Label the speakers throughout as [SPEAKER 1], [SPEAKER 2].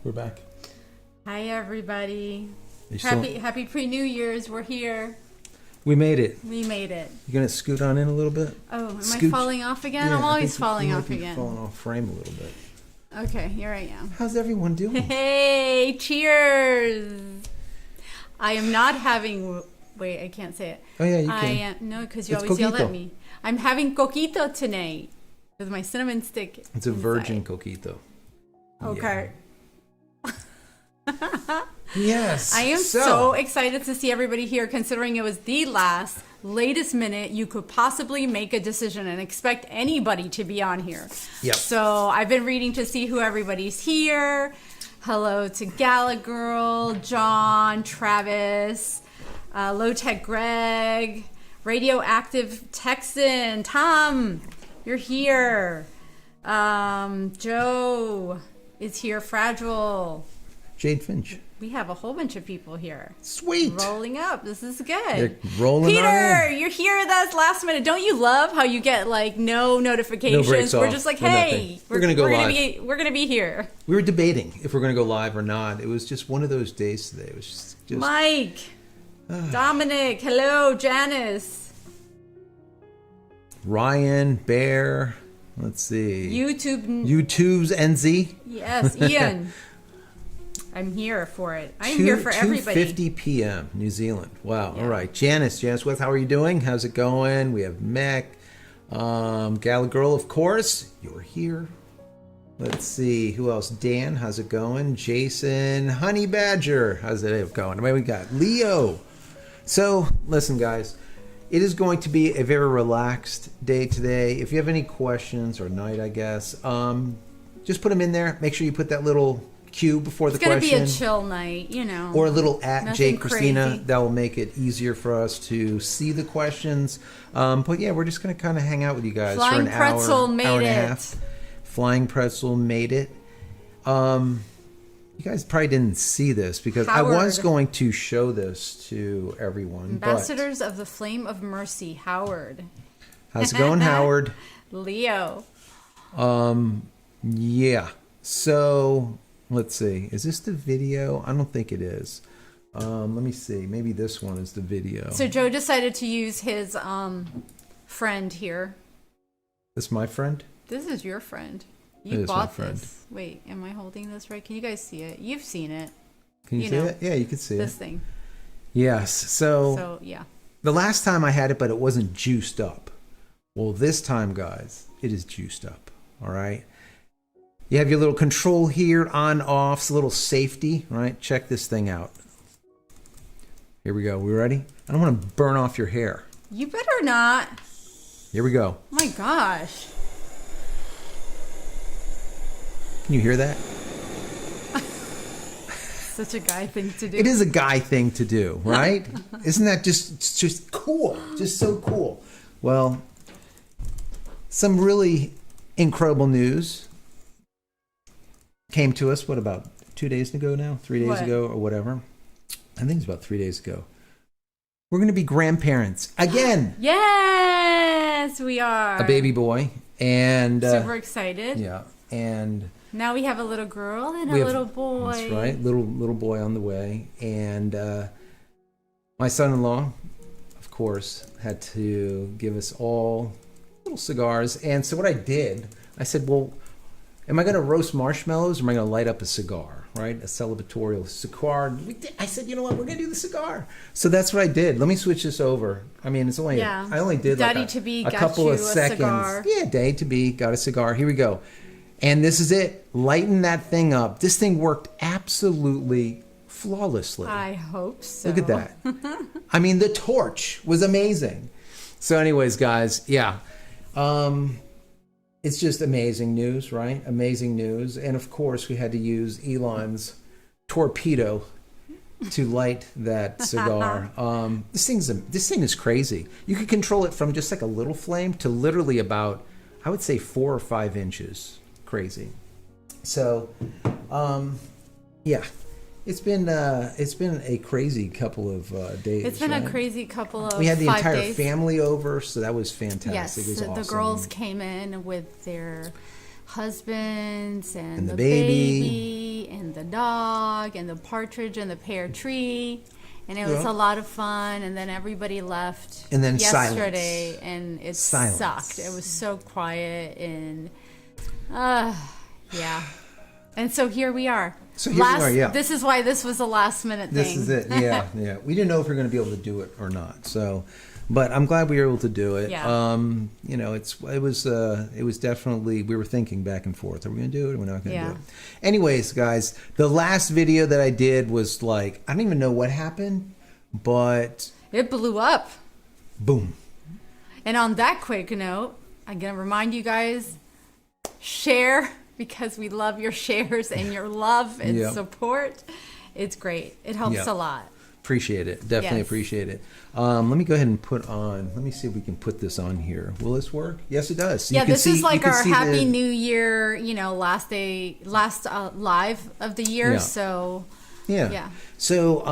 [SPEAKER 1] We're back.
[SPEAKER 2] Hi, everybody.
[SPEAKER 1] Still...
[SPEAKER 2] Happy pre-New Year's. We're here.
[SPEAKER 1] We made it.
[SPEAKER 2] We made it.
[SPEAKER 1] You gonna scoot on in a little bit?
[SPEAKER 2] Oh, am
[SPEAKER 1] Scooch.
[SPEAKER 2] I falling off again?
[SPEAKER 1] Yeah,
[SPEAKER 2] I'm always falling off again.
[SPEAKER 1] Falling off frame a little bit.
[SPEAKER 2] Okay, here I am.
[SPEAKER 1] How's everyone doing?
[SPEAKER 2] Hey, cheers! I am not having. Wait, I can't say it.
[SPEAKER 1] Oh yeah, you
[SPEAKER 2] I
[SPEAKER 1] can.
[SPEAKER 2] am no, because you
[SPEAKER 1] It's
[SPEAKER 2] always yell
[SPEAKER 1] coquito.
[SPEAKER 2] at me. I'm having coquito tonight with my cinnamon stick.
[SPEAKER 1] It's a virgin
[SPEAKER 2] inside.
[SPEAKER 1] coquito.
[SPEAKER 2] Okay.
[SPEAKER 1] Yes.
[SPEAKER 2] I am so excited to see everybody here, considering it was the latest minute you could possibly make a decision and expect anybody to be on here.
[SPEAKER 1] Yep.
[SPEAKER 2] So I've been reading to see who everybody's here. Hello to Gala Girl, John, Travis, Low Tech Greg, Radioactive Texan, Tom, you're here. Joe is here, Fragile.
[SPEAKER 1] Jade Finch.
[SPEAKER 2] We have a whole bunch of people here.
[SPEAKER 1] Sweet.
[SPEAKER 2] Rolling up. This is good.
[SPEAKER 1] They're rolling
[SPEAKER 2] Peter,
[SPEAKER 1] on in.
[SPEAKER 2] you're here with us last minute. Don't you love how you get like no notifications?
[SPEAKER 1] No breaks
[SPEAKER 2] we're
[SPEAKER 1] off,
[SPEAKER 2] just like,
[SPEAKER 1] no
[SPEAKER 2] hey,
[SPEAKER 1] nothing. We're gonna go live.
[SPEAKER 2] We're gonna be here.
[SPEAKER 1] We were debating if we're gonna go live or not. It was just one of those days today. It was just
[SPEAKER 2] Mike, Dominic, hello, Janice,
[SPEAKER 1] Ryan, Bear. Let's see. YouTube's NZ.
[SPEAKER 2] Yes, Ian. I'm here for it. I'm here for everybody.
[SPEAKER 1] 2:50 p.m. New Zealand. Wow. Yeah. All right. Janice West, how are you doing? How's it going? We have Mech. Gala Girl, of course. You're here. Let's see. Who else? Dan, how's it going? Jason. Honey Badger. How's it going? We got Leo. So, listen, guys. It is going to be a very relaxed day today. If you have any questions, or night, I guess, just put them in there. Make sure you put that little cue before the question.
[SPEAKER 2] It's going to be a chill night, you know.
[SPEAKER 1] Or a little at JCristina.
[SPEAKER 2] Crazy.
[SPEAKER 1] That will make it easier for us to see the questions. But yeah, we're just going to kind of hang out with you guys
[SPEAKER 2] Flying
[SPEAKER 1] for an
[SPEAKER 2] Pretzel
[SPEAKER 1] hour
[SPEAKER 2] made
[SPEAKER 1] and a
[SPEAKER 2] it.
[SPEAKER 1] half. Flying Pretzel made it. You guys probably didn't see this because
[SPEAKER 2] Howard.
[SPEAKER 1] I was going to show this to everyone.
[SPEAKER 2] Ambassadors of the Flame of Mercy, Howard.
[SPEAKER 1] How's it going, Howard?
[SPEAKER 2] Leo.
[SPEAKER 1] Yeah. So let's see. Is this the video? I don't think it is. Let me see. Maybe this one is the video.
[SPEAKER 2] So Joe decided to use his friend here.
[SPEAKER 1] This my friend?
[SPEAKER 2] This is your friend.
[SPEAKER 1] It
[SPEAKER 2] You
[SPEAKER 1] is my
[SPEAKER 2] bought
[SPEAKER 1] friend.
[SPEAKER 2] this. Wait, am I holding this right? Can you guys see it? You've seen it.
[SPEAKER 1] Can you see
[SPEAKER 2] know,
[SPEAKER 1] it? Yeah, you can see
[SPEAKER 2] this
[SPEAKER 1] it.
[SPEAKER 2] thing.
[SPEAKER 1] Yes. So
[SPEAKER 2] yeah.
[SPEAKER 1] the last time I had it, but it wasn't juiced up. Well, this time, guys, it is juiced up. All right. You have your little control here, on, off, it's a little safety, right? Check this thing out. Here we go. We ready? I don't want to burn off your hair.
[SPEAKER 2] You better not.
[SPEAKER 1] Here we go.
[SPEAKER 2] Oh my gosh.
[SPEAKER 1] Can you hear that?
[SPEAKER 2] Such a guy thing to do.
[SPEAKER 1] It is a guy thing to do, right? Isn't that just cool? Just so cool. Well, some really incredible news came to us, what, about 2 days ago now? 3 days ago or whatever? I think it's about 3 days ago. We're going to be grandparents again.
[SPEAKER 2] Yes, we are.
[SPEAKER 1] A baby boy. And
[SPEAKER 2] super excited.
[SPEAKER 1] Yeah. And
[SPEAKER 2] now we have a little girl and a little boy.
[SPEAKER 1] That's right. Little boy on the way. And my son-in-law, of course, had to give us all little cigars. And so what I did, I said, well, am I going to roast marshmallows or am I going to light up a cigar, right? A celebratorial cigar. I said, you know what? We're going to do the cigar. So that's what I did. Let me switch this over. I mean, it's only, I only did
[SPEAKER 2] Daddy
[SPEAKER 1] like
[SPEAKER 2] to be
[SPEAKER 1] a
[SPEAKER 2] got
[SPEAKER 1] couple
[SPEAKER 2] you
[SPEAKER 1] of seconds.
[SPEAKER 2] Cigar.
[SPEAKER 1] Yeah, Daddy to be got a cigar. Here we go. And this is it. Lighten that thing up. This thing worked absolutely flawlessly.
[SPEAKER 2] I hope so.
[SPEAKER 1] Look at that. I mean, the torch was amazing. So anyways, guys, yeah. It's just amazing news, right? Amazing news. And of course, we had to use Elon's torpedo to light that cigar. This thing is crazy. You could control it from just like a little flame to literally about, I would say, 4 or 5 inches. Crazy. So, yeah. It's been a crazy couple of days.
[SPEAKER 2] It's been a crazy couple of 5 days.
[SPEAKER 1] We had the entire family over, so that was fantastic.
[SPEAKER 2] Yes,
[SPEAKER 1] it was awesome.
[SPEAKER 2] The girls came in with their husbands and
[SPEAKER 1] the baby
[SPEAKER 2] and and the dog and the partridge and the pear tree. And it was
[SPEAKER 1] Yeah.
[SPEAKER 2] a lot of fun, and then everybody left
[SPEAKER 1] And then
[SPEAKER 2] yesterday,
[SPEAKER 1] silence.
[SPEAKER 2] and it
[SPEAKER 1] Silence.
[SPEAKER 2] sucked. It was so quiet, and yeah. And so here we are.
[SPEAKER 1] So here we are, yeah.
[SPEAKER 2] This is why this was a last minute
[SPEAKER 1] This
[SPEAKER 2] thing.
[SPEAKER 1] is it. Yeah, yeah. We didn't know if we were going to be able to do it or not. So, but I'm glad we were able to do it.
[SPEAKER 2] Yeah.
[SPEAKER 1] You know, it was definitely, we were thinking back and forth. Are we going to do it? Or we're not going to do it. Anyways, guys, the last video that I did was like, I don't even know what happened, but
[SPEAKER 2] It blew up.
[SPEAKER 1] boom.
[SPEAKER 2] And on that quick note, I'm going to remind you guys, share, because we love your shares and your love and
[SPEAKER 1] Yeah.
[SPEAKER 2] support. It's great. It helps
[SPEAKER 1] Yeah.
[SPEAKER 2] a lot.
[SPEAKER 1] Appreciate it. Definitely
[SPEAKER 2] Yes.
[SPEAKER 1] appreciate it. Let me go ahead and let me see if we can put this on here. Will this work? Yes, it does.
[SPEAKER 2] Yeah, this is like our Happy
[SPEAKER 1] New.
[SPEAKER 2] New Year, last live of the year.
[SPEAKER 1] Yeah.
[SPEAKER 2] So,
[SPEAKER 1] Yeah.
[SPEAKER 2] yeah.
[SPEAKER 1] So,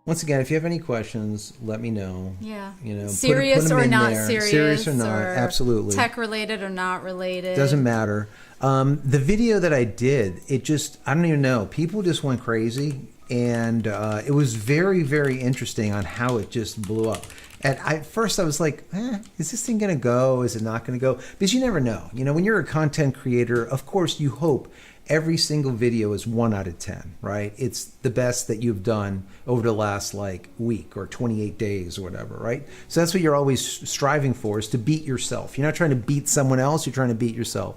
[SPEAKER 1] once again, if you have any questions, let me know.
[SPEAKER 2] Yeah.
[SPEAKER 1] Put
[SPEAKER 2] Serious
[SPEAKER 1] them
[SPEAKER 2] or
[SPEAKER 1] in
[SPEAKER 2] not
[SPEAKER 1] there.
[SPEAKER 2] serious.
[SPEAKER 1] Serious or not, absolutely.
[SPEAKER 2] Tech related or not related.
[SPEAKER 1] Doesn't matter. The video that I did, I don't even know. People just went crazy, and it was very, very interesting on how it just blew up. And at first I was like, is this thing going to go? Is it not going to go? Because you never know. When you're a content creator, of course you hope every single video is 1 out of 10, right? It's the best that you've done over the last week or 28 days or whatever, right? So that's what you're always striving for, is to beat yourself. You're not trying to beat someone else, you're trying to beat yourself.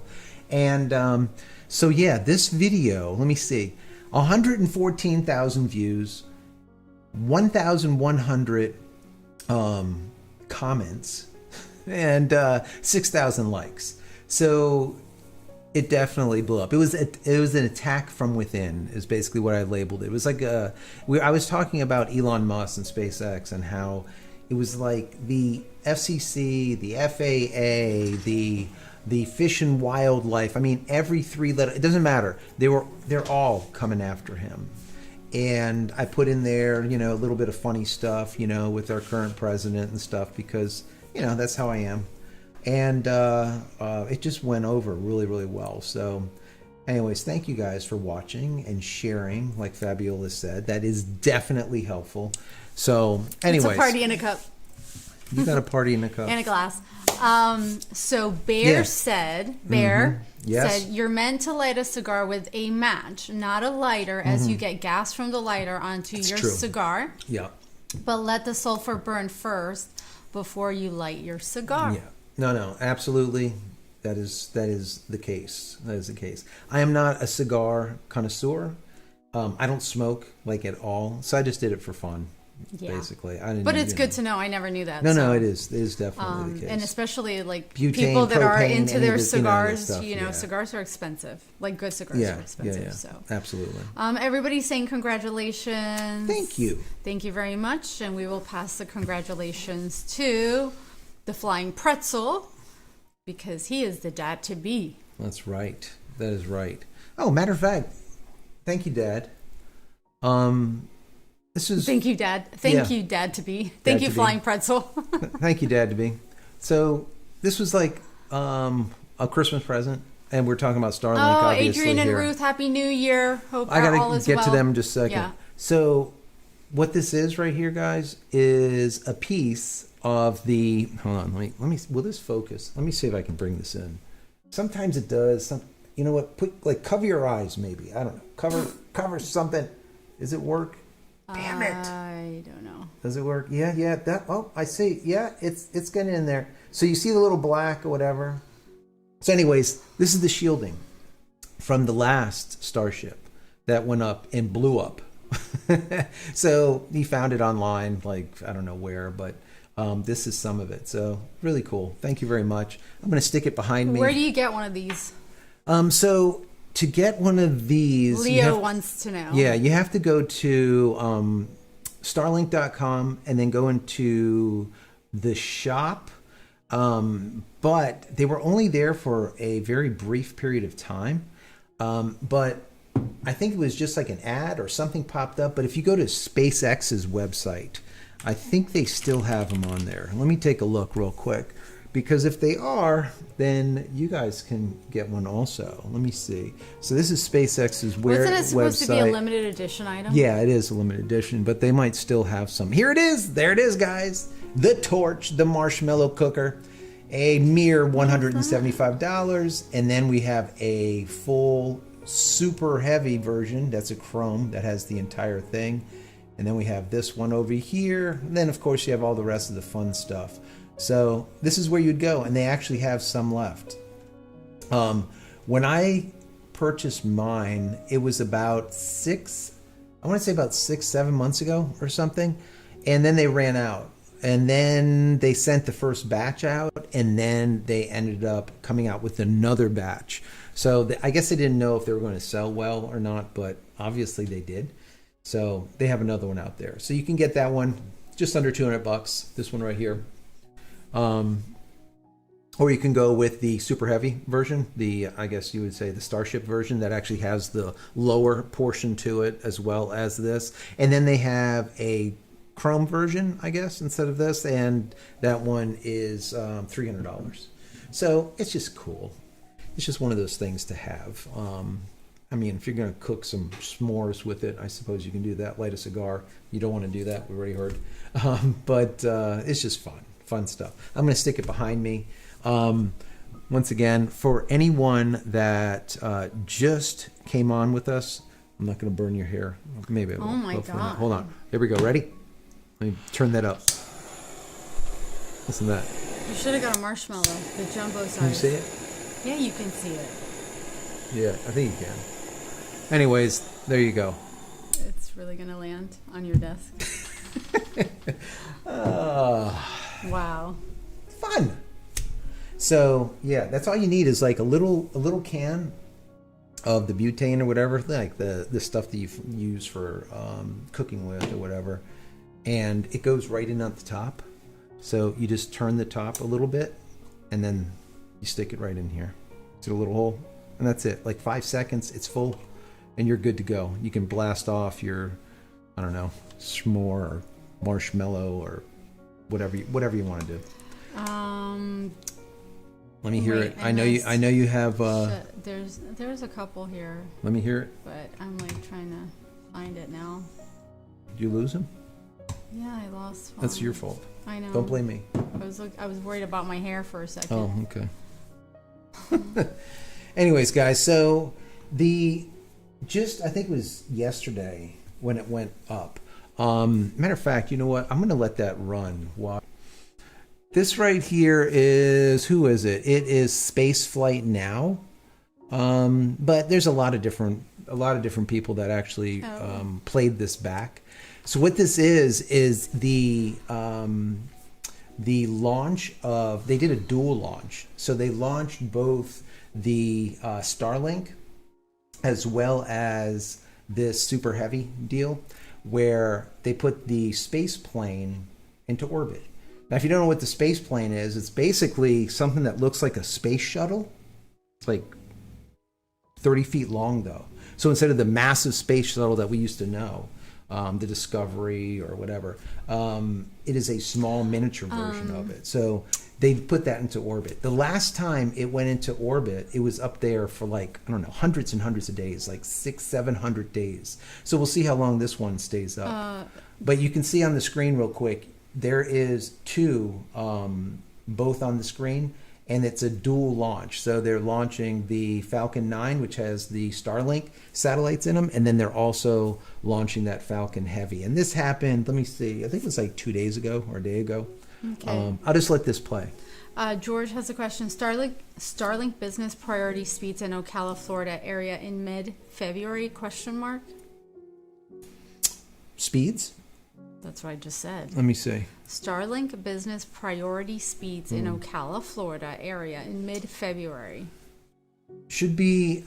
[SPEAKER 1] And so yeah, this video, let me see, 114,000 views, 1,100 comments, and 6,000 likes. So it definitely blew up. It was an attack from within, is basically what I labeled it. It was like I was talking about Elon Musk and SpaceX, and how it was like the FCC, the FAA, the Fish and Wildlife. I mean, every 3 letter, it doesn't matter. They're all coming after him. And I put in there, a little bit of funny stuff, with our current president and stuff, because, that's how I am. And it just went over really, really well. So anyways, thank you guys for watching and sharing, like Fabiola said. That is definitely helpful. So anyways.
[SPEAKER 2] It's a party in a cup.
[SPEAKER 1] You got a party in a cup.
[SPEAKER 2] And a glass. So Bear said,
[SPEAKER 1] Yes.
[SPEAKER 2] said, you're meant to light a cigar with a match, not a lighter, as you get gas from the lighter onto your
[SPEAKER 1] true.
[SPEAKER 2] cigar.
[SPEAKER 1] Yeah.
[SPEAKER 2] But let the sulfur burn first before you light your cigar.
[SPEAKER 1] Yeah. No, absolutely. That is the case. That is the case. I am not a cigar connoisseur. I don't smoke at all. So I just did it for fun.
[SPEAKER 2] Yeah.
[SPEAKER 1] Basically, I didn't.
[SPEAKER 2] But it's good to know. I never knew that.
[SPEAKER 1] No, it is. It is definitely the case.
[SPEAKER 2] And especially
[SPEAKER 1] Butane,
[SPEAKER 2] people that are
[SPEAKER 1] propane,
[SPEAKER 2] into
[SPEAKER 1] any
[SPEAKER 2] their
[SPEAKER 1] of the,
[SPEAKER 2] cigars.
[SPEAKER 1] stuff, yeah.
[SPEAKER 2] Cigars are expensive. Good cigars are expensive.
[SPEAKER 1] Yeah,
[SPEAKER 2] So
[SPEAKER 1] absolutely.
[SPEAKER 2] everybody's saying congratulations.
[SPEAKER 1] Thank you.
[SPEAKER 2] Thank you very much, and we will pass the congratulations to the Flying Pretzel, because he is the dad to be.
[SPEAKER 1] That's right. That is right. Oh, matter of fact, thank you, Dad.
[SPEAKER 2] Thank you, Dad. Thank you, Dad to be. Thank you, Flying Pretzel.
[SPEAKER 1] Thank you, Dad to be. So this was like a Christmas present, and we're talking about Starlink.
[SPEAKER 2] Oh,
[SPEAKER 1] obviously,
[SPEAKER 2] Adrian and
[SPEAKER 1] here.
[SPEAKER 2] Ruth, Happy New Year. Hope
[SPEAKER 1] I
[SPEAKER 2] all
[SPEAKER 1] gotta
[SPEAKER 2] is
[SPEAKER 1] get
[SPEAKER 2] well.
[SPEAKER 1] to them in just a second.
[SPEAKER 2] Yeah.
[SPEAKER 1] So what this is right here, guys, is a piece of the. Hold on, let me. Will this focus? Let me see if I can bring this in. Sometimes it does. You know what? Put cover your eyes, maybe. I don't know. Cover something. Does it work? Damn it!
[SPEAKER 2] I don't know.
[SPEAKER 1] Does it work? Yeah. That. Oh, I see. Yeah, it's getting in there. So you see the little black or whatever. So, anyways, this is the shielding from the last Starship that went up and blew up. So he found it online, I don't know where, but this is some of it. So really cool. Thank you very much. I'm going to stick it behind me.
[SPEAKER 2] Where do you get one of these?
[SPEAKER 1] So to get one of these,
[SPEAKER 2] Leo wants to know.
[SPEAKER 1] Yeah, you have to go to starlink.com and then go into the shop. But they were only there for a very brief period of time. But I think it was just like an ad or something popped up. But if you go to SpaceX's website, I think they still have them on there. Let me take a look real quick, because if they are, then you guys can get one also. Let me see. So this is SpaceX's
[SPEAKER 2] Wasn't it supposed
[SPEAKER 1] website.
[SPEAKER 2] to be a limited edition item?
[SPEAKER 1] Yeah, it is a limited edition, but they might still have some. Here it is. There it is, guys. The torch, the marshmallow cooker, a mere $175. And then we have a full super heavy version. That's a chrome that has the entire thing. And then we have this one over here. And then, of course, you have all the rest of the fun stuff. So this is where you'd go. And they actually have some left. When I purchased mine, it was about 6-7 months ago or something. And then they ran out. And then they sent the first batch out. And then they ended up coming out with another batch. So I guess they didn't know if they were going to sell well or not. But obviously they did. So they have another one out there. So you can get that one just under $200. This one right here. Or you can go with the super heavy version, I guess you would say the Starship version that actually has the lower portion to it as well as this. And then they have a chrome version, I guess, instead of this. And that one is $300. So it's just cool. It's just one of those things to have. I mean, if you're going to cook some s'mores with it, I suppose you can do that. Light a cigar. You don't want to do that. We already heard. But it's just fun stuff. I'm going to stick it behind me. Once again, for anyone that just came on with us, I'm not going to burn your hair. Maybe I will.
[SPEAKER 2] Oh my God.
[SPEAKER 1] Not. Hold on. Here we go. Ready? Let me turn that up. Listen to that.
[SPEAKER 2] You should have got a marshmallow, the jumbo size.
[SPEAKER 1] Can you see it?
[SPEAKER 2] Yeah, you can see it.
[SPEAKER 1] Yeah, I think you can. Anyways, there you go.
[SPEAKER 2] It's really going to land on your desk. Wow.
[SPEAKER 1] Fun. So yeah, that's all you need is like a little can of the butane or whatever, like the stuff that you use for cooking with or whatever, and it goes right in at the top. So you just turn the top a little bit, and then you stick it right in here. See the little hole, and that's it. Like 5 seconds, it's full, and you're good to go. You can blast off your, I don't know, s'more or marshmallow or whatever you want to do. Let me hear it. I know you have.
[SPEAKER 2] There's a couple here.
[SPEAKER 1] Let me hear it.
[SPEAKER 2] But I'm like trying to find it now.
[SPEAKER 1] Did you lose him?
[SPEAKER 2] Yeah, I lost one.
[SPEAKER 1] That's your fault.
[SPEAKER 2] I know.
[SPEAKER 1] Don't blame me.
[SPEAKER 2] I was worried about my hair for a second.
[SPEAKER 1] Oh, okay. Anyways, guys, so I think it was yesterday when it went up. Matter of fact, you know what? I'm going to let that run. Why? This right here is, who is it? It is Spaceflight Now. But there's a lot of different people that actually played this back. So what this is the launch of, they did a dual launch. So they launched both the Starlink as well as this super heavy deal, where they put the space plane into orbit. Now, if you don't know what the space plane is, it's basically something that looks like a space shuttle. It's like 30 feet long, though. So instead of the massive space shuttle that we used to know, the Discovery or whatever, it is a small miniature version of it. So they put that into orbit. The last time it went into orbit, it was up there for like, I don't know, hundreds and hundreds of days, like 600-700 days. So we'll see how long this one stays up. But you can see on the screen real quick, there is two, both on the screen, and it's a dual launch. So they're launching the Falcon 9, which has the Starlink satellites in them, and then they're also launching that Falcon Heavy. And this happened, let me see, I think it was like 2 days ago or a day ago.
[SPEAKER 2] Okay.
[SPEAKER 1] I'll just let this play.
[SPEAKER 2] George has a question. Starlink business priority speeds in Ocala, Florida area in mid-February, ?
[SPEAKER 1] Speeds?
[SPEAKER 2] That's what I just said.
[SPEAKER 1] Let me see.
[SPEAKER 2] Starlink business priority speeds in Ocala, Florida area in mid-February.
[SPEAKER 1] Should be,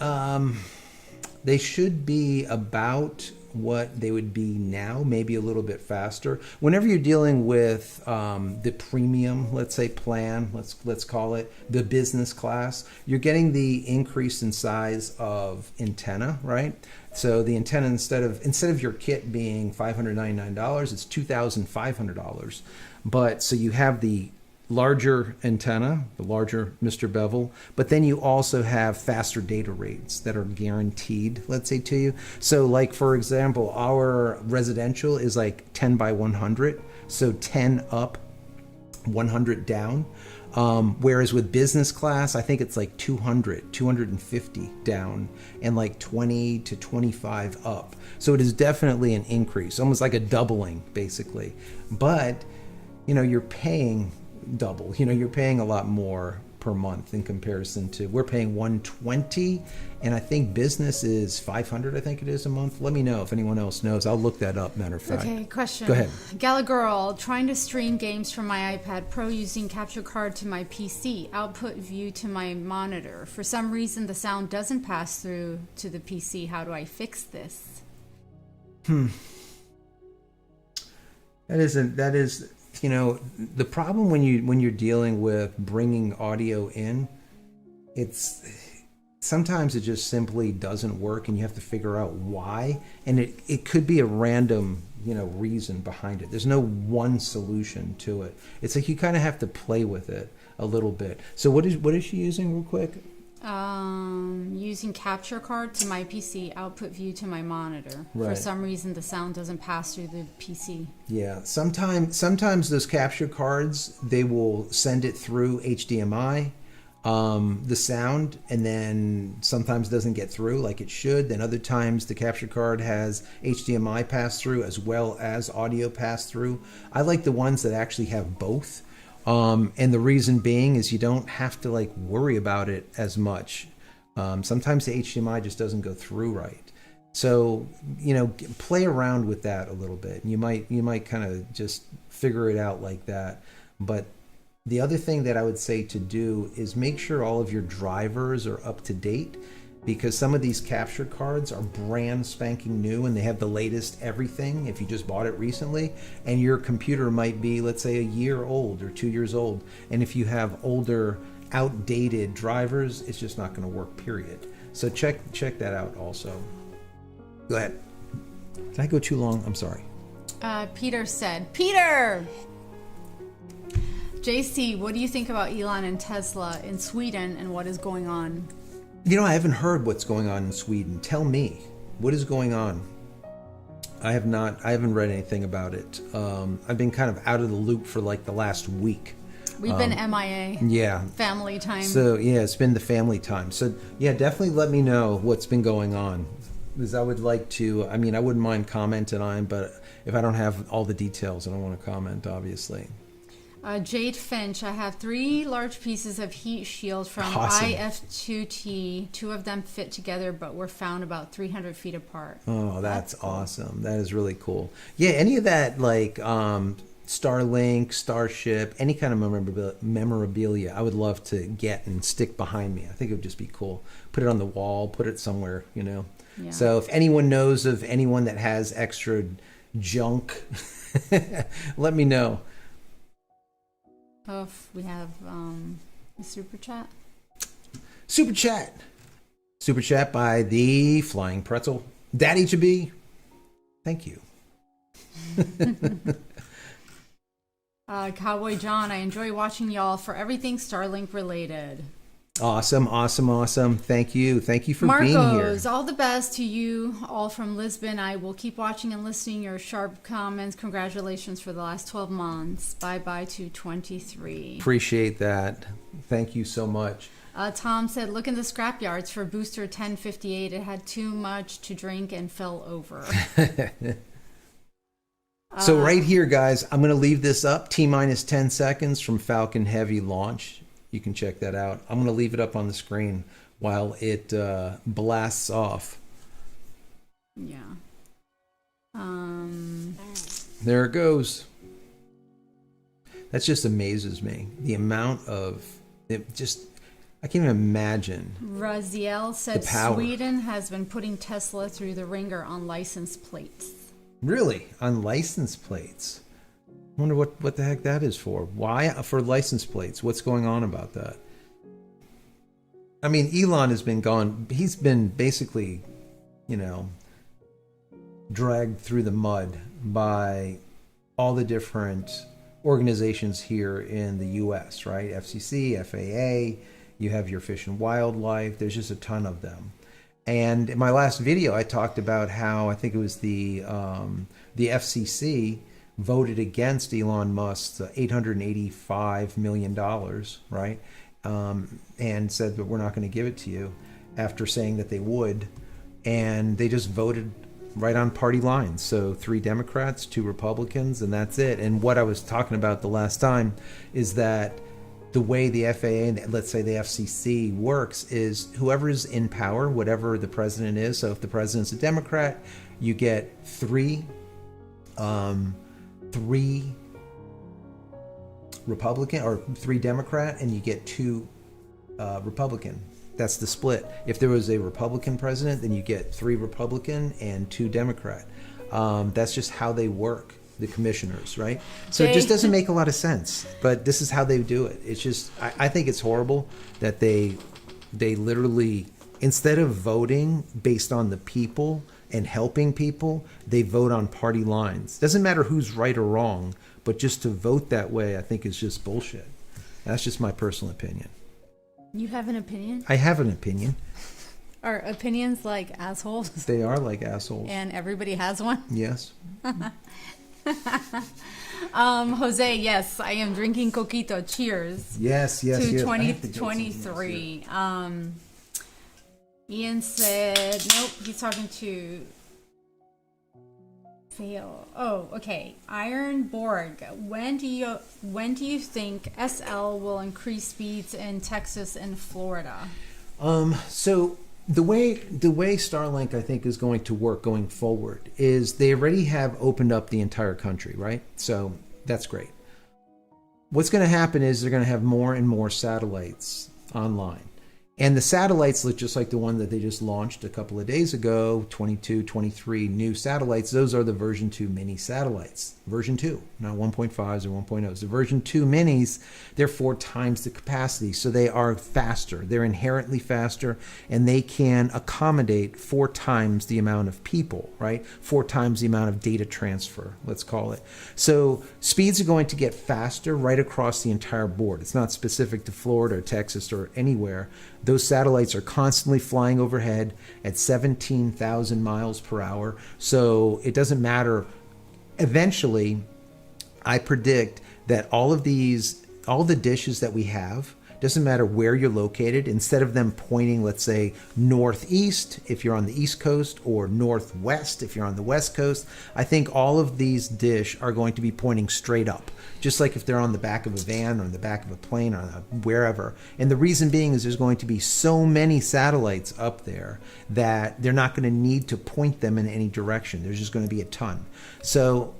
[SPEAKER 1] they should be about what they would be now, maybe a little bit faster. Whenever you're dealing with the premium, let's say plan, let's call it the business class, you're getting the increase in size of antenna, right? So the antenna, instead of your kit being $599, it's $2,500. But so you have the larger antenna, the larger Mr. Bevel, but then you also have faster data rates that are guaranteed, let's say, to you. So like, for example, our residential is like 10 by 100, so 10 up, 100 down. Whereas with business class, I think it's like 200, 250 down and like 20 to 25 up. So it is definitely an increase, almost like a doubling, basically. But, you know, you're paying double. You know, you're paying a lot more per month in comparison to, we're paying 120, and I think business is 500, I think it is, a month. Let me know if anyone else knows. I'll look that up, matter of fact.
[SPEAKER 2] Okay, question.
[SPEAKER 1] Go ahead.
[SPEAKER 2] Gala Girl, trying to stream games from my iPad Pro using capture card to my PC, output view to my monitor. For some reason, the sound doesn't pass through to the PC. How do I fix this?
[SPEAKER 1] That is, you know, the problem when you're dealing with bringing audio in, it's sometimes it just simply doesn't work, and you have to figure out why. And it could be a random, you know, reason behind it. There's no one solution to it. It's like you kind of have to play with it a little bit. So what is she using, real quick?
[SPEAKER 2] Using capture card to my PC, output view to my monitor.
[SPEAKER 1] Right.
[SPEAKER 2] For some reason, the sound doesn't pass through the PC.
[SPEAKER 1] Yeah, sometimes those capture cards, they will send it through HDMI, the sound, and then sometimes it doesn't get through like it should. Then other times the capture card has HDMI pass through as well as audio pass through. I like the ones that actually have both. And the reason being is you don't have to like worry about it as much. Sometimes the HDMI just doesn't go through right. So, you know, play around with that a little bit. You might kind of just figure it out like that. But the other thing that I would say to do is make sure all of your drivers are up to date, because some of these capture cards are brand spanking new and they have the latest everything if you just bought it recently, and your computer might be, let's say, a year old or 2 years old, and if you have older outdated drivers, it's just not going to work, period. So check that out also. Go ahead. Did I go too long? I'm sorry.
[SPEAKER 2] Peter said, Peter! JC, what do you think about Elon and Tesla in Sweden and what is going on?
[SPEAKER 1] You know, I haven't heard what's going on in Sweden. Tell me, what is going on? I haven't read anything about it. I've been kind of out of the loop for like the last week.
[SPEAKER 2] We've been MIA.
[SPEAKER 1] Yeah.
[SPEAKER 2] Family time.
[SPEAKER 1] So, yeah, it's been the family time. So, yeah, definitely let me know what's been going on. Because I would like to, I mean, I wouldn't mind commenting on, but if I don't have all the details, I don't want to comment, obviously.
[SPEAKER 2] Jade Finch, I have 3 large pieces of heat shield from
[SPEAKER 1] Awesome.
[SPEAKER 2] IF2T. 2 of them fit together, but were found about 300 feet apart.
[SPEAKER 1] Oh, that's awesome. That is really cool. Yeah, any of that, like Starlink, Starship, any kind of memorabilia, I would love to get and stick behind me. I think it would just be cool. Put it on the wall, put it somewhere, you know. Yeah. So if anyone knows of anyone that has extra junk, let me know.
[SPEAKER 2] Oh, we have a super chat.
[SPEAKER 1] Super chat by the Flying Pretzel. Daddy to be. Thank you.
[SPEAKER 2] Cowboy John, I enjoy watching y'all for everything Starlink related.
[SPEAKER 1] Awesome. Thank you for
[SPEAKER 2] Marcos,
[SPEAKER 1] being here.
[SPEAKER 2] All the best to you all from Lisbon. I will keep watching and listening your sharp comments. Congratulations for the last 12 months. Bye to 23.
[SPEAKER 1] Appreciate that. Thank you so much.
[SPEAKER 2] Tom said, look in the scrapyards for booster 1058. It had too much to drink and fell over.
[SPEAKER 1] So right here, guys, I'm going to leave this up. T-minus 10 seconds from Falcon Heavy launch. You can check that out. I'm going to leave it up on the screen while it blasts off.
[SPEAKER 2] Yeah.
[SPEAKER 1] There it goes. That just amazes me. The amount of it just, I can't even imagine.
[SPEAKER 2] Raziel said Sweden has been putting Tesla through the ringer on license plates.
[SPEAKER 1] Really? On license plates? I wonder what the heck that is for. Why? For license plates. What's going on about that? I mean, Elon has been gone. He's been basically, you know, dragged through the mud by all the different organizations here in the U.S., right? FCC, FAA, you have your Fish and Wildlife. There's just a ton of them. And in my last video, I talked about how I think it was the FCC voted against Elon Musk's $885 million, right? And said that we're not going to give it to you after saying that they would. And they just voted right on party lines. So 3 Democrats, 2 Republicans, and that's it. And what I was talking about the last time is that the way the FAA and let's say the FCC works is whoever is in power, whatever the president is. So if the president's a Democrat, you get 3 Republican or 3 Democrat, and you get 2 Republican. That's the split. If there was a Republican president, then you get 3 Republican and 2 Democrat. That's just how they work, the commissioners, right? So it just doesn't make a lot of sense, but this is how they do it. It's just, I think it's horrible that they literally, instead of voting based on the people and helping people, they vote on party lines. Doesn't matter who's right or wrong, but just to vote that way, I think is just bullshit. That's just my personal opinion.
[SPEAKER 2] You have an opinion?
[SPEAKER 1] I have an opinion.
[SPEAKER 2] Are opinions like assholes?
[SPEAKER 1] They are like assholes.
[SPEAKER 2] And everybody has one?
[SPEAKER 1] Yes.
[SPEAKER 2] Jose, yes, I am drinking coquito. Cheers.
[SPEAKER 1] Yes.
[SPEAKER 2] To 2023. Ian said, nope, he's talking to Fail. Oh, okay. Iron Borg. When do you think SL will increase speeds in Texas and Florida?
[SPEAKER 1] So the way Starlink I think is going to work going forward is they already have opened up the entire country, right? So that's great. What's going to happen is they're going to have more and more satellites online. And the satellites look just like the one that they just launched a couple of days ago, 22, 23 new satellites. Those are the version 2 mini satellites. Version 2, not 1.5s or 1.0s. The version 2 minis, they're 4 times the capacity. So they are faster. They're inherently faster, and they can accommodate 4 times the amount of people, right? 4 times the amount of data transfer, let's call it. So speeds are going to get faster right across the entire board. It's not specific to Florida or Texas or anywhere. Those satellites are constantly flying overhead at 17,000 miles per hour. So it doesn't matter. Eventually, I predict that all the dishes that we have, doesn't matter where you're located, instead of them pointing, let's say, northeast if you're on the East Coast or northwest if you're on the West Coast, I think all of these dish are going to be pointing straight up, just like if they're on the back of a van or in the back of a plane or wherever. And the reason being is there's going to be so many satellites up there that they're not going to need to point them in any direction. There's just going to be a ton. So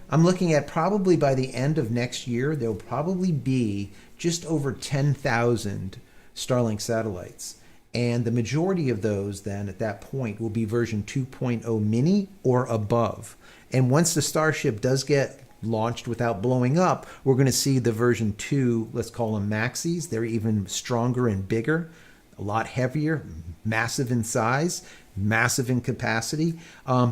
[SPEAKER 1] I'm looking at probably by the end of next year, there'll probably be just over 10,000 Starlink satellites. And the majority of those then at that point will be version 2.0 mini or above. And once the Starship does get launched without blowing up, we're going to see the version 2, let's call them maxis. They're even stronger and bigger, a lot heavier, massive in size, massive in capacity.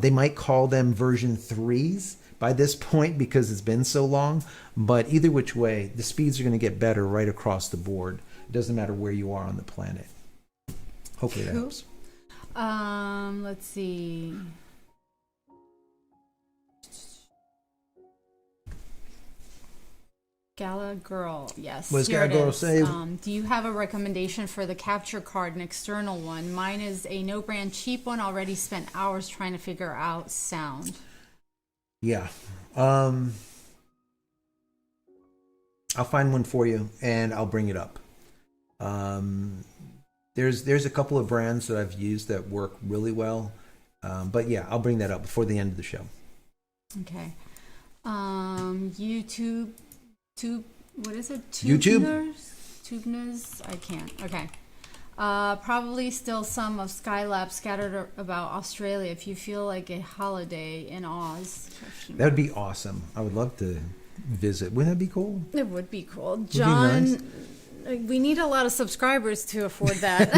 [SPEAKER 1] They might call them version 3s by this point because it's been so long. But either which way, the speeds are going to get better right across the board. It doesn't matter where you are on the planet. Hopefully that helps.
[SPEAKER 2] Let's see. Gala Girl, yes.
[SPEAKER 1] What's Gala Girl say?
[SPEAKER 2] Do you have a recommendation for the capture card, an external one? Mine is a no brand cheap one. Already spent hours trying to figure out sound.
[SPEAKER 1] Yeah. I'll find one for you and I'll bring it up. There's a couple of brands that I've used that work really well. But yeah, I'll bring that up before the end of the show.
[SPEAKER 2] Okay. What is it?
[SPEAKER 1] YouTube?
[SPEAKER 2] Tubeners? I can't. Okay. Probably still some of Skylab scattered about Australia if you feel like a holiday in Oz.
[SPEAKER 1] That would be awesome. I would love to visit. Wouldn't that be cool?
[SPEAKER 2] It would be cool. John,
[SPEAKER 1] nice.
[SPEAKER 2] We need a lot of subscribers to afford that.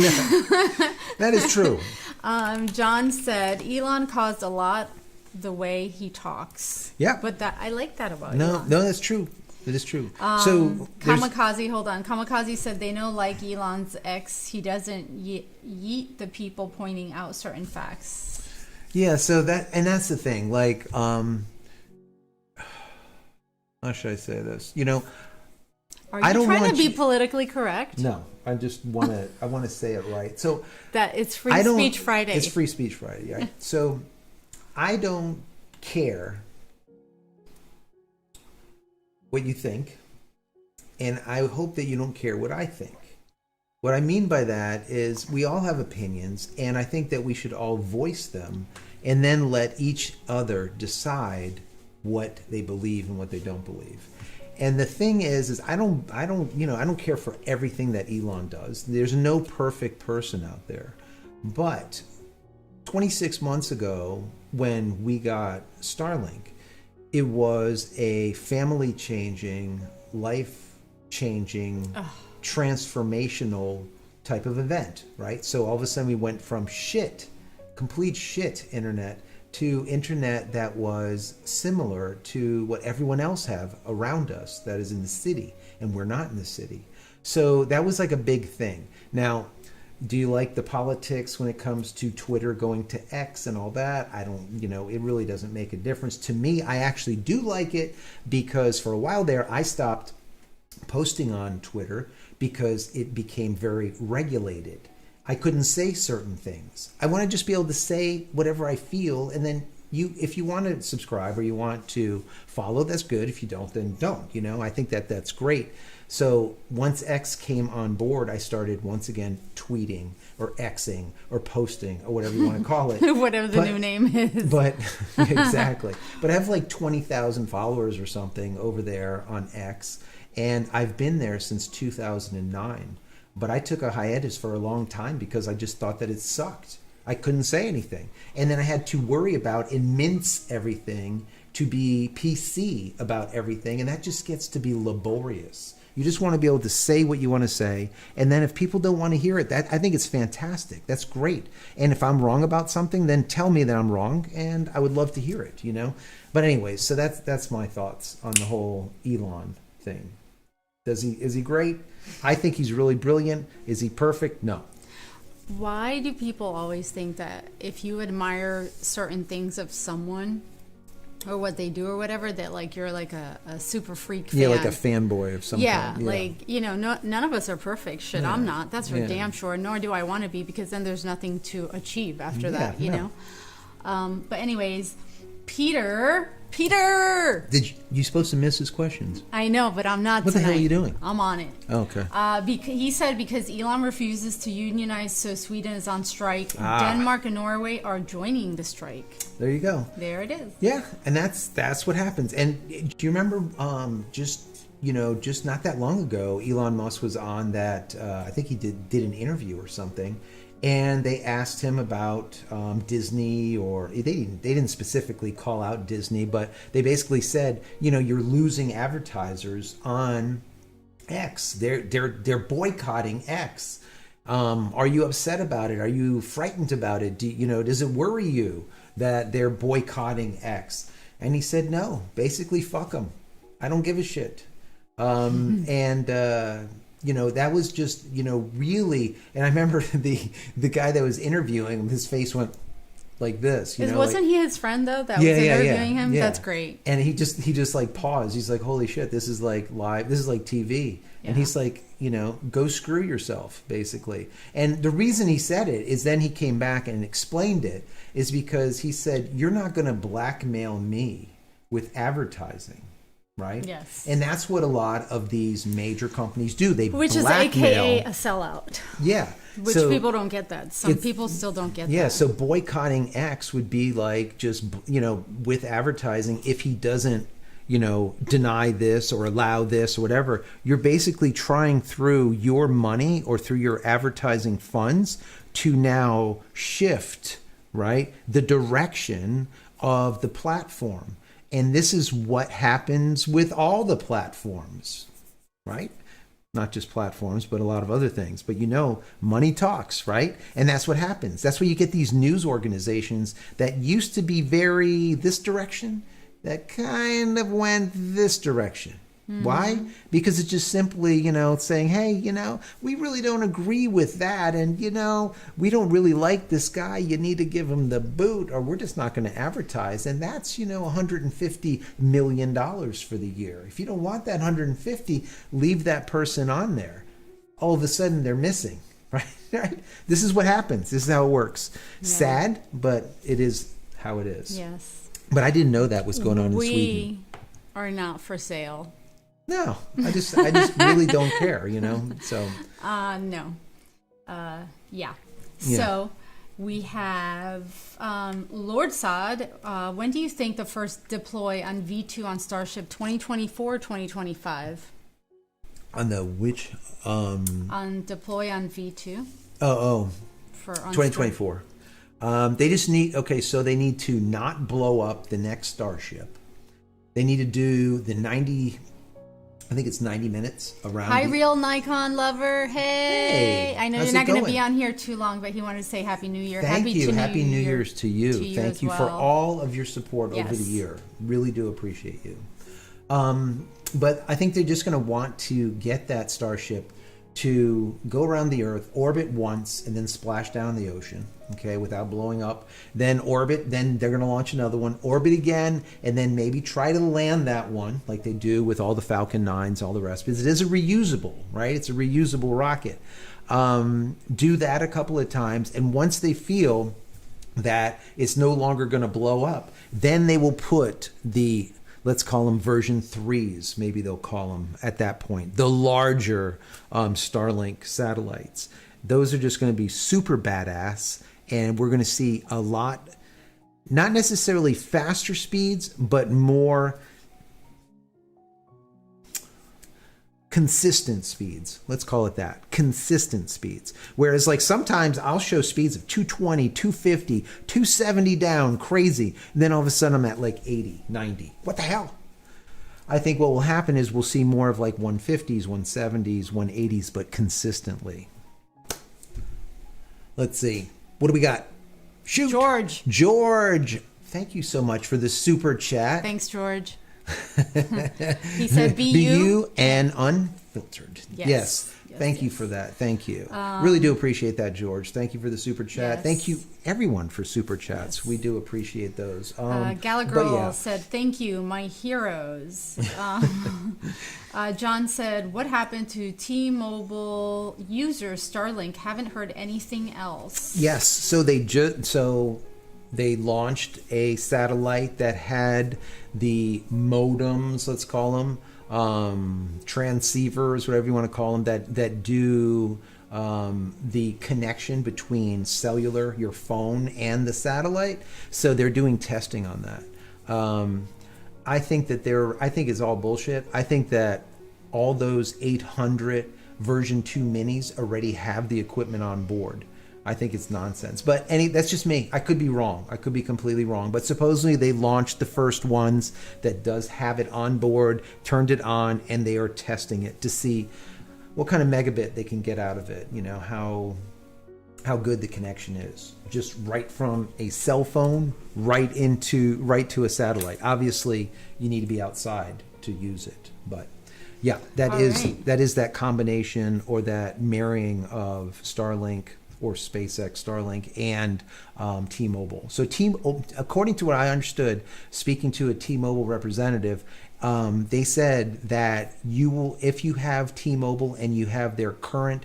[SPEAKER 1] That is true.
[SPEAKER 2] John said, Elon caused a lot the way he talks.
[SPEAKER 1] Yeah.
[SPEAKER 2] But that I like that about
[SPEAKER 1] No,
[SPEAKER 2] Elon.
[SPEAKER 1] no, that's true. It is true. So
[SPEAKER 2] Kamikaze, hold on. Kamikaze said they know, like Elon's ex, he doesn't yeet the people pointing out certain facts.
[SPEAKER 1] Yeah, so that's the thing. Like, how should I say this? You know,
[SPEAKER 2] are you trying to be politically correct?
[SPEAKER 1] No, I just want to say it right. So
[SPEAKER 2] that it's Free Speech Friday.
[SPEAKER 1] It's Free Speech Friday, right? So I don't care what you think, and I hope that you don't care what I think. What I mean by that is we all have opinions, and I think that we should all voice them and then let each other decide what they believe and what they don't believe. And the thing is I don't care for everything that Elon does. There's no perfect person out there. But 26 months ago, when we got Starlink, it was a family-changing, life-changing, transformational type of event, right? So all of a sudden we went from complete shit internet, to internet that was similar to what everyone else have around us that is in the city, and we're not in the city. So that was like a big thing. Now, do you like the politics when it comes to Twitter going to X and all that? I don't, it really doesn't make a difference. To me, I actually do like it because for a while there, I stopped posting on Twitter because it became very regulated. I couldn't say certain things. I want to just be able to say whatever I feel, and then if you want to subscribe or you want to follow, that's good. If you don't, then don't. I think that's great. So once X came on board, I started once again tweeting or Xing or posting or whatever you want to call it.
[SPEAKER 2] Whatever the new name is.
[SPEAKER 1] But exactly. But I have like 20,000 followers or something over there on X, and I've been there since 2009. But I took a hiatus for a long time because I just thought that it sucked. I couldn't say anything. And then I had to worry about and mince everything to be PC about everything. And that just gets to be laborious. You just want to be able to say what you want to say. And then if people don't want to hear it, I think it's fantastic. That's great. And if I'm wrong about something, then tell me that I'm wrong. And I would love to hear it, But anyways, so that's my thoughts on the whole Elon thing. Is he great? I think he's really brilliant. Is he perfect? No.
[SPEAKER 2] Why do people always think that if you admire certain things of someone or what they do or whatever, that like you're like a super freak fan?
[SPEAKER 1] Yeah, like a fanboy of some kind. Yeah,
[SPEAKER 2] like, none of us are perfect. Shit, yeah. I'm not. That's for damn sure. Nor do I want to be, because then there's nothing to achieve after that, you know? But anyways, Peter!
[SPEAKER 1] You supposed to miss his questions?
[SPEAKER 2] I know, but I'm not.
[SPEAKER 1] What
[SPEAKER 2] tonight.
[SPEAKER 1] The hell are you doing?
[SPEAKER 2] I'm on it.
[SPEAKER 1] Oh, okay.
[SPEAKER 2] He said because Elon refuses to unionize, so Sweden is on strike. Denmark and Norway are joining the strike.
[SPEAKER 1] There you go.
[SPEAKER 2] There it is.
[SPEAKER 1] Yeah, and that's what happens. And do you remember just not that long ago, Elon Musk was on that. I think he did an interview or something. And they asked him about Disney, or they didn't specifically call out Disney, but they basically said, you're losing advertisers on X. They're boycotting X. Are you upset about it? Are you frightened about it? Does it worry you that they're boycotting X? And he said, no. Basically, fuck them. I don't give a shit. That was just, really, and I remember the guy that was interviewing him, his face went like this.
[SPEAKER 2] Wasn't he his friend though that was interviewing him?
[SPEAKER 1] Yeah.
[SPEAKER 2] That's great.
[SPEAKER 1] And he just like paused. He's like, holy shit, this is like live. This is like TV. Yeah. And he's like, go screw yourself, basically. And the reason he said it is then he came back and explained it is because he said, you're not going to blackmail me with advertising. Right?
[SPEAKER 2] Yes.
[SPEAKER 1] And that's what a lot of these major companies do.
[SPEAKER 2] Which is AKA a sellout.
[SPEAKER 1] Yeah.
[SPEAKER 2] Which people don't get that. Some people still don't get that.
[SPEAKER 1] Yeah, so boycotting X would be like just, with advertising, if he doesn't, deny this or allow this or whatever, you're basically trying through your money or through your advertising funds to now shift, right, the direction of the platform. And this is what happens with all the platforms, right? Not just platforms, but a lot of other things. But money talks, right? And that's what happens. That's where you get these news organizations that used to be very this direction, that kind of went this direction. Why? Because it's just simply, saying, hey, we really don't agree with that. And, we don't really like this guy. You need to give him the boot or we're just not going to advertise. And that's, $150 million for the year. If you don't want that 150, leave that person on there. All of a sudden they're missing, right? This is what happens. This is how it works. Yeah. Sad, but it is how it is.
[SPEAKER 2] Yes.
[SPEAKER 1] But I didn't know that was going on in Sweden.
[SPEAKER 2] We are not for sale.
[SPEAKER 1] No, I just really don't care, so.
[SPEAKER 2] No. Yeah. So we have Lord Sod. When do you think the first deploy on V2 on Starship, 2024 or 2025?
[SPEAKER 1] On the which?
[SPEAKER 2] On deploy on V2.
[SPEAKER 1] For 2024. They just need, so they need to not blow up the next Starship. They need to do the 90 minutes around.
[SPEAKER 2] Hi, real Nikon lover. Hey. I know you're not going to be on here too long, but he wanted to say Happy New Year.
[SPEAKER 1] Thank you. Happy New Year's to you. Thank you for all of your support over the year. Really do appreciate you. But I think they're just going to want to get that Starship to go around the Earth, orbit once, and then splash down in the ocean, without blowing up. Then orbit, then they're going to launch another one, orbit again, and then maybe try to land that one like they do with all the Falcon 9s, all the rest, because it is a reusable, right? It's a reusable rocket. Do that a couple of times, and once they feel that it's no longer going to blow up, then they will put the, let's call them version 3s, maybe they'll call them at that point, the larger Starlink satellites. Those are just going to be super badass, and we're going to see a lot, not necessarily faster speeds, but more consistent speeds. Let's call it that. Consistent speeds. Whereas like sometimes I'll show speeds of 220, 250, 270 down, crazy. And then all of a sudden I'm at like 80, 90. What the hell? I think what will happen is we'll see more of like 150s, 170s, 180s, but consistently. Let's see. What do we got? Shoot. George. Thank you so much for the super chat.
[SPEAKER 2] Thanks, George. He said, be you
[SPEAKER 1] and unfiltered. Yes. Thank you for that. Thank you. Really do appreciate that, George. Thank you for the super chat. Thank you, everyone, for super chats. We do appreciate those.
[SPEAKER 2] Galagirl said, thank you, my heroes. John said, what happened to T-Mobile users Starlink? Haven't heard anything else.
[SPEAKER 1] Yes. So they launched a satellite that had the modems, let's call them, transceivers, whatever you want to call them, that do the connection between cellular, your phone, and the satellite. So they're doing testing on that. I think it's all bullshit. I think that all those 800 version 2 minis already have the equipment on board. I think it's nonsense. But that's just me. I could be wrong. I could be completely wrong. But supposedly they launched the first ones that does have it on board, turned it on, and they are testing it to see what kind of megabit they can get out of it. You know, how good the connection is. Just right from a cell phone right to a satellite. Obviously, you need to be outside to use it. But yeah, that is that combination or that marrying of Starlink or SpaceX Starlink and T-Mobile. So according to what I understood, speaking to a T-Mobile representative, they said that you will, if you have T-Mobile and you have their current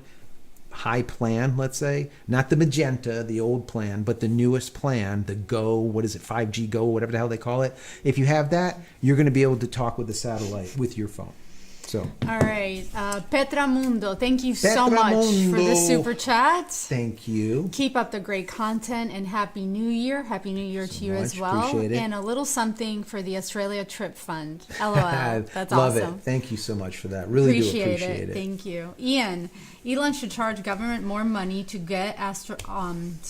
[SPEAKER 1] high plan, let's say, not the Magenta, the old plan, but the newest plan, the Go, 5G Go, whatever the hell they call it. If you have that, you're going to be able to talk with the satellite with your phone. So.
[SPEAKER 2] All right. Petramundo, thank you so much for the super chat.
[SPEAKER 1] Thank you.
[SPEAKER 2] Keep up the great content and Happy New Year. Happy New Year to you as well.
[SPEAKER 1] Appreciate it.
[SPEAKER 2] And a little something for the Australia Trip Fund. LOL. That's
[SPEAKER 1] Love
[SPEAKER 2] awesome.
[SPEAKER 1] It. Thank you so much for that. Really do appreciate it.
[SPEAKER 2] Thank you. Ian, Elon should charge government more money to get astronauts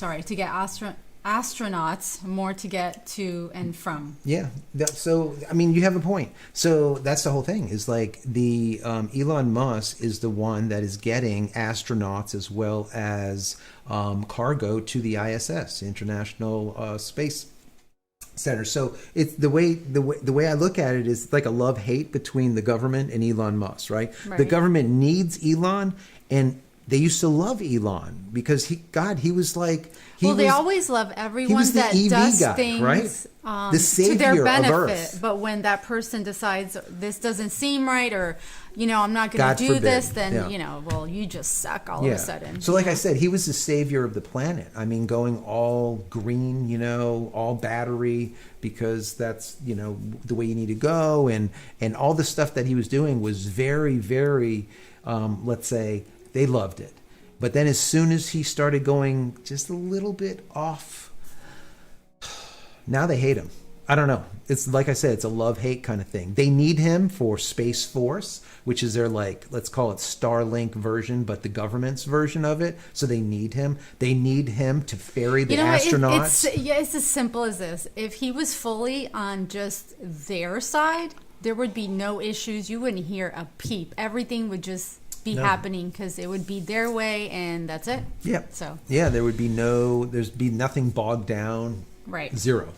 [SPEAKER 2] more to get to and from.
[SPEAKER 1] Yeah. So, I mean, you have a point. So that's the whole thing is like the Elon Musk is the one that is getting astronauts as well as cargo to the ISS, International Space center. So it's the way I look at it is like a love-hate between the government and Elon Musk, right? The government needs Elon, and they used to love Elon because he was like
[SPEAKER 2] they always love everyone that
[SPEAKER 1] EV
[SPEAKER 2] does
[SPEAKER 1] guy,
[SPEAKER 2] things
[SPEAKER 1] right? The savior
[SPEAKER 2] to their benefit.
[SPEAKER 1] of Earth.
[SPEAKER 2] But when that person decides this doesn't seem right, or I'm not going
[SPEAKER 1] God
[SPEAKER 2] to do
[SPEAKER 1] forbid.
[SPEAKER 2] this, then
[SPEAKER 1] Yeah.
[SPEAKER 2] well, you just suck all of a sudden.
[SPEAKER 1] So like I said, he was the savior of the planet. I mean, going all green, all battery, because that's the way you need to go, and all the stuff that he was doing was very, very, let's say, they loved it. But then as soon as he started going just a little bit off, now they hate him. I don't know. It's like I said, it's a love-hate kind of thing. They need him for Space Force, which is their, let's call it Starlink version, but the government's version of it. So they need him. They need him to ferry the astronauts.
[SPEAKER 2] It's as simple as this. If he was fully on just their side, there would be no issues. You wouldn't hear a peep. Everything would just be happening because it would be their way, and that's it.
[SPEAKER 1] Yeah.
[SPEAKER 2] So
[SPEAKER 1] there would be nothing bogged down.
[SPEAKER 2] Right.
[SPEAKER 1] Zero.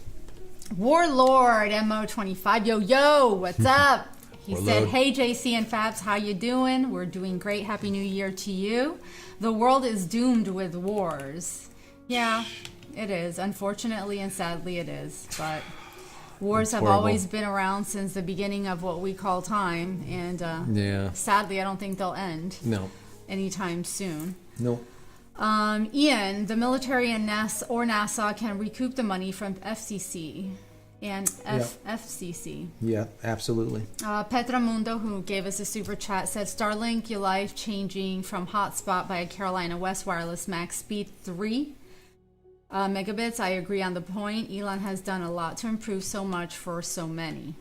[SPEAKER 2] Warlord MO25. Yo, what's up? He
[SPEAKER 1] Warlord.
[SPEAKER 2] said, "Hey JC and Fabs, how you doing? We're doing great. Happy New Year to you. The world is doomed with wars." Yeah, it is. Unfortunately and sadly it is. But wars have always been around since the beginning of what we call time, and sadly I don't think they'll end anytime soon.
[SPEAKER 1] No.
[SPEAKER 2] Ian, the military and NASA can recoup the money from FCC and FCC.
[SPEAKER 1] Yeah, absolutely.
[SPEAKER 2] Petramundo, who gave us a super chat, said Starlink, your life changing from hotspot by Carolina West wireless max speed 3 megabits. I agree on the point. Elon has done a lot to improve so much for so many.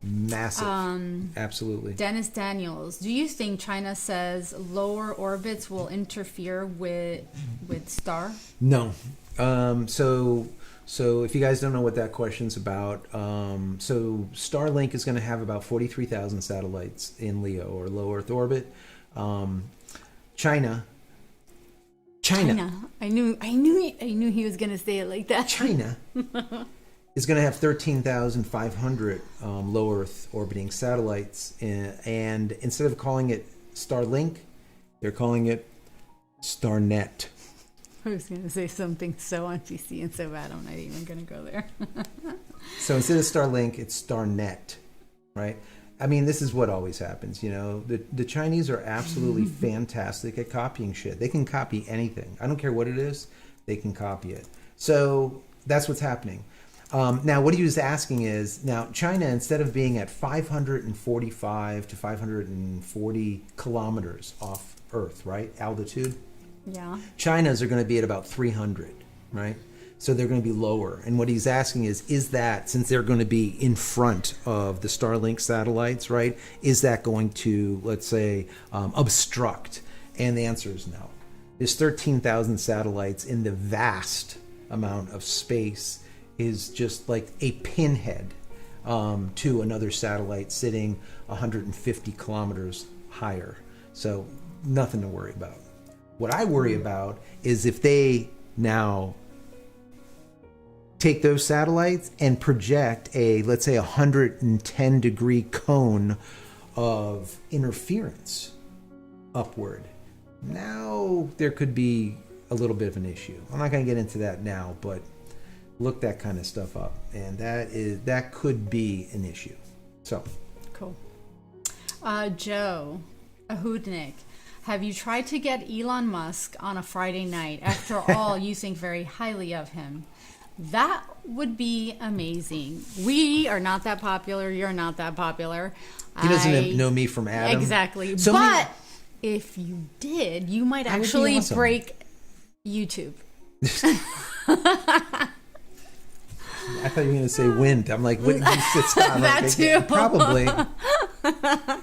[SPEAKER 1] Massive. Absolutely.
[SPEAKER 2] Dennis Daniels, do you think China says lower orbits will interfere with Star?
[SPEAKER 1] No. So if you guys don't know what that question's about, so Starlink is going to have about 43,000 satellites in LEO, or low Earth orbit. China.
[SPEAKER 2] I knew he was going to say it like that.
[SPEAKER 1] China is going to have 13,500 low Earth orbiting satellites, and instead of calling it Starlink, they're calling it Starnet.
[SPEAKER 2] I was going to say something so on PC and so bad, I'm not even going to go there.
[SPEAKER 1] So instead of Starlink, it's Starnet, right? I mean, this is what always happens, The Chinese are absolutely fantastic at copying shit. They can copy anything. I don't care what it is. They can copy it. So that's what's happening. Now, what he was asking is, now China, instead of being at 545 to 540 kilometers off Earth, right, altitude, China's are going to be at about 300, right? So they're going to be lower. And what he's asking is that, since they're going to be in front of the Starlink satellites, right, is that going to, let's say, obstruct? And the answer is no. There's 13,000 satellites in the vast amount of space is just like a pinhead to another satellite sitting 150 kilometers higher. So nothing to worry about. What I worry about is if they now take those satellites and project a, let's say, 110 degree cone of interference upward. Now there could be a little bit of an issue. I'm not going to get into that now, but look that kind of stuff up, and that could be an issue. So
[SPEAKER 2] cool. Joe Ahudnik, have you tried to get Elon Musk on a Friday night? After all, you think very highly of him. That would be amazing. We are not that popular. You're not that popular.
[SPEAKER 1] He doesn't know me from Adam.
[SPEAKER 2] Exactly.
[SPEAKER 1] So
[SPEAKER 2] but if you did, you might actually
[SPEAKER 1] awesome.
[SPEAKER 2] break YouTube.
[SPEAKER 1] I thought you were going to say wind. I'm like, what?
[SPEAKER 2] That too.
[SPEAKER 1] Probably.
[SPEAKER 2] That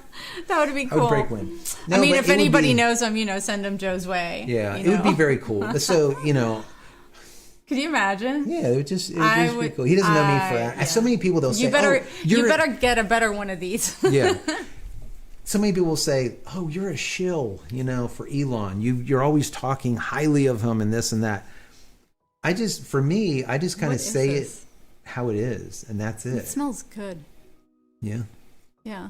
[SPEAKER 2] would be cool.
[SPEAKER 1] I would break wind. No,
[SPEAKER 2] I mean, if anybody knows him, send him Joe's way.
[SPEAKER 1] Yeah, it would be very cool. So,
[SPEAKER 2] Could you imagine?
[SPEAKER 1] Yeah, it would just be cool. He doesn't know me for so many people. They'll say,
[SPEAKER 2] you better get a better one of these.
[SPEAKER 1] Yeah. So many people will say, "Oh, you're a shill, for Elon. You're always talking highly of him and this and that." I just kind of say it. how it is, and that's it.
[SPEAKER 2] It smells good.
[SPEAKER 1] Yeah.
[SPEAKER 2] Yeah.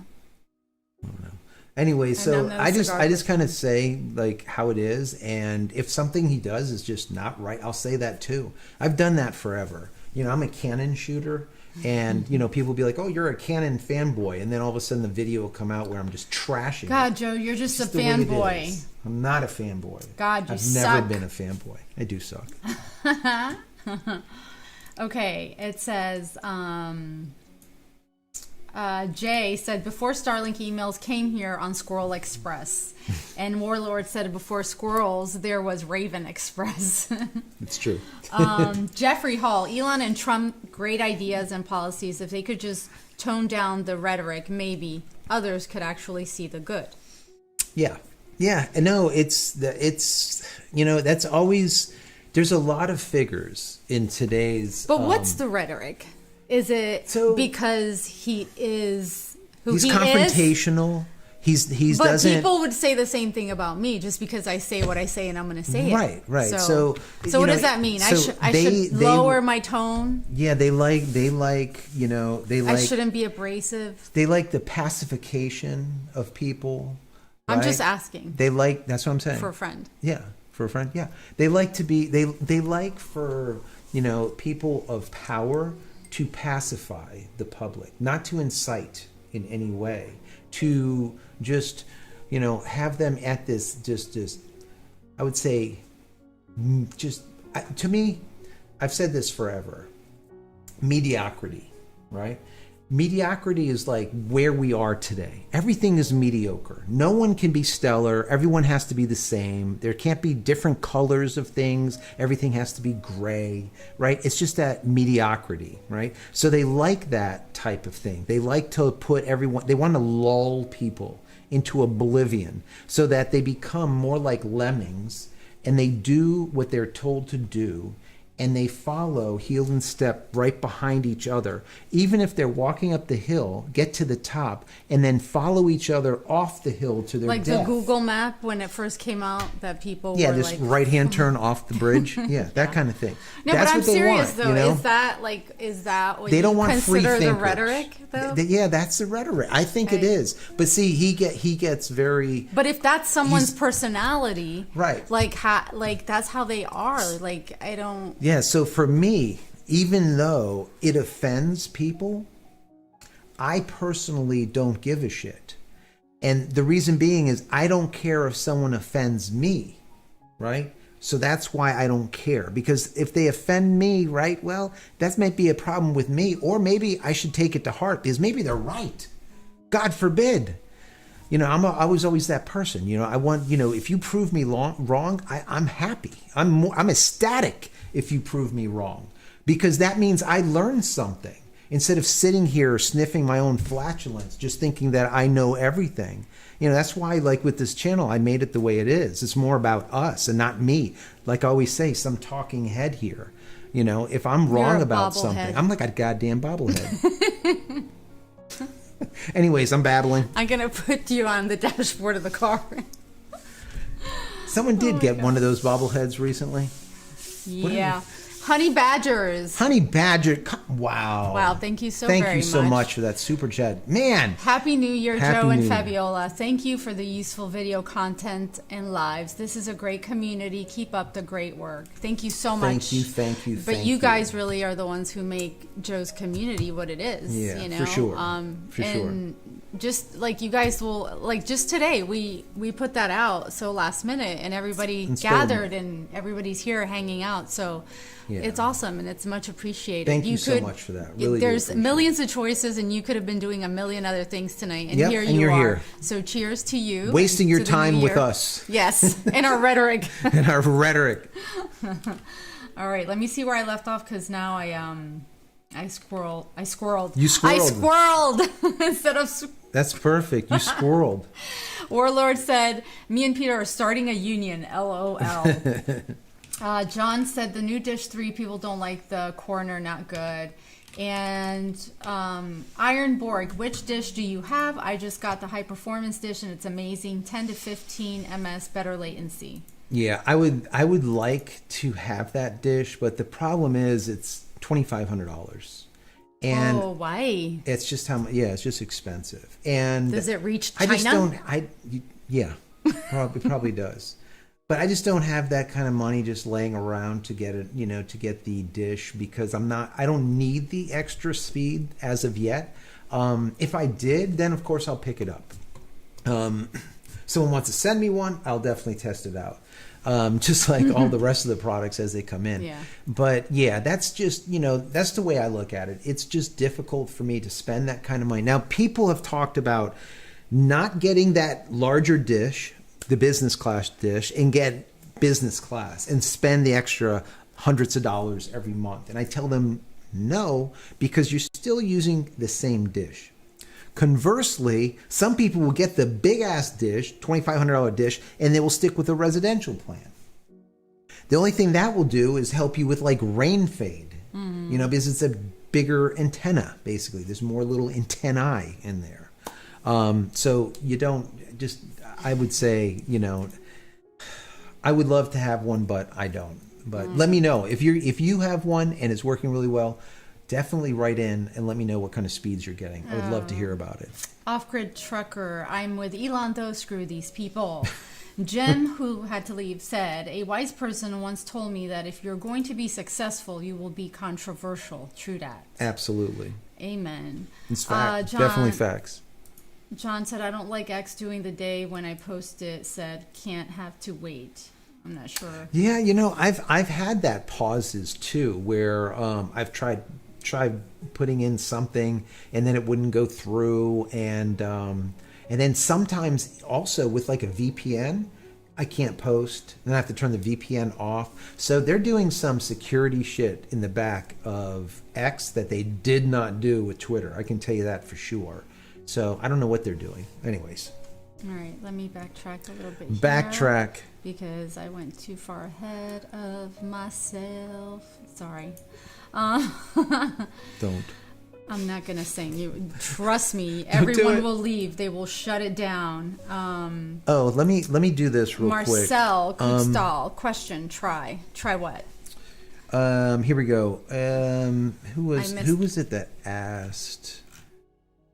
[SPEAKER 1] I don't know. Anyway, so I just
[SPEAKER 2] cigar
[SPEAKER 1] kind of say like how it is, and if something he does is just not right, I'll say that too. I've done that forever. You know, I'm a Canon shooter, and you know, people will be like, "Oh, you're a Canon fanboy," and then all of a sudden the video will come out where I'm just trashing.
[SPEAKER 2] God,
[SPEAKER 1] it.
[SPEAKER 2] Joe, you're just a
[SPEAKER 1] the way it
[SPEAKER 2] fanboy.
[SPEAKER 1] is. I'm not a fanboy.
[SPEAKER 2] God, you
[SPEAKER 1] I've
[SPEAKER 2] suck.
[SPEAKER 1] never been a fanboy. I do suck.
[SPEAKER 2] Okay, it says, Jay said, before Starlink emails came here on Squirrel Express. And Warlord said, before squirrels, there was Raven Express.
[SPEAKER 1] It's true.
[SPEAKER 2] Jeffrey Hall, Elon and Trump, great ideas and policies. If they could just tone down the rhetoric, maybe others could actually see the good.
[SPEAKER 1] Yeah. Yeah. No, it's you know, that's always, there's a lot of figures in today's.
[SPEAKER 2] But what's the rhetoric? Is it because he is who
[SPEAKER 1] he's
[SPEAKER 2] he
[SPEAKER 1] confrontational.
[SPEAKER 2] is?
[SPEAKER 1] He's
[SPEAKER 2] But
[SPEAKER 1] doesn't.
[SPEAKER 2] people would say the same thing about me just because I say what I say and I'm going to say it.
[SPEAKER 1] Right.
[SPEAKER 2] So what does that mean? I should lower my tone.
[SPEAKER 1] Yeah, they like you know, they like.
[SPEAKER 2] I shouldn't be abrasive.
[SPEAKER 1] They like the pacification of people. Right?
[SPEAKER 2] I'm just asking.
[SPEAKER 1] They like, that's what I'm saying.
[SPEAKER 2] For a friend.
[SPEAKER 1] Yeah, for a friend. Yeah, they like to be. They like for, you know, people of power to pacify the public, not to incite in any way, to just, you know, have them at this just I would say, just to me, I've said this forever. Mediocrity, right? Mediocrity is like where we are today. Everything is mediocre. No one can be stellar. Everyone has to be the same. There can't be different colors of things. Everything has to be gray, right? It's just that mediocrity, right? So they like that type of thing. They like to put everyone, they want to lull people into oblivion so that they become more like lemmings and they do what they're told to do. And they follow heel and step right behind each other. Even if they're walking up the hill, get to the top, and then follow each other off the hill to their
[SPEAKER 2] Like
[SPEAKER 1] death.
[SPEAKER 2] the Google map when it first came out that people
[SPEAKER 1] Yeah,
[SPEAKER 2] were
[SPEAKER 1] this
[SPEAKER 2] like...
[SPEAKER 1] right-hand turn off the bridge. Yeah, that kind of thing.
[SPEAKER 2] No,
[SPEAKER 1] That's
[SPEAKER 2] but I'm
[SPEAKER 1] what they
[SPEAKER 2] serious
[SPEAKER 1] want,
[SPEAKER 2] though.
[SPEAKER 1] you know?
[SPEAKER 2] Is that what
[SPEAKER 1] They
[SPEAKER 2] you
[SPEAKER 1] don't want free
[SPEAKER 2] consider the
[SPEAKER 1] thinkers.
[SPEAKER 2] rhetoric though?
[SPEAKER 1] Yeah, that's the rhetoric. I think it is. But see, he gets very...
[SPEAKER 2] But if that's someone's personality,
[SPEAKER 1] right?
[SPEAKER 2] Like that's how they are. Like I don't.
[SPEAKER 1] Yeah. So for me, even though it offends people, I personally don't give a shit. And the reason being is I don't care if someone offends me, right? So that's why I don't care. Because if they offend me, right, well, that might be a problem with me. Or maybe I should take it to heart because maybe they're right. God forbid. You know, I was always that person. You know, I want, you know, if you prove me wrong, I'm happy. I'm ecstatic if you prove me wrong. Because that means I learned something. Instead of sitting here sniffing my own flatulence, just thinking that I know everything. You know, that's why, like with this channel, I made it the way it is. It's more about us and not me. Like I always say, some talking head here. You know, if I'm wrong about something, I'm like a goddamn bobblehead. Anyways, I'm babbling.
[SPEAKER 2] I'm going to put you on the dashboard of the car.
[SPEAKER 1] Someone did get one of those bobbleheads recently.
[SPEAKER 2] Yeah. Honey Badgers.
[SPEAKER 1] Honey Badger. Wow.
[SPEAKER 2] Wow, thank you very much.
[SPEAKER 1] Thank you so much for that super chat. Man.
[SPEAKER 2] Happy New Year, Joe and Fabiola. Thank you for the useful video content and lives. This is a great community. Keep up the great work. Thank you so much.
[SPEAKER 1] Thank you.
[SPEAKER 2] But you guys really are the ones who make Joe's community what it is.
[SPEAKER 1] Yeah,
[SPEAKER 2] you know?
[SPEAKER 1] for sure.
[SPEAKER 2] And just like you guys will, like just today, we put that out so last minute and everybody gathered and everybody's here hanging out. So it's awesome and it's much appreciated.
[SPEAKER 1] Thank you so much for that. Really,
[SPEAKER 2] there's millions of choices and you could have been doing a million other things tonight. And here
[SPEAKER 1] you're
[SPEAKER 2] are.
[SPEAKER 1] Here.
[SPEAKER 2] So cheers to you.
[SPEAKER 1] Wasting your time with us.
[SPEAKER 2] Yes. And our rhetoric.
[SPEAKER 1] And our rhetoric.
[SPEAKER 2] All right. Let me see where I left off because now I squirreled.
[SPEAKER 1] You squirreled.
[SPEAKER 2] I squirreled instead of...
[SPEAKER 1] That's perfect. You squirreled.
[SPEAKER 2] Warlord said, me and Peter are starting a union. LOL. John said the new dish 3 people don't like the corner, not good. And Ironborg, which dish do you have? I just got the high performance dish and it's amazing. 10 to 15 ms better latency.
[SPEAKER 1] Yeah, I would like to have that dish, but the problem is it's $2,500. And
[SPEAKER 2] oh, why?
[SPEAKER 1] it's just how much. Yeah, it's just expensive. And
[SPEAKER 2] Does it reach China?
[SPEAKER 1] I just don't. Yeah, probably does. But I just don't have that kind of money just laying around to get it, to get the dish, because I don't need the extra speed as of yet. If I did, then of course I'll pick it up. Someone wants to send me one, I'll definitely test it out. Just like all the rest of the products as they come in.
[SPEAKER 2] Yeah.
[SPEAKER 1] But yeah, that's just, that's the way I look at it. It's just difficult for me to spend that kind of money. Now, people have talked about not getting that larger dish, the business class dish, and get business class and spend the extra hundreds of dollars every month. And I tell them no, because you're still using the same dish. Conversely, some people will get the big ass dish, $2,500 dish, and they will stick with a residential plan. The only thing that will do is help you with like rain fade, because it's a bigger antenna, basically. There's more little antennae in there. So you don't just, I would say, I would love to have one, but I don't. But let me know if you have one and it's working really well. Definitely write in and let me know what kind of speeds you're getting. I would love to hear about it.
[SPEAKER 2] Off-grid trucker, I'm with Elon though, screw these people. Jim, who had to leave, said, a wise person once told me that if you're going to be successful, you will be controversial. True that.
[SPEAKER 1] Absolutely.
[SPEAKER 2] Amen.
[SPEAKER 1] It's fact.
[SPEAKER 2] John,
[SPEAKER 1] Definitely facts.
[SPEAKER 2] John said, I don't like X doing the day when I post it, said, can't have to wait. I'm not sure.
[SPEAKER 1] Yeah, I've had that pauses too, where I've tried putting in something and then it wouldn't go through, and then sometimes also with like a VPN, I can't post, and I have to turn the VPN off. So they're doing some security shit in the back of X that they did not do with Twitter. I can tell you that for sure. So I don't know what they're doing. Anyways.
[SPEAKER 2] All right, let me backtrack a little bit
[SPEAKER 1] Backtrack.
[SPEAKER 2] Here because I went too far ahead of myself. Sorry.
[SPEAKER 1] Don't.
[SPEAKER 2] I'm not going to sing. You trust me. Everyone will leave. They will shut it down.
[SPEAKER 1] Let me do this real quick.
[SPEAKER 2] Marcel Kustal, question, try what?
[SPEAKER 1] Here we go. Who was it that asked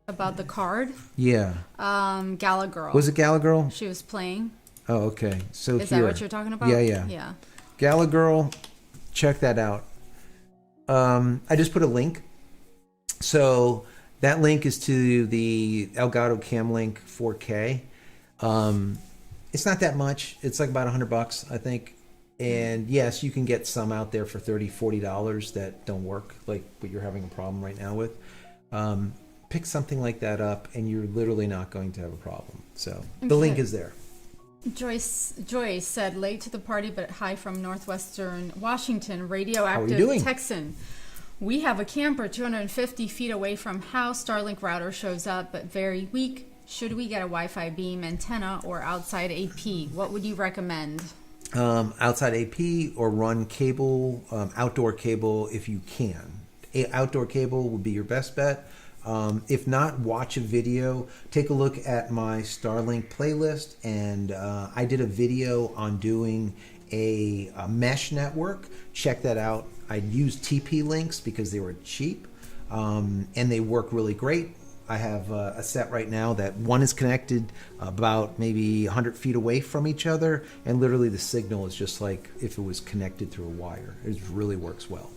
[SPEAKER 2] about the card?
[SPEAKER 1] Yeah.
[SPEAKER 2] Gala Girl.
[SPEAKER 1] Was it Gala Girl?
[SPEAKER 2] She was playing.
[SPEAKER 1] Oh, okay. So
[SPEAKER 2] is that what you're talking about?
[SPEAKER 1] Yeah. Gala Girl, check that out. I just put a link. So that link is to the Elgato Camlink 4K. It's not that much. It's like about $100, I think. And yes, you can get some out there for $30, $40 that don't work, like what you're having a problem right now with. Pick something like that up and you're literally not going to have a problem. So the link is there. Joyce
[SPEAKER 2] said, late to the party but hi from Northwestern Washington, radioactive Texan. We have a camper 250 feet away from house. Starlink router shows up but very weak. Should we get a Wi-Fi beam antenna or outside AP? What would you recommend?
[SPEAKER 1] Outside AP or run cable, outdoor cable if you can. Outdoor cable would be your best bet. If not, watch a video. Take a look at my Starlink playlist, and I did a video on doing a mesh network. Check that out. I used TP links because they were cheap, and they work really great. I have a set right now that one is connected about maybe 100 feet away from each other, and literally the signal is just like if it was connected through a wire. It really works well.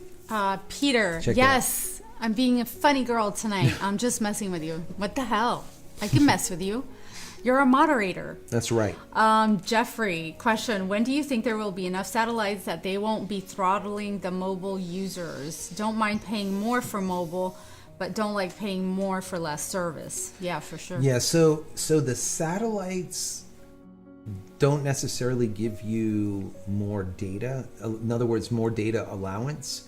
[SPEAKER 2] Peter, yes. I'm being a funny girl tonight. I'm just messing with you. What the hell? I can mess with you. You're a moderator.
[SPEAKER 1] That's right.
[SPEAKER 2] Jeffrey, question. When do you think there will be enough satellites that they won't be throttling the mobile users? Don't mind paying more for mobile, but don't like paying more for less service. Yeah, for sure.
[SPEAKER 1] Yeah, so the satellites don't necessarily give you more data. In other words, more data allowance.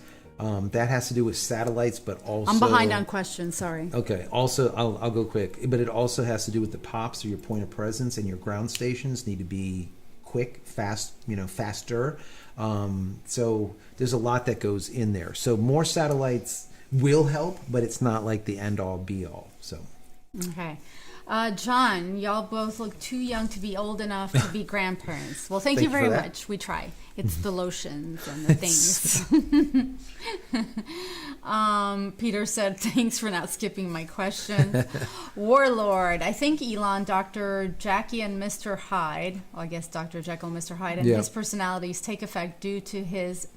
[SPEAKER 1] That has to do with satellites, but also...
[SPEAKER 2] I'm behind on questions, sorry.
[SPEAKER 1] Okay, also, I'll go quick. But it also has to do with the POPs, or your point of presence, and your ground stations need to be quick, fast, faster. So there's a lot that goes in there. So more satellites will help, but it's not like the end-all, be-all. So.
[SPEAKER 2] Okay. John, y'all both look too young to be old enough to be grandparents. Well, thank you very much. We try. It's the lotions and the things. Peter said, thanks for not skipping my questions. Warlord, I think Elon, Dr. Jackie, and Mr. Hyde, well, I guess Dr. Jekyll and Mr. Hyde, and his personalities take effect due to his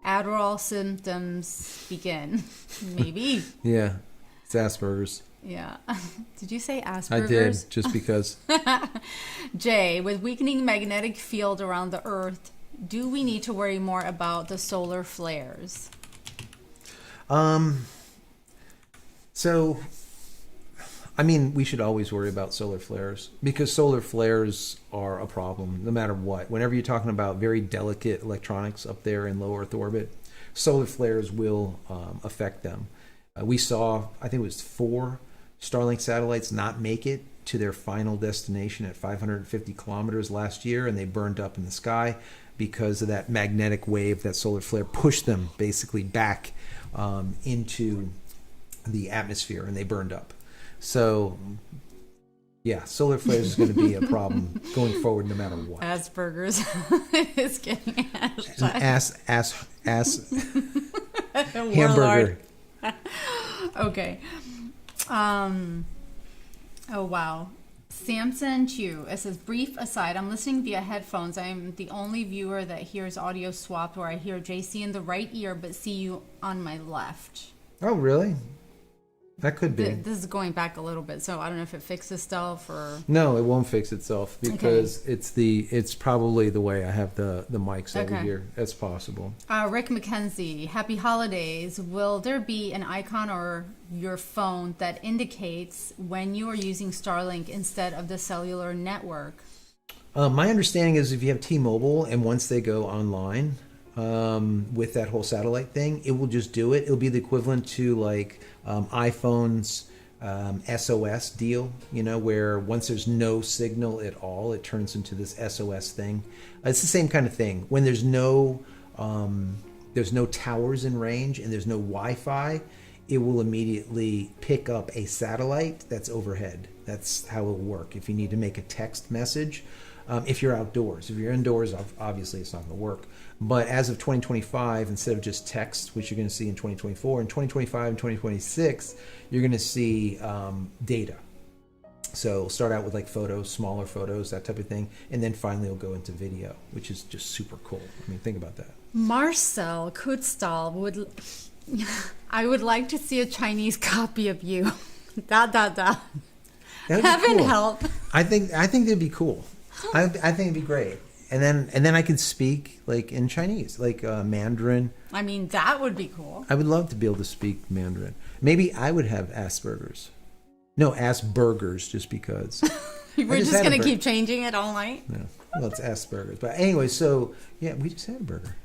[SPEAKER 2] Adderall symptoms begin. Maybe.
[SPEAKER 1] Yeah. It's Asperger's.
[SPEAKER 2] Yeah. Did you say Asperger's?
[SPEAKER 1] I did, just because.
[SPEAKER 2] Jay, with weakening magnetic field around the Earth, do we need to worry more about the solar flares?
[SPEAKER 1] So, I mean, we should always worry about solar flares because solar flares are a problem no matter what. Whenever you're talking about very delicate electronics up there in low Earth orbit, solar flares will affect them. We saw, I think it was 4 Starlink satellites not make it to their final destination at 550 kilometers last year, and they burned up in the sky because of that magnetic wave. That solar flare pushed them basically back into the atmosphere, and they burned up. So, yeah, solar flares is going to be a problem going forward no matter what.
[SPEAKER 2] Asperger's is getting
[SPEAKER 1] hamburger.
[SPEAKER 2] Okay. Oh, wow. Samson Chu. It says, brief aside, I'm listening via headphones. I'm the only viewer that hears audio swapped where I hear JC in the right ear but see you on my left.
[SPEAKER 1] Oh, really? That could be.
[SPEAKER 2] This is going back a little bit, so I don't know if it fixes itself or...
[SPEAKER 1] No, it won't fix itself because it's probably the way I have the mics over here. That's possible.
[SPEAKER 2] Rick McKenzie, happy holidays. Will there be an icon or your phone that indicates when you are using Starlink instead of the cellular network?
[SPEAKER 1] My understanding is if you have T-Mobile and once they go online with that whole satellite thing, it will just do it. It'll be the equivalent to like iPhone's SOS deal, you know, where once there's no signal at all, it turns into this SOS thing. It's the same kind of thing. When there's no towers in range and there's no Wi-Fi, it will immediately pick up a satellite that's overhead. That's how it will work. If you need to make a text message, if you're outdoors. If you're indoors, obviously it's not going to work. But as of 2025, instead of just text, which you're going to see in 2024, in 2025 and 2026, you're going to see data. So start out with like photos, smaller photos, that type of thing, and then finally it'll go into video, which is just super cool. I mean, think about that.
[SPEAKER 2] Marcel Kutztal I would like to see a Chinese copy of you. Heaven
[SPEAKER 1] cool.
[SPEAKER 2] help.
[SPEAKER 1] I think that'd be cool. I think it'd be great. And then I could speak like in Chinese, like Mandarin.
[SPEAKER 2] I mean, that would be cool.
[SPEAKER 1] I would love to be able to speak Mandarin. Maybe I would have Asperger's. No, Asperger's, just because.
[SPEAKER 2] We're just going to keep changing it all night?
[SPEAKER 1] No. Well, it's Asperger's. But anyway, so, yeah, we just had a burger.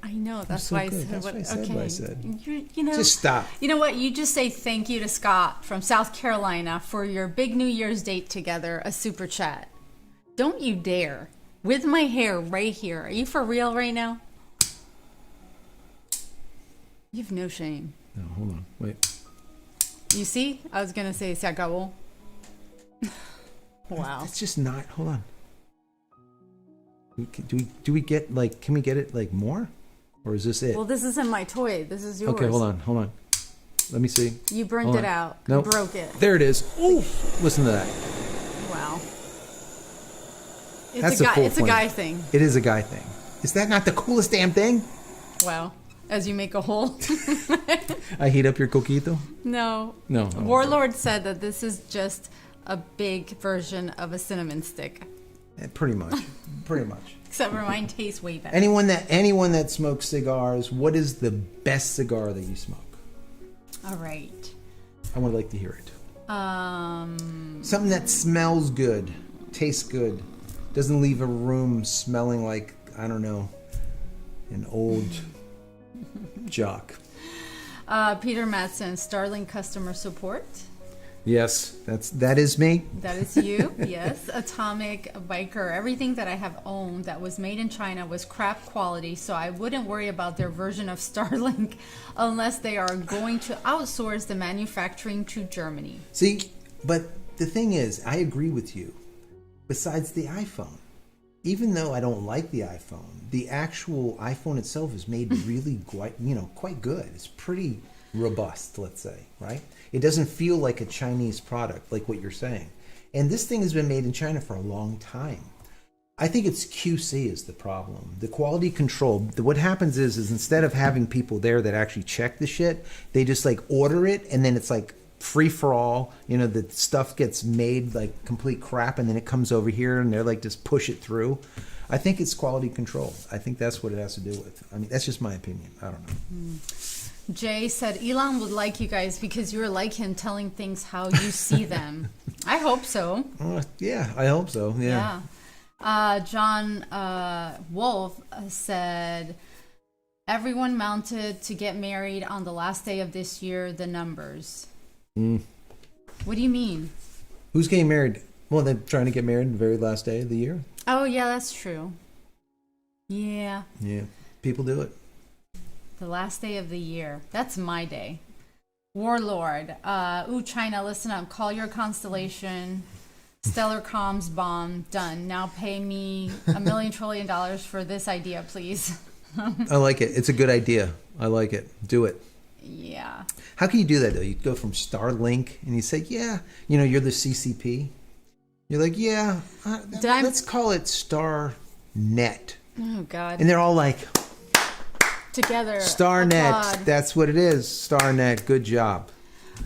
[SPEAKER 2] I know. That's why I said what I said. You know,
[SPEAKER 1] just stop.
[SPEAKER 2] You know what? You just say thank you to Scott from South Carolina for your big New Year's date together, a super chat. Don't you dare. With my hair right here. Are you for real right now? You have no shame.
[SPEAKER 1] No, hold on. Wait.
[SPEAKER 2] You see? I was going to say se acabó. Wow.
[SPEAKER 1] It's just not. Hold on. Do we get, like, can we get it, like, more? Or is this it?
[SPEAKER 2] Well, this isn't my toy. This is yours.
[SPEAKER 1] Okay, hold on. Let me see.
[SPEAKER 2] You burned it out.
[SPEAKER 1] Nope.
[SPEAKER 2] You broke it.
[SPEAKER 1] There it is. Ooh, listen to that.
[SPEAKER 2] Wow.
[SPEAKER 1] It's
[SPEAKER 2] a guy thing.
[SPEAKER 1] It is a guy thing. Is that not the coolest damn thing?
[SPEAKER 2] Wow. As you make a hole.
[SPEAKER 1] I heat up your coquito?
[SPEAKER 2] No. Warlord said that this is just a big version of a cinnamon stick.
[SPEAKER 1] Pretty much.
[SPEAKER 2] Except for mine tastes way better.
[SPEAKER 1] Anyone that smokes cigars, what is the best cigar that you smoke?
[SPEAKER 2] All right.
[SPEAKER 1] I would like to hear it. Something that smells good, tastes good, doesn't leave a room smelling like, I don't know, an old jock.
[SPEAKER 2] Peter Madsen, Starlink customer support.
[SPEAKER 1] Yes, that is me.
[SPEAKER 2] That is you, yes. Atomic Biker. Everything that I have owned that was made in China was crap quality, so I wouldn't worry about their version of Starlink unless they are going to outsource the manufacturing to Germany.
[SPEAKER 1] See, but the thing is, I agree with you. Besides the iPhone, even though I don't like the iPhone, the actual iPhone itself is made really quite good. It's pretty robust, let's say, right? It doesn't feel like a Chinese product, like what you're saying. And this thing has been made in China for a long time. I think it's QC is the problem. The quality control. What happens is instead of having people there that actually check the shit, they just like order it, and then it's like free for all. You know, the stuff gets made like complete crap, and then it comes over here, and they're like just push it through. I think it's quality control. I think that's what it has to do with. I mean, that's just my opinion. I don't know.
[SPEAKER 2] Jay said Elon would like you guys because you're like him, telling things how you see them. I hope so.
[SPEAKER 1] Yeah, I hope so. Yeah.
[SPEAKER 2] John Wolf said, everyone mounted to get married on the last day of this year, the numbers. What do you mean?
[SPEAKER 1] Who's getting married? Well, they're trying to get married the very last day of the year.
[SPEAKER 2] Oh, yeah, that's true. Yeah.
[SPEAKER 1] Yeah, people do it.
[SPEAKER 2] The last day of the year. That's my day. Warlord. China, listen up. Call your constellation. Stellar comms bomb. Done. Now pay me $1 million trillion for this idea, please.
[SPEAKER 1] I like it. It's a good idea. I like it. Do it.
[SPEAKER 2] Yeah.
[SPEAKER 1] How can you do that, though? You go from Starlink and you say, yeah, you know, you're the CCP. You're like, yeah, let's call it Starnet.
[SPEAKER 2] Oh, God.
[SPEAKER 1] And they're all like,
[SPEAKER 2] together.
[SPEAKER 1] Starnet.
[SPEAKER 2] Applaud.
[SPEAKER 1] That's what it is. Starnet. Good job.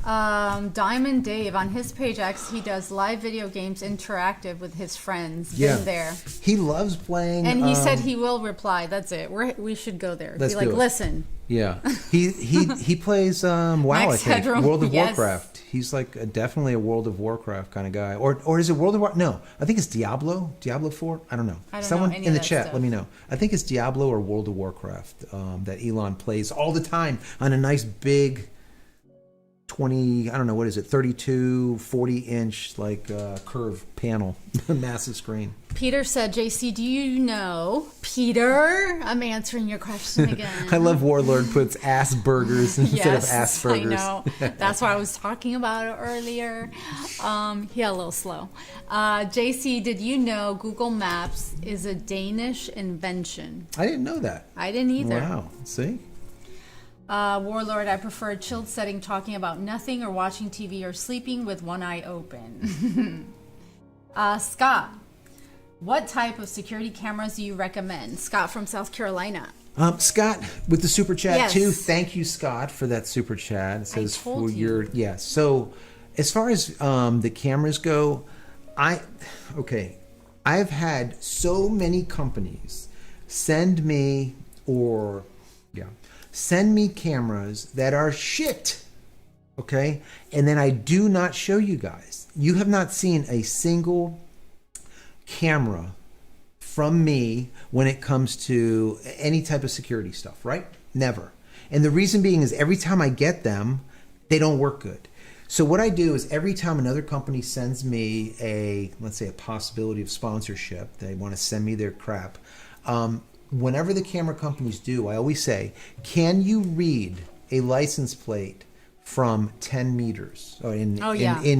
[SPEAKER 2] Diamond Dave, on his page, he does live video games interactive with his friends.
[SPEAKER 1] Yeah.
[SPEAKER 2] Been there.
[SPEAKER 1] He loves playing.
[SPEAKER 2] And he said he will reply. That's it. We should go there.
[SPEAKER 1] Let's
[SPEAKER 2] Be like,
[SPEAKER 1] do it.
[SPEAKER 2] listen.
[SPEAKER 1] Yeah. He plays WoW, I think.
[SPEAKER 2] Headroom.
[SPEAKER 1] World of
[SPEAKER 2] Yes.
[SPEAKER 1] Warcraft. He's like definitely a World of Warcraft kind of guy. Or is it World of War? No. I think it's Diablo 4. I don't know. Someone
[SPEAKER 2] know any
[SPEAKER 1] in
[SPEAKER 2] of
[SPEAKER 1] the
[SPEAKER 2] that
[SPEAKER 1] chat,
[SPEAKER 2] stuff.
[SPEAKER 1] let me know. I think it's Diablo or World of Warcraft that Elon plays all the time on a nice big 20, I don't know, what is it, 32, 40-inch like curved panel, massive screen.
[SPEAKER 2] Peter said, JC, do you know? Peter, I'm answering your question again.
[SPEAKER 1] I love Warlord puts Asperger's instead of
[SPEAKER 2] Yes,
[SPEAKER 1] Asperger's.
[SPEAKER 2] I know. That's why I was talking about it earlier. He got a little slow. JC, did you know Google Maps is a Danish invention?
[SPEAKER 1] I didn't know that.
[SPEAKER 2] I didn't either.
[SPEAKER 1] Wow. See?
[SPEAKER 2] Warlord, I prefer a chilled setting, talking about nothing or watching TV or sleeping with one eye open. Scott, what type of security cameras do you recommend? Scott from South Carolina.
[SPEAKER 1] Scott with the super chat
[SPEAKER 2] Yes.
[SPEAKER 1] too. Thank you, Scott, for that super chat. It says
[SPEAKER 2] told
[SPEAKER 1] for
[SPEAKER 2] you.
[SPEAKER 1] your So, as far as the cameras go, I've had so many companies send me cameras that are shit. Okay, and then I do not show you guys. You have not seen a single camera from me when it comes to any type of security stuff, right? Never. And the reason being is every time I get them, they don't work good. So what I do is every time another company sends me let's say a possibility of sponsorship, they want to send me their crap. Whenever the camera companies do, I always say, can you read a license plate from 10 meters in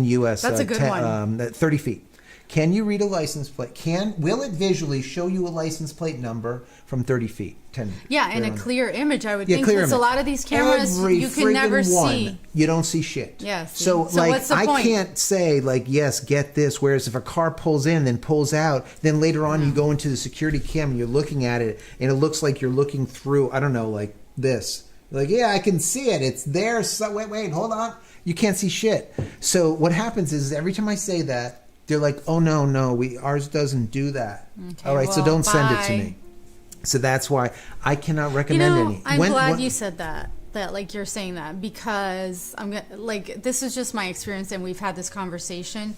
[SPEAKER 1] US?
[SPEAKER 2] That's a good one.
[SPEAKER 1] 30 feet. Can you read a license plate? Will it visually show you a license plate number from 30 feet? 10.
[SPEAKER 2] Yeah, and a clear image, I would think.
[SPEAKER 1] clear
[SPEAKER 2] Because a
[SPEAKER 1] image.
[SPEAKER 2] lot of these cameras,
[SPEAKER 1] Every
[SPEAKER 2] you can never
[SPEAKER 1] friggin' one,
[SPEAKER 2] see.
[SPEAKER 1] You don't see shit.
[SPEAKER 2] Yes.
[SPEAKER 1] So
[SPEAKER 2] So what's the
[SPEAKER 1] I
[SPEAKER 2] point?
[SPEAKER 1] can't say like, yes, get this. Whereas if a car pulls in, then pulls out, then later on you go into the security cam and you're looking at it, and it looks like you're looking through, I don't know, like this. Like, yeah, I can see it. It's there. So wait, hold on. You can't see shit. So what happens is every time I say that, they're like, oh no, ours doesn't do that.
[SPEAKER 2] Okay,
[SPEAKER 1] All right, so
[SPEAKER 2] well,
[SPEAKER 1] don't send it to
[SPEAKER 2] bye.
[SPEAKER 1] me. So that's why I cannot recommend any.
[SPEAKER 2] I'm glad you said that like you're saying that, because this is just my experience, and we've had this conversation.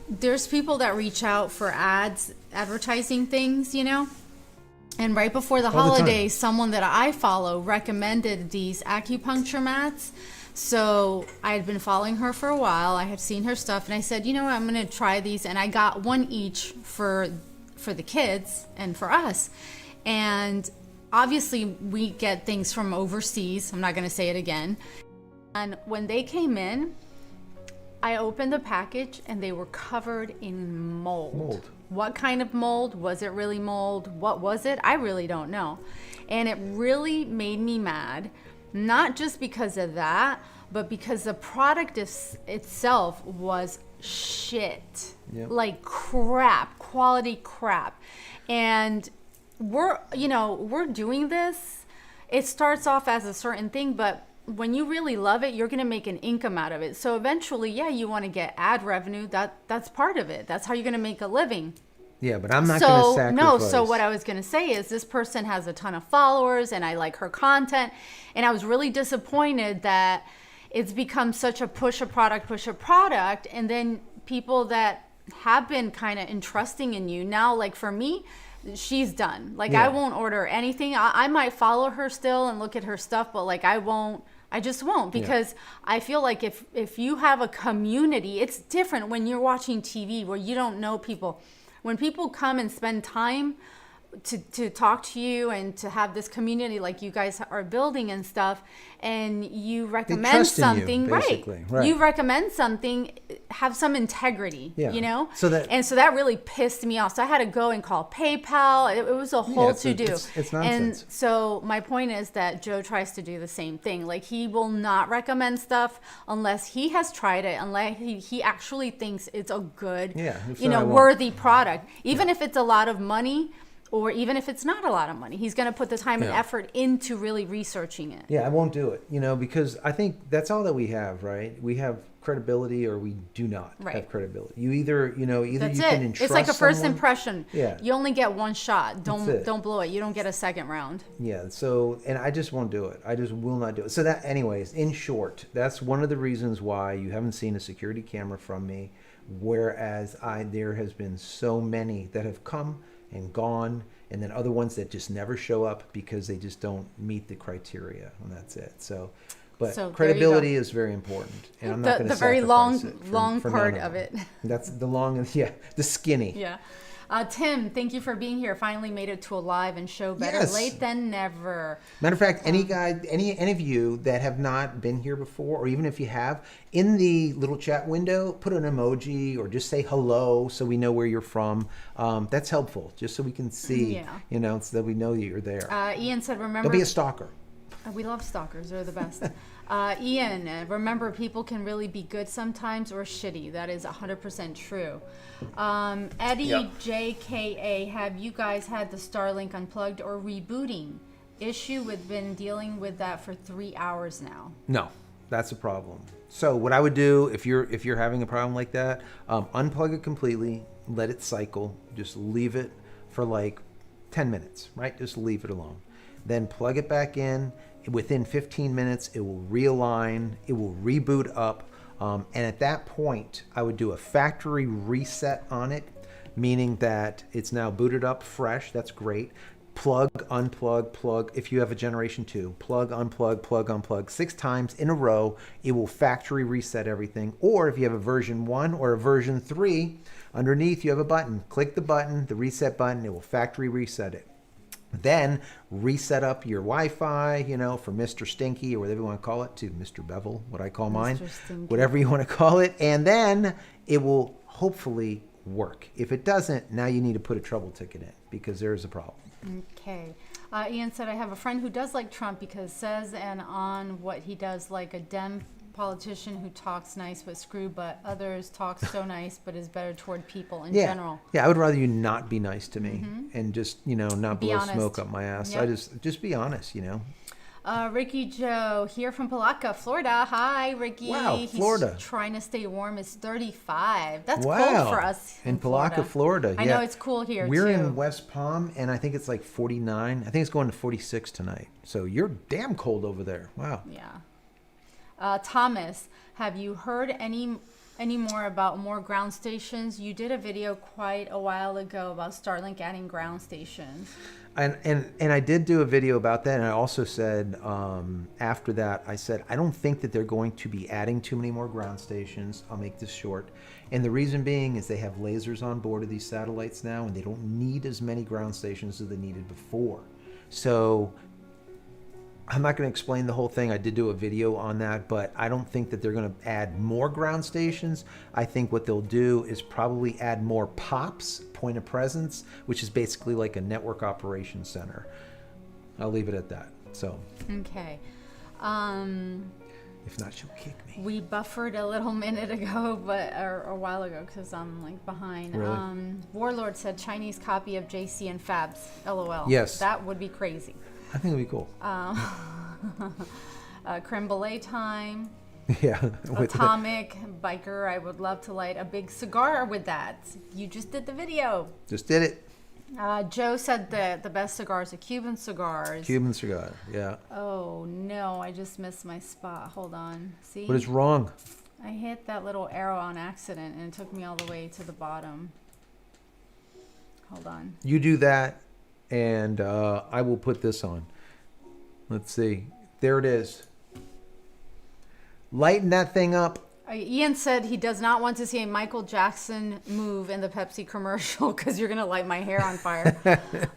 [SPEAKER 2] There's people that reach out for advertising things, and right before the holidays, someone that I follow recommended these acupuncture mats. So I had been following her for a while. I had seen her stuff, and I said, you know what, I'm going to try these. And I got one each for the kids and for us. And obviously we get things from overseas. I'm not going to say it again. And when they came in, I opened the package and they were covered in mold. What kind of mold? Was it really mold? What was it? I really don't know. And it really made me mad not just because of that, but because the product itself was shit.
[SPEAKER 1] Yep.
[SPEAKER 2] Like crap, quality crap. And we're doing this. It starts off as a certain thing, but when you really love it, you're going to make an income out of it. So eventually, yeah, you want to get ad revenue. That's part of it. That's how you're going to make a living.
[SPEAKER 1] Yeah, but I'm not going to sacrifice.
[SPEAKER 2] No, so what I was going to say is this person has a ton of followers and I like her content. And I was really disappointed that it's become such a push a product. And then people that have been kind of entrusting in you now, like for me, she's done. Like I won't order anything. I might follow her still and look at her stuff, but like I just won't, because I feel like if you have a community, it's different when you're watching TV where you don't know people. When people come and spend time to talk to you and to have this community like you guys are building and stuff, and you recommend something, right? You recommend something, have some integrity, you know? So that really pissed me off. So I had to go and call PayPal. It was a whole to-do.
[SPEAKER 1] It's nonsense.
[SPEAKER 2] And so my point is that Joe tries to do the same thing. Like he will not recommend stuff unless he has tried it, unless he actually thinks it's a good, worthy product. Even if it's a lot of money, or even if it's not a lot of money, he's going to put the time and effort into really researching it.
[SPEAKER 1] Yeah, I won't do it, because I think that's all that we have, right? We have credibility or we do not have credibility. You either can entrust
[SPEAKER 2] It's like a first
[SPEAKER 1] someone.
[SPEAKER 2] impression.
[SPEAKER 1] Yeah.
[SPEAKER 2] You only get one shot. Don't blow it. You don't get a second round.
[SPEAKER 1] Yeah, and I just won't do it. I just will not do it. So that, anyways, in short, that's one of the reasons why you haven't seen a security camera from me, whereas there has been so many that have come and gone, and then other ones that just never show up because they just don't meet the criteria, and that's it. So credibility is very important, and I'm not going to sacrifice
[SPEAKER 2] very
[SPEAKER 1] it
[SPEAKER 2] long
[SPEAKER 1] for
[SPEAKER 2] part of it.
[SPEAKER 1] That's the long, the skinny.
[SPEAKER 2] Yeah. Tim, thank you for being here. Finally made it to a live and show. Better late than never.
[SPEAKER 1] Matter of fact, any of you that have not been here before, or even if you have, in the little chat window, put an emoji or just say hello so we know where you're from. That's helpful, just so we can see, so that we know you're there.
[SPEAKER 2] Ian said, remember...
[SPEAKER 1] Don't be a stalker.
[SPEAKER 2] We love stalkers. They're the best. Ian, remember, people can really be good sometimes or shitty. That is 100% true. Eddie JKA, have you guys had the Starlink unplugged or rebooting? Issue with been dealing with that for 3 hours now.
[SPEAKER 1] No, that's a problem. So what I would do if you're having a problem like that, unplug it completely, let it cycle, just leave it for like 10 minutes, right? Just leave it alone. Then plug it back in. Within 15 minutes, it will realign, it will reboot up, and at that point, I would do a factory reset on it, meaning that it's now booted up fresh. That's great. Plug, unplug, plug. If you have a generation 2, plug, unplug, 6 times in a row. It will factory reset everything. Or if you have a version 1 or a version 3, underneath you have a button. Click the button, the reset button, it will factory reset it. Then reset up your Wi-Fi, for Mr. Stinky or whatever you want to call it, to Mr. Bevel, what I call mine, whatever you want to call it. And then it will hopefully work. If it doesn't, now you need to put a trouble ticket in because there's a problem.
[SPEAKER 2] Okay. Ian said, I have a friend who does like Trump because says and on what he does like a Dem politician who talks nice but screw, but others talk so nice but is better toward people in general.
[SPEAKER 1] Yeah, I would rather you not be nice to me and just, not blow smoke up my ass.
[SPEAKER 2] Yep.
[SPEAKER 1] I just be honest,
[SPEAKER 2] Ricky Joe here from Palatka, Florida. Hi, Ricky.
[SPEAKER 1] Wow, Florida.
[SPEAKER 2] He's trying to stay warm. It's 35. That's cold for us
[SPEAKER 1] in Palatka, Florida.
[SPEAKER 2] I know it's cool here
[SPEAKER 1] We're
[SPEAKER 2] too.
[SPEAKER 1] in West Palm, and I think it's like 49. I think it's going to 46 tonight. So you're damn cold over there. Wow.
[SPEAKER 2] Yeah. Thomas, have you heard any more about more ground stations? You did a video quite a while ago about Starlink adding ground stations.
[SPEAKER 1] And I did do a video about that, and I also said after that, I said I don't think that they're going to be adding too many more ground stations. I'll make this short. And the reason being is they have lasers on board of these satellites now, and they don't need as many ground stations as they needed before. So I'm not going to explain the whole thing. I did do a video on that, but I don't think that they're going to add more ground stations. I think what they'll do is probably add more POPs, point of presence, which is basically like a network operations center. I'll leave it at that. So.
[SPEAKER 2] Okay.
[SPEAKER 1] If not, she'll kick me.
[SPEAKER 2] We buffered a little minute ago, or a while ago, because I'm like behind.
[SPEAKER 1] Really?
[SPEAKER 2] Warlord said Chinese copy of JC and Fabs. LOL.
[SPEAKER 1] Yes.
[SPEAKER 2] That would be crazy.
[SPEAKER 1] I think it'd be cool.
[SPEAKER 2] Creme brulee time.
[SPEAKER 1] Yeah.
[SPEAKER 2] Atomic biker. I would love to light a big cigar with that. You just did the video.
[SPEAKER 1] Just did it.
[SPEAKER 2] Joe said that the best cigars are Cuban cigars.
[SPEAKER 1] Cuban cigar. Yeah.
[SPEAKER 2] Oh no, I just missed my spot. Hold on. See?
[SPEAKER 1] What is wrong?
[SPEAKER 2] I hit that little arrow on accident and it took me all the way to the bottom. Hold on.
[SPEAKER 1] You do that, and I will put this on. Let's see. There it is. Lighten that thing up.
[SPEAKER 2] Ian said he does not want to see a Michael Jackson move in the Pepsi commercial because you're going to light my hair on fire.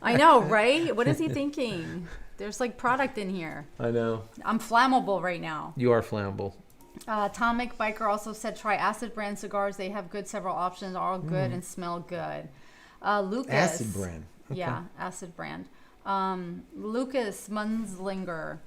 [SPEAKER 2] I know, right? What is he thinking? There's like product in here.
[SPEAKER 1] I know.
[SPEAKER 2] I'm flammable right now.
[SPEAKER 1] You are flammable.
[SPEAKER 2] Atomic Biker also said try Acid brand cigars. They have good several options, all good and smell good. Lucas.
[SPEAKER 1] Acid brand. Okay.
[SPEAKER 2] Yeah, Acid brand. Lucas Munslinger.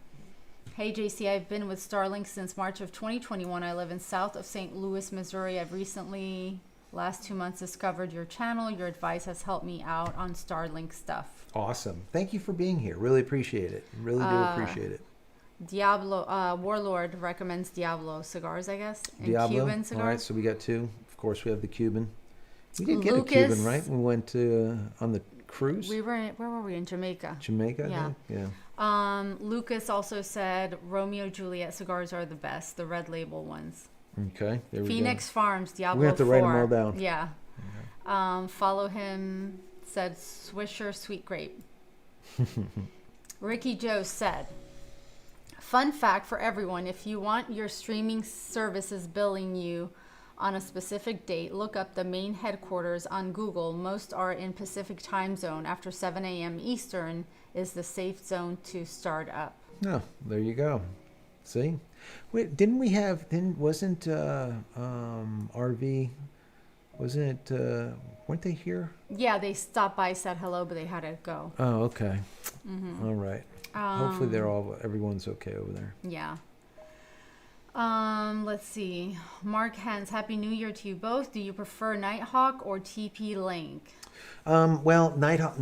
[SPEAKER 2] Hey JC, I've been with Starlink since March of 2021. I live in south of St. Louis, Missouri. I've recently, last 2 months, discovered your channel. Your advice has helped me out on Starlink stuff.
[SPEAKER 1] Awesome. Thank you for being here. Really appreciate it. Really do appreciate it.
[SPEAKER 2] Diablo, Warlord recommends Diablo cigars, I guess. And
[SPEAKER 1] Diablo.
[SPEAKER 2] Cuban cigars.
[SPEAKER 1] All right, so we got two. Of course, we have the Cuban. We did get
[SPEAKER 2] Lucas,
[SPEAKER 1] a Cuban, right? We went to on the cruise.
[SPEAKER 2] Where were we? In Jamaica.
[SPEAKER 1] Jamaica.
[SPEAKER 2] Yeah.
[SPEAKER 1] Yeah.
[SPEAKER 2] Lucas also said Romeo Juliet cigars are the best, the red label ones.
[SPEAKER 1] Okay. There we
[SPEAKER 2] Phoenix
[SPEAKER 1] go.
[SPEAKER 2] Farms, Diablo 4.
[SPEAKER 1] We have to write them all down.
[SPEAKER 2] Yeah. Follow him, said Swisher Sweet Grape. Ricky Joe said, fun fact for everyone, if you want your streaming services billing you on a specific date, look up the main headquarters on Google. Most are in Pacific time zone. After 7 a.m. Eastern is the safe zone to start up.
[SPEAKER 1] Oh, there you go. See? Wait, wasn't RV, wasn't it, weren't they here?
[SPEAKER 2] Yeah, they stopped by, said hello, but they had to go.
[SPEAKER 1] Oh, okay. All right. Hopefully everyone's okay over there.
[SPEAKER 2] Yeah. Let's see. Mark Hens, Happy New Year to you both. Do you prefer Nighthawk or TP-Link?
[SPEAKER 1] Well, Nighthawk,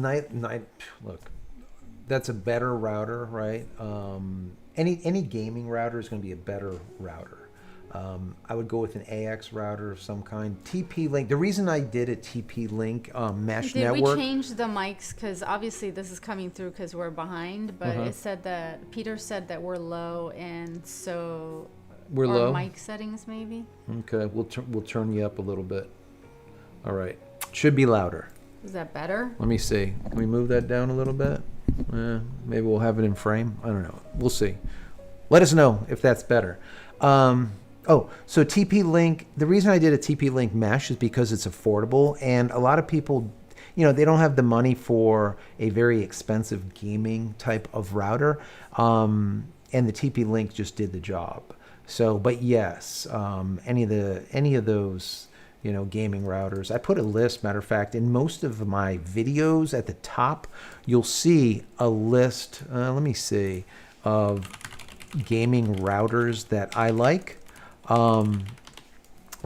[SPEAKER 1] look, that's a better router, right? Any gaming router is going to be a better router. I would go with an AX router of some kind. TP-Link. The reason I did a TP-Link mesh network.
[SPEAKER 2] Did we change the mics? Because obviously this is coming through because we're behind. But it said that Peter said that we're low, and so
[SPEAKER 1] we're
[SPEAKER 2] our
[SPEAKER 1] low.
[SPEAKER 2] mic settings maybe.
[SPEAKER 1] Okay, we'll turn you up a little bit. All right, should be louder.
[SPEAKER 2] Is that better?
[SPEAKER 1] Let me see. Can we move that down a little bit? Maybe we'll have it in frame. I don't know. We'll see. Let us know if that's better. So TP-Link, the reason I did a TP-Link mesh is because it's affordable, and a lot of people, they don't have the money for a very expensive gaming type of router, and the TP-Link just did the job. So, but yes, any of those, gaming routers. I put a list, matter of fact, in most of my videos at the top, you'll see a list, let me see, of gaming routers that I like. I'll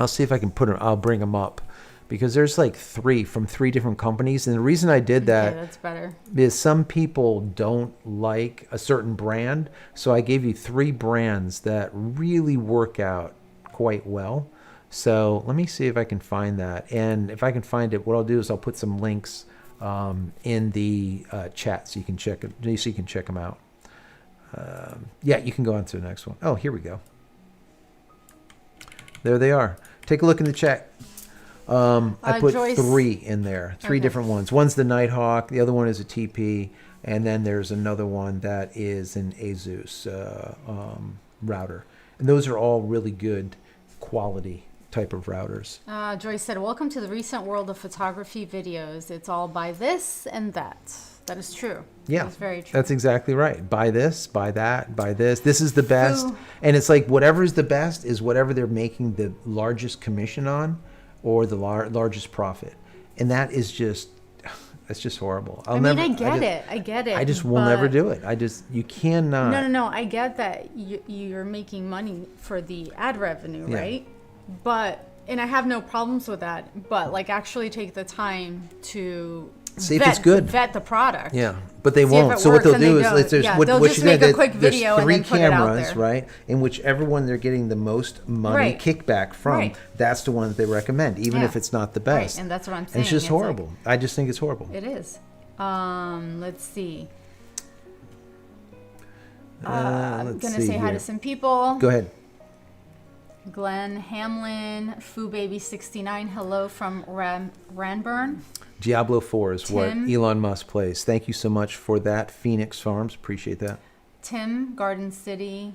[SPEAKER 1] see if I can I'll bring them up, because there's like 3 from 3 different companies. And the reason I did that
[SPEAKER 2] that's better.
[SPEAKER 1] is some people don't like a certain brand. So I gave you 3 brands that really work out quite well. So let me see if I can find that. And if I can find it, what I'll do is I'll put some links in the chat so you can check it, so you can check them out. Yeah, you can go on to the next one. Oh, here we go. There they are. Take a look in the chat. I put
[SPEAKER 2] Joyce,
[SPEAKER 1] 3 in there. 3 different ones. One's the Nighthawk. The other one is a TP. And then there's another one that is an Asus router. And those are all really good quality type of routers.
[SPEAKER 2] Joyce said, welcome to the recent world of photography videos. It's all buy this and that. That is true.
[SPEAKER 1] Yeah,
[SPEAKER 2] that's very true.
[SPEAKER 1] That's exactly right. Buy this, buy that, buy this. This is the best. And it's like whatever is the best is whatever they're making the largest commission on or the largest profit. And that is just, It's just horrible.
[SPEAKER 2] I get it.
[SPEAKER 1] I just will never do it. You cannot.
[SPEAKER 2] No. I get that you're making money for the ad revenue, right? And I have no problems with that. But like, actually take the time to
[SPEAKER 1] see if it's good.
[SPEAKER 2] Vet the product.
[SPEAKER 1] Yeah, but they won't. So what they'll do is
[SPEAKER 2] they'll just make a quick video and then put it out there.
[SPEAKER 1] There's 3 cameras, right? In whichever one they're getting the most money kickback from, that's the one that they recommend, even if it's not the best.
[SPEAKER 2] Right, and that's what I'm saying.
[SPEAKER 1] And it's just horrible. I just think it's horrible.
[SPEAKER 2] It is. Let's see. I'm gonna say hi to some people.
[SPEAKER 1] Go ahead.
[SPEAKER 2] Glenn Hamlin, Foo Baby 69. Hello from Ranburn.
[SPEAKER 1] Diablo 4 is
[SPEAKER 2] Tim,
[SPEAKER 1] what Elon Musk plays. Thank you so much for that, Phoenix Farms. Appreciate that.
[SPEAKER 2] Tim, Garden City.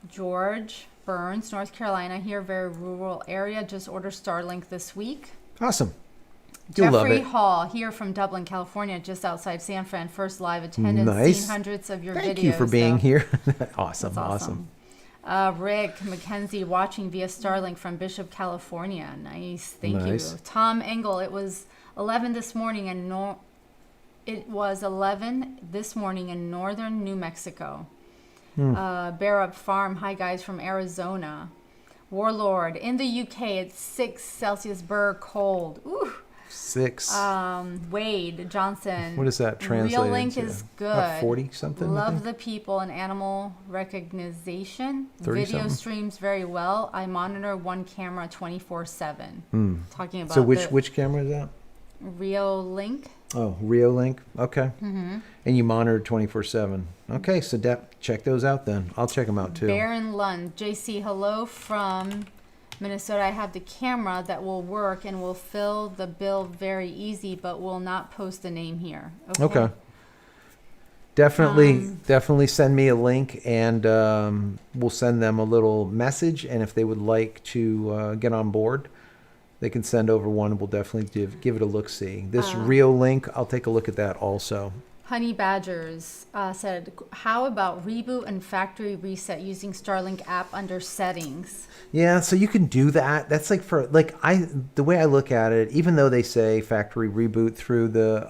[SPEAKER 2] George Burns, North Carolina. Here, very rural area. Just ordered Starlink this week.
[SPEAKER 1] Awesome.
[SPEAKER 2] Jeffrey Hall, here from Dublin, California, just outside San Fran. First live attendance.
[SPEAKER 1] Nice.
[SPEAKER 2] Seen hundreds of your videos.
[SPEAKER 1] Thank you for being here. Awesome.
[SPEAKER 2] Rick McKenzie watching via Starlink from Bishop, California. Nice. Thank you. Tom Engel, it was 11 this morning in northern New Mexico. Bear Up Farm, hi guys from Arizona. Warlord, in the UK it's 6 Celsius cold. Ooh.
[SPEAKER 1] 6.
[SPEAKER 2] Wade Johnson.
[SPEAKER 1] What does that translate
[SPEAKER 2] Real Link
[SPEAKER 1] into?
[SPEAKER 2] is good.
[SPEAKER 1] About 40 something.
[SPEAKER 2] Love the people and animal recognition.
[SPEAKER 1] 30
[SPEAKER 2] Video
[SPEAKER 1] something.
[SPEAKER 2] streams very well. I monitor one camera 24/7. Talking about
[SPEAKER 1] so which camera is that?
[SPEAKER 2] Real Link.
[SPEAKER 1] Oh, Rio Link. Okay. And you monitor 24/7. Okay, so check those out then. I'll check them out too.
[SPEAKER 2] Baron Lund, JC, hello from Minnesota. I have the camera that will work and will fill the bill very easy, but will not post the name here. Okay.
[SPEAKER 1] Definitely send me a link, and we'll send them a little message. And if they would like to get on board, they can send over one. We'll definitely give it a look-see. This Rio Link, I'll take a look at that also.
[SPEAKER 2] Honey Badgers said, how about reboot and factory reset using Starlink app under settings?
[SPEAKER 1] Yeah, so you can do that. That's like the way I look at it, even though they say factory reboot through the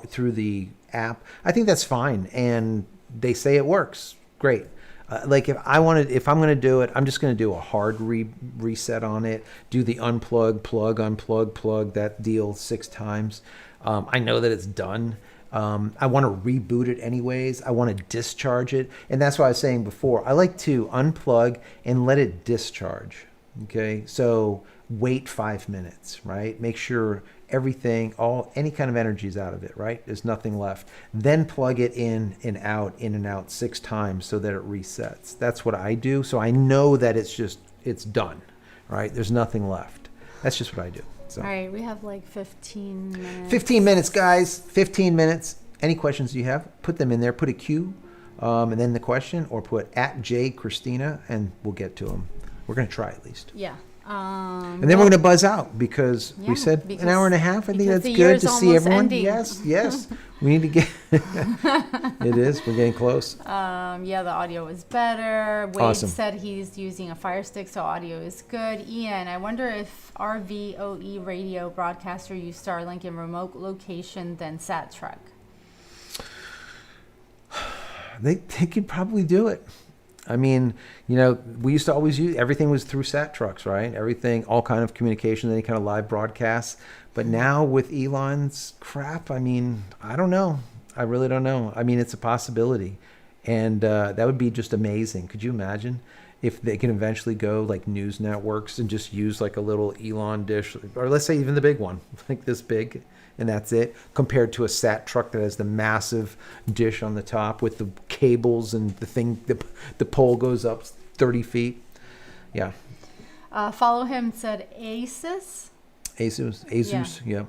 [SPEAKER 1] through the app, I think that's fine, and they say it works. Great. If I'm going to do it, I'm just going to do a hard reset on it. Do the unplug, plug, unplug, plug, that deal 6 times. I know that it's done. I want to reboot it anyways. I want to discharge it. And that's what I was saying before. I like to unplug and let it discharge. Okay. So wait 5 minutes, right? Make sure any kind of energy is out of it, right? There's nothing left. Then plug it in and out 6 times so that it resets. That's what I do. So I know that it's done, right? There's nothing left. That's just what I do. So.
[SPEAKER 2] All right, we have like 15 minutes.
[SPEAKER 1] 15 minutes, guys. 15 minutes. Any questions you have, put them in there. Put a Q and then the question, or put @JCristina, and we'll get to them. We're going to try at least.
[SPEAKER 2] Yeah.
[SPEAKER 1] And then we're going to buzz out because we said an hour and a half. I think that's good to see everyone.
[SPEAKER 2] Ending.
[SPEAKER 1] Yes. We need to get. It is. We're getting close.
[SPEAKER 2] Yeah, the audio is better. Wade said he's using a Fire Stick, so audio is good. Ian, I wonder if RVOE radio broadcaster use Starlink in remote location than Sat Trek.
[SPEAKER 1] They could probably do it. I mean, we used to always use, everything was through sat trucks, right? Everything, all kind of communication, any kind of live broadcasts. But now with Elon's crap, I mean, I don't know. I really don't know. I mean, it's a possibility. And that would be just amazing. Could you imagine if they can eventually go like news networks and just use like a little Elon dish, or let's say even the big one, like this big, and that's it, compared to a sat truck that has the massive dish on the top with the cables and the thing, the pole goes up 30 feet. Yeah.
[SPEAKER 2] Follow him, said
[SPEAKER 1] Asus, yeah.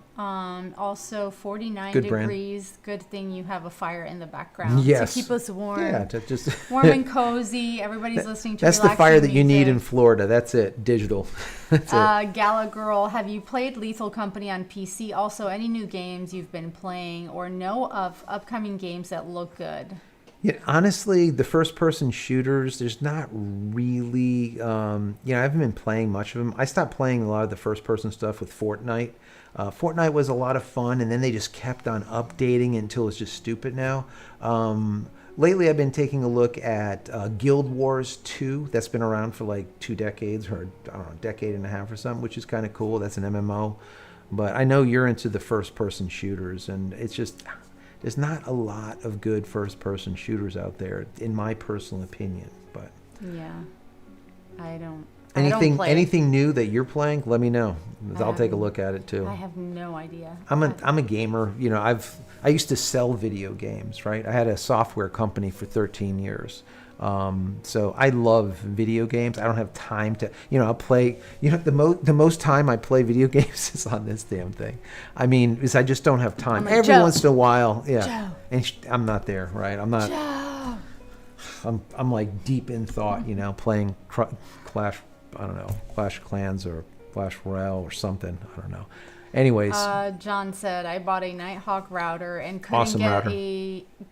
[SPEAKER 2] Also 49
[SPEAKER 1] good
[SPEAKER 2] degrees. Brand. Good thing you have a fire in the background to keep us warm.
[SPEAKER 1] Yeah, just
[SPEAKER 2] warm and cozy. Everybody's listening to
[SPEAKER 1] that's the fire that you need in Florida. That's it. Digital. That's it.
[SPEAKER 2] Gala Girl, have you played Lethal Company on PC? Also, any new games you've been playing or know of upcoming games that look good?
[SPEAKER 1] Yeah, honestly, the first-person shooters, there's not really, I haven't been playing much of them. I stopped playing a lot of the first-person stuff with Fortnite. Fortnite was a lot of fun, and then they just kept on updating until it's just stupid now. Lately, I've been taking a look at Guild Wars 2. That's been around for like 2 decades, or I don't know, a decade and a half or something, which is kind of cool. That's an MMO. But I know you're into the first-person shooters, and it's just there's not a lot of good first-person shooters out there, in my personal opinion. But
[SPEAKER 2] Yeah, I don't.
[SPEAKER 1] anything new that you're playing, let me know. I'll take a look at it too.
[SPEAKER 2] I have no idea.
[SPEAKER 1] I'm a gamer. I used to sell video games, right? I had a software company for 13 years. So I love video games. I don't have time to, I'll play, the most time I play video games is on this damn thing. I mean, because I just don't have time.
[SPEAKER 2] Like,
[SPEAKER 1] Every
[SPEAKER 2] Joe.
[SPEAKER 1] once in a while, yeah.
[SPEAKER 2] Joe.
[SPEAKER 1] And I'm not there, right? I'm not.
[SPEAKER 2] Joe.
[SPEAKER 1] I'm like deep in thought, playing Clash of Clans or Clash Royale or something. I don't know. Anyways,
[SPEAKER 2] John said I bought a Nighthawk router and
[SPEAKER 1] Awesome router.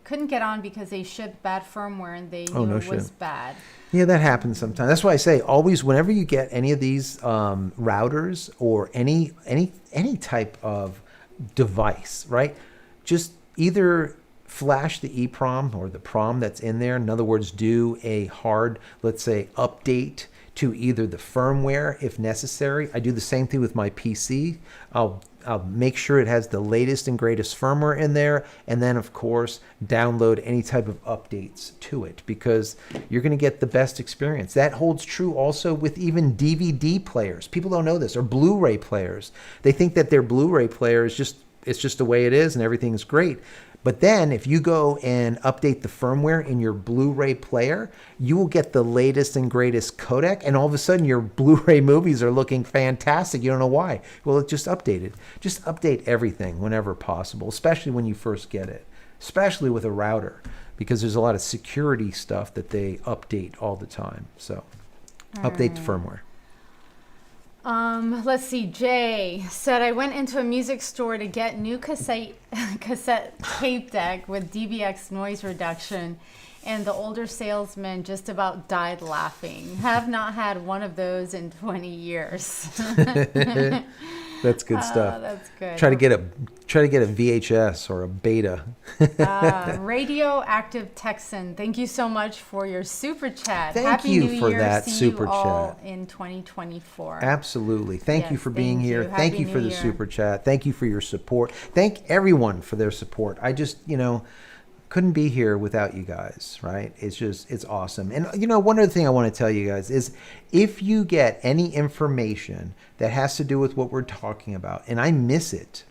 [SPEAKER 2] couldn't get on because they shipped bad firmware and they
[SPEAKER 1] Oh,
[SPEAKER 2] knew
[SPEAKER 1] no
[SPEAKER 2] it was
[SPEAKER 1] shit.
[SPEAKER 2] bad.
[SPEAKER 1] yeah, that happens sometimes. That's why I say always, whenever you get any of these routers or any type of device, right? Just either flash the EEPROM or the PROM that's in there. In other words, do a hard, let's say, update to either the firmware if necessary. I do the same thing with my PC. I'll make sure it has the latest and greatest firmware in there, and then of course download any type of updates to it, because you're going to get the best experience. That holds true also with even DVD players. People don't know this, or Blu-ray players. They think that their Blu-ray player is it's just the way it is and everything's great. But then if you go and update the firmware in your Blu-ray player, you will get the latest and greatest codec, and all of a sudden your Blu-ray movies are looking fantastic. You don't know why. Well, it just updated. Just update everything whenever possible, especially when you first get it, especially with a router, because there's a lot of security stuff that they update all the time. So update the firmware.
[SPEAKER 2] Let's see. Jay said I went into a music store to get new cassette tape deck with DBX noise reduction, and the older salesman just about died laughing. Have not had one of those in 20 years.
[SPEAKER 1] That's good stuff.
[SPEAKER 2] That's good.
[SPEAKER 1] Try to get a VHS or a beta.
[SPEAKER 2] Radioactive Texan, thank you so much for your super chat.
[SPEAKER 1] Thank
[SPEAKER 2] Happy
[SPEAKER 1] you
[SPEAKER 2] New
[SPEAKER 1] for
[SPEAKER 2] Year.
[SPEAKER 1] that
[SPEAKER 2] See
[SPEAKER 1] super
[SPEAKER 2] you all
[SPEAKER 1] chat.
[SPEAKER 2] in 2024.
[SPEAKER 1] Absolutely. Thank you
[SPEAKER 2] Yes,
[SPEAKER 1] for being
[SPEAKER 2] thank
[SPEAKER 1] here.
[SPEAKER 2] you.
[SPEAKER 1] Thank
[SPEAKER 2] Happy
[SPEAKER 1] you for
[SPEAKER 2] New
[SPEAKER 1] the
[SPEAKER 2] Year.
[SPEAKER 1] super chat. Thank you for your support. Thank everyone for their support. I just, couldn't be here without you guys, right? It's awesome. And, one other thing I want to tell you guys is if you get any information that has to do with what we're talking about and I miss it,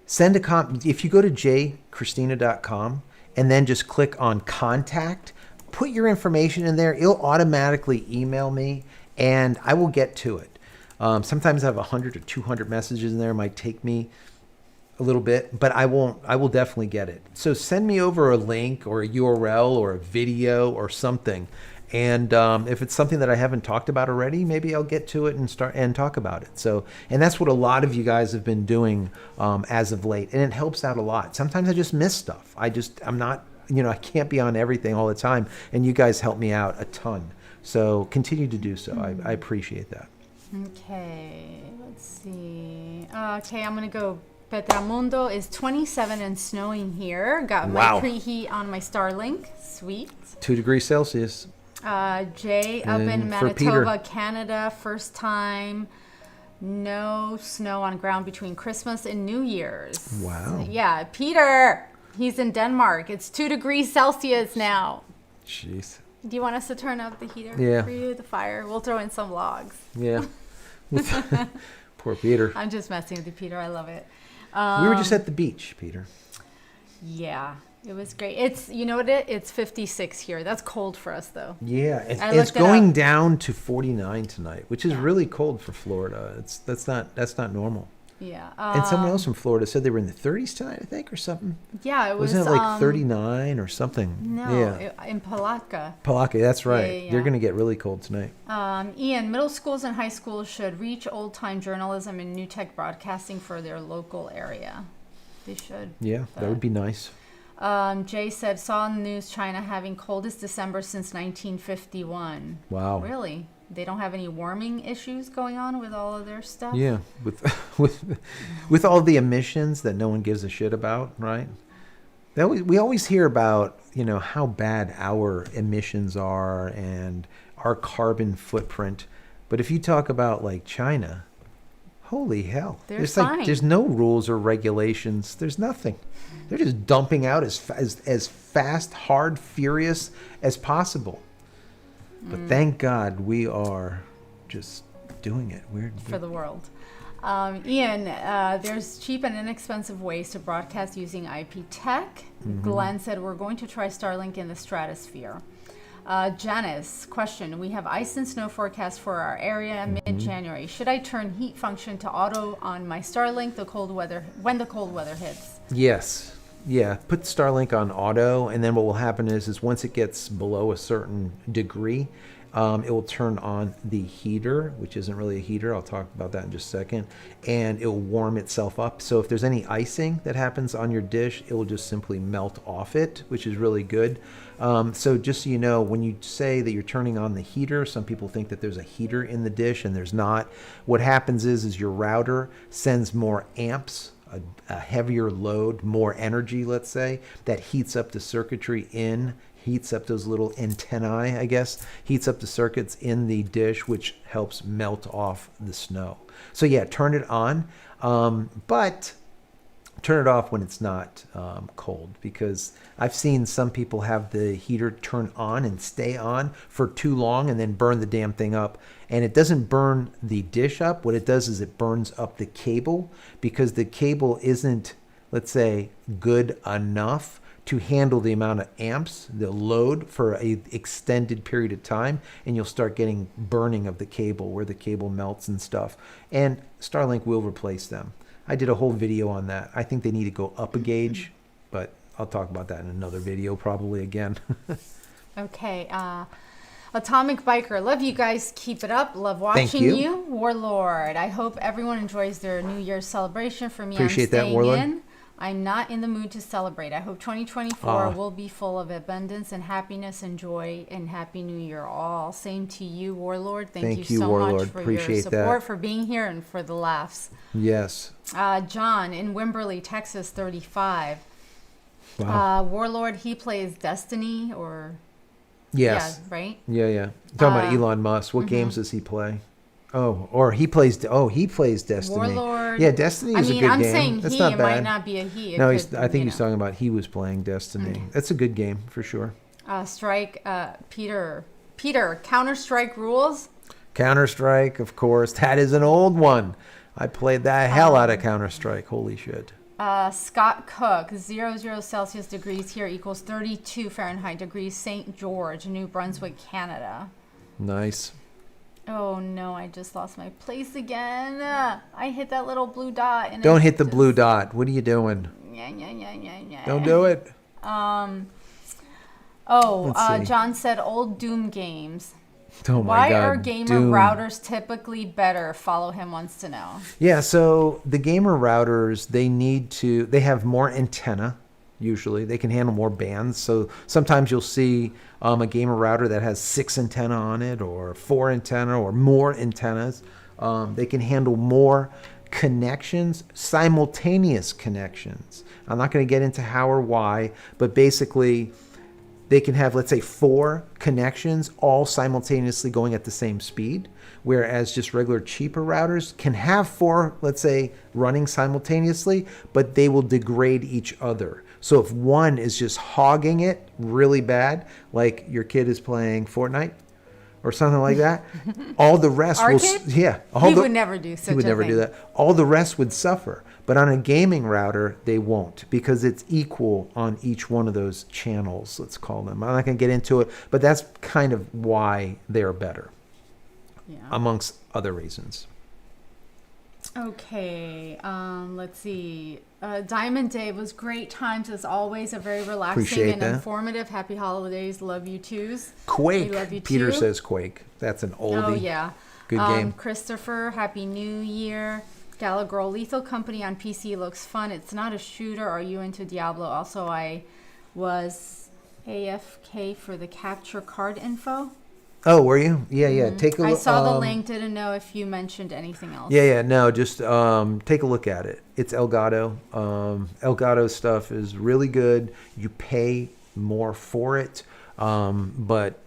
[SPEAKER 1] send a comment. If you go to JCristina.com and then just click on contact, put your information in there. It'll automatically email me and I will get to it. Sometimes I have 100 or 200 messages in there. It might take me a little bit, but I will definitely get it. So send me over a link or a URL or a video or something. And if it's something that I haven't talked about already, maybe I'll get to it and start and talk about it. So, and that's what a lot of you guys have been doing as of late, and it helps out a lot. Sometimes I just miss stuff. I'm not, I can't be on everything all the time, and you guys help me out a ton. So continue to do so. I appreciate that.
[SPEAKER 2] Okay, let's see. Okay, I'm gonna go. Petramundo is 27 and snowing here. Got
[SPEAKER 1] Wow.
[SPEAKER 2] my preheat on my Starlink. Sweet.
[SPEAKER 1] 2 degrees Celsius.
[SPEAKER 2] Jay up in
[SPEAKER 1] And for Peter.
[SPEAKER 2] Manitoba, Canada, first time. No snow on ground between Christmas and New Year's.
[SPEAKER 1] Wow.
[SPEAKER 2] Yeah, Peter. He's in Denmark. It's 2 degrees Celsius now.
[SPEAKER 1] Jeez.
[SPEAKER 2] Do you want us to turn up the heater
[SPEAKER 1] Yeah.
[SPEAKER 2] for you, the fire? We'll throw in some logs.
[SPEAKER 1] Yeah. Poor Peter.
[SPEAKER 2] I'm just messing with you, Peter. I love it.
[SPEAKER 1] We were just at the beach, Peter.
[SPEAKER 2] Yeah, it was great. It's 56 here. That's cold for us, though.
[SPEAKER 1] Yeah,
[SPEAKER 2] I
[SPEAKER 1] it's
[SPEAKER 2] looked it
[SPEAKER 1] going
[SPEAKER 2] up.
[SPEAKER 1] down to 49 tonight, which is really cold for Florida. That's not normal.
[SPEAKER 2] Yeah.
[SPEAKER 1] And someone else from Florida said they were in the 30s tonight, I think, or something.
[SPEAKER 2] Yeah, it was.
[SPEAKER 1] Wasn't it like 39 or something?
[SPEAKER 2] No,
[SPEAKER 1] Yeah.
[SPEAKER 2] in Palatka.
[SPEAKER 1] Palaka, that's right.
[SPEAKER 2] yeah.
[SPEAKER 1] They're going to get really cold tonight.
[SPEAKER 2] Ian, middle schools and high schools should reach old-time journalism and new tech broadcasting for their local area. They should.
[SPEAKER 1] Yeah, that would be nice.
[SPEAKER 2] Jay said, saw in the news China having coldest December since 1951.
[SPEAKER 1] Wow.
[SPEAKER 2] Really? They don't have any warming issues going on with all of their stuff?
[SPEAKER 1] Yeah, with all the emissions that no one gives a shit about, right? We always hear about, how bad our emissions are and our carbon footprint. But if you talk about like China, holy hell. There's
[SPEAKER 2] fine.
[SPEAKER 1] There's no rules or regulations. There's nothing. They're just dumping out as fast, hard, furious as possible. But thank God we are just doing it.
[SPEAKER 2] For the world. Ian, there's cheap and inexpensive ways to broadcast using IP tech. Glenn said, we're going to try Starlink in the stratosphere. Janice, question. We have ice and snow forecast for our area mid-January. Should I turn heat function to auto on my Starlink when the cold weather hits?
[SPEAKER 1] Yes. Yeah. Put Starlink on auto, and then what will happen is once it gets below a certain degree, it will turn on the heater, which isn't really a heater. I'll talk about that in just a second. And it will warm itself up. So if there's any icing that happens on your dish, it will just simply melt off it, which is really good. So just so you know, when you say that you're turning on the heater, some people think that there's a heater in the dish and there's not. What happens is your router sends more amps, a heavier load, more energy, let's say, that heats up the circuitry heats up those little antennae, I guess, heats up the circuits in the dish, which helps melt off the snow. So yeah, turn it on, but turn it off when it's not cold, because I've seen some people have the heater turn on and stay on for too long and then burn the damn thing up. And it doesn't burn the dish up. What it does is it burns up the cable, because the cable isn't, let's say, good enough to handle the amount of amps, the load for an extended period of time, and you'll start getting burning of the cable where the cable melts and stuff. And Starlink will replace them. I did a whole video on that. I think they need to go up a gauge, but I'll talk about that in another video probably again.
[SPEAKER 2] Okay. Atomic Biker, love you guys. Keep it up. Love watching you. Warlord, I hope everyone enjoys their New Year's celebration. For me,
[SPEAKER 1] Appreciate
[SPEAKER 2] I'm staying
[SPEAKER 1] that, Warlord.
[SPEAKER 2] in. I'm not in the mood to celebrate. I hope 2024 will be full of abundance and happiness and joy, and Happy New Year all. Same to you, Warlord. Thank you so
[SPEAKER 1] Warlord.
[SPEAKER 2] much for
[SPEAKER 1] Appreciate
[SPEAKER 2] your support,
[SPEAKER 1] that.
[SPEAKER 2] for being here, and for the laughs.
[SPEAKER 1] Yes.
[SPEAKER 2] John in Wimberley, Texas, 35.
[SPEAKER 1] Wow.
[SPEAKER 2] Warlord, he plays Destiny, or...
[SPEAKER 1] Yes.
[SPEAKER 2] Yeah, right?
[SPEAKER 1] Yeah. You're talking about Elon Musk. What games does he play? He plays Destiny.
[SPEAKER 2] Warlord.
[SPEAKER 1] Yeah, Destiny is a good game.
[SPEAKER 2] I'm saying
[SPEAKER 1] That's
[SPEAKER 2] he.
[SPEAKER 1] not
[SPEAKER 2] It
[SPEAKER 1] bad.
[SPEAKER 2] might not be a he.
[SPEAKER 1] No, I think he's talking about he was playing Destiny.
[SPEAKER 2] Okay.
[SPEAKER 1] That's a good game for sure.
[SPEAKER 2] Strike, Peter, Counter-Strike rules.
[SPEAKER 1] Counter-Strike, of course. That is an old one. I played the hell out of Counter-Strike. Holy shit.
[SPEAKER 2] Scott Cook, 00 Celsius degrees here equals 32 Fahrenheit degrees, St. George, New Brunswick, Canada.
[SPEAKER 1] Nice.
[SPEAKER 2] Oh no, I just lost my place again. I hit that little blue dot. And
[SPEAKER 1] Don't hit the blue dot. What are you doing? Don't do it.
[SPEAKER 2] John said old Doom games.
[SPEAKER 1] Oh my
[SPEAKER 2] Why
[SPEAKER 1] God.
[SPEAKER 2] are gamer
[SPEAKER 1] Doom.
[SPEAKER 2] routers typically better? Follow him wants to know.
[SPEAKER 1] Yeah, so the gamer routers, they have more antenna. Usually they can handle more bands. So sometimes you'll see a gamer router that has 6 antenna on it, or 4 antenna, or more antennas. They can handle more connections, simultaneous connections. I'm not going to get into how or why, but basically they can have, let's say, 4 connections all simultaneously going at the same speed, whereas just regular cheaper routers can have 4, let's say, running simultaneously, but they will degrade each other. So if one is just hogging it really bad, like your kid is playing Fortnite or something like that, all the rest
[SPEAKER 2] Our
[SPEAKER 1] will...
[SPEAKER 2] kid?
[SPEAKER 1] Yeah.
[SPEAKER 2] He would never do such a thing.
[SPEAKER 1] He would never do that. All the rest would suffer. But on a gaming router, they won't, because it's equal on each one of those channels, let's call them. I'm not going to get into it, but that's kind of why they're better, amongst other reasons.
[SPEAKER 2] Okay, let's see. Diamond Day was great times as always. A very relaxing
[SPEAKER 1] Appreciate
[SPEAKER 2] and
[SPEAKER 1] that.
[SPEAKER 2] informative. Happy holidays. Love you twos.
[SPEAKER 1] Quake.
[SPEAKER 2] We love you
[SPEAKER 1] Peter
[SPEAKER 2] too.
[SPEAKER 1] says Quake. That's an oldie.
[SPEAKER 2] Oh yeah.
[SPEAKER 1] Good game.
[SPEAKER 2] Christopher, Happy New Year. Gala Girl, Lethal Company on PC looks fun. It's not a shooter. Are you into Diablo? Also, I was AFK for the capture card info.
[SPEAKER 1] Oh, were you? Yeah. Take a look.
[SPEAKER 2] I saw the link. Didn't know if you mentioned anything else.
[SPEAKER 1] Yeah. No, just take a look at it. It's Elgato. Elgato stuff is really good. You pay more for it, but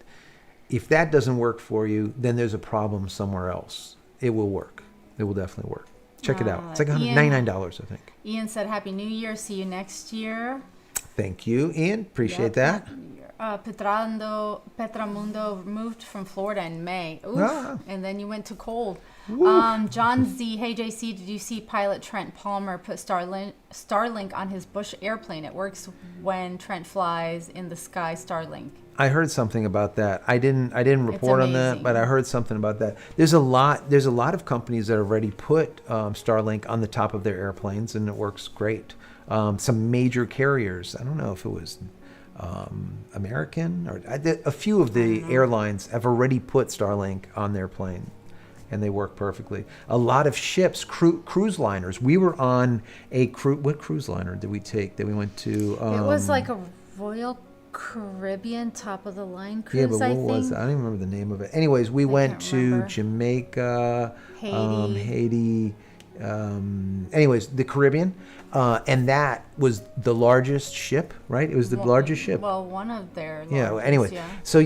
[SPEAKER 1] if that doesn't work for you, then there's a problem somewhere else. It will work. It will definitely work. Check it out. It's like $199, I think.
[SPEAKER 2] Ian said, "Happy New Year. See you next year."
[SPEAKER 1] Thank you, Ian. Appreciate that.
[SPEAKER 2] Petramundo moved from Florida in May. Oof.
[SPEAKER 1] Ah.
[SPEAKER 2] And then you went to cold. John Z, hey JC, did you see pilot Trent Palmer put Starlink on his Bush airplane? It works when Trent flies in the sky. Starlink.
[SPEAKER 1] I heard something about that. I didn't report on that,
[SPEAKER 2] amazing.
[SPEAKER 1] but I heard something about that. There's a lot of companies that already put Starlink on the top of their airplanes, and it works great. Some major carriers. I don't know if it was American or a few of the airlines have already put Starlink on their plane, and they work perfectly. A lot of ships, cruise liners. We were on a what cruise liner did we take that we went to?
[SPEAKER 2] It was like a Royal Caribbean top of the line cruise.
[SPEAKER 1] Yeah, but what
[SPEAKER 2] I
[SPEAKER 1] was
[SPEAKER 2] think.
[SPEAKER 1] it? I don't even remember the name of it. Anyways, we went to
[SPEAKER 2] remember.
[SPEAKER 1] Jamaica,
[SPEAKER 2] Haiti.
[SPEAKER 1] anyways, the Caribbean, and that was the largest ship, right? It was the largest ship.
[SPEAKER 2] Well, one of their.
[SPEAKER 1] Yeah.
[SPEAKER 2] largest,
[SPEAKER 1] Anyway,
[SPEAKER 2] yeah.
[SPEAKER 1] so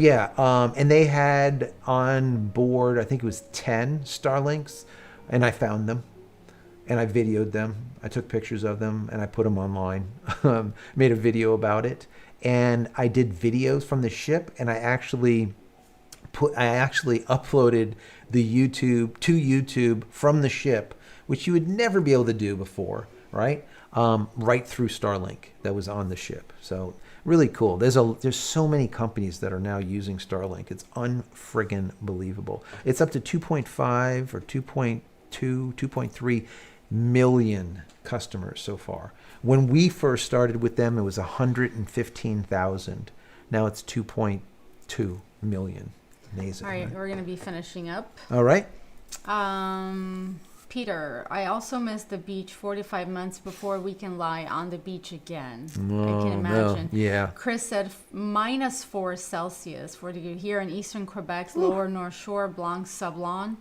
[SPEAKER 1] and they had on board, I think it was 10 Starlinks, and I found them, and I videoed them. I took pictures of them, and I put them online. Made a video about it, and I did videos from the ship, and I actually uploaded the to YouTube from the ship, which you would never be able to do before, right? Right through Starlink that was on the ship. So really cool. There's so many companies that are now using Starlink. It's unfriggin' believable. It's up to 2.5 or 2.2, 2.3 million customers so far. When we first started with them, it was 115,000. Now it's 2.2 million. Amazing.
[SPEAKER 2] All right,
[SPEAKER 1] right?
[SPEAKER 2] we're going to be finishing up.
[SPEAKER 1] All right.
[SPEAKER 2] Peter, I also missed the beach 45 months before we can lie on the beach again. I
[SPEAKER 1] Oh,
[SPEAKER 2] can imagine.
[SPEAKER 1] no. Yeah.
[SPEAKER 2] Chris said -4 Celsius for here in eastern Quebec's lower North Shore, Blanc Sablon.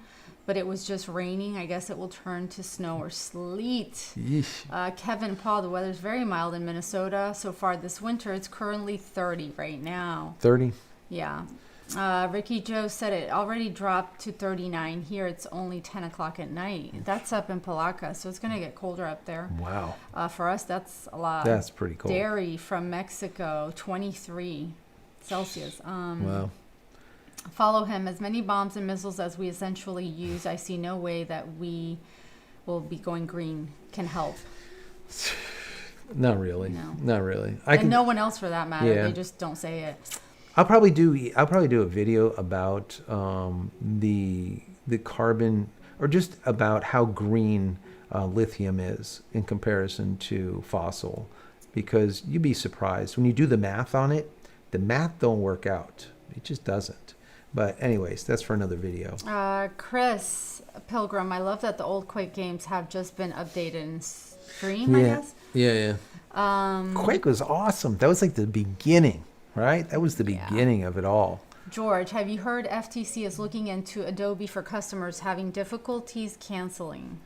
[SPEAKER 2] But it was just raining. I guess it will turn to snow or sleet.
[SPEAKER 1] Yeesh.
[SPEAKER 2] Kevin Paul, the weather's very mild in Minnesota so far this winter. It's currently 30 right now.
[SPEAKER 1] 30.
[SPEAKER 2] Yeah. Ricky Joe said it already dropped to 39 here. It's only 10 o'clock at night. That's up in Palaca, so it's going to get colder up there.
[SPEAKER 1] Wow.
[SPEAKER 2] For us, that's a lot.
[SPEAKER 1] That's pretty cool.
[SPEAKER 2] Derry from Mexico, 23 Celsius.
[SPEAKER 1] Wow.
[SPEAKER 2] Follow him. As many bombs and missiles as we essentially use, I see no way that we will be going green can help.
[SPEAKER 1] Not really.
[SPEAKER 2] No.
[SPEAKER 1] Not really.
[SPEAKER 2] And no one else for that matter.
[SPEAKER 1] Yeah.
[SPEAKER 2] They just don't say it.
[SPEAKER 1] I'll probably do a video about the carbon, or just about how green lithium is in comparison to fossil, because you'd be surprised when you do the math on it. The math don't work out. It just doesn't. But anyways, that's for another video.
[SPEAKER 2] Chris Pilgrim, I love that the old Quake games have just been updated and stream, I guess.
[SPEAKER 1] Yeah. Quake was awesome. That was like the beginning, right? That was the beginning of it all.
[SPEAKER 2] George, have you heard FTC is looking into Adobe for customers having difficulties canceling?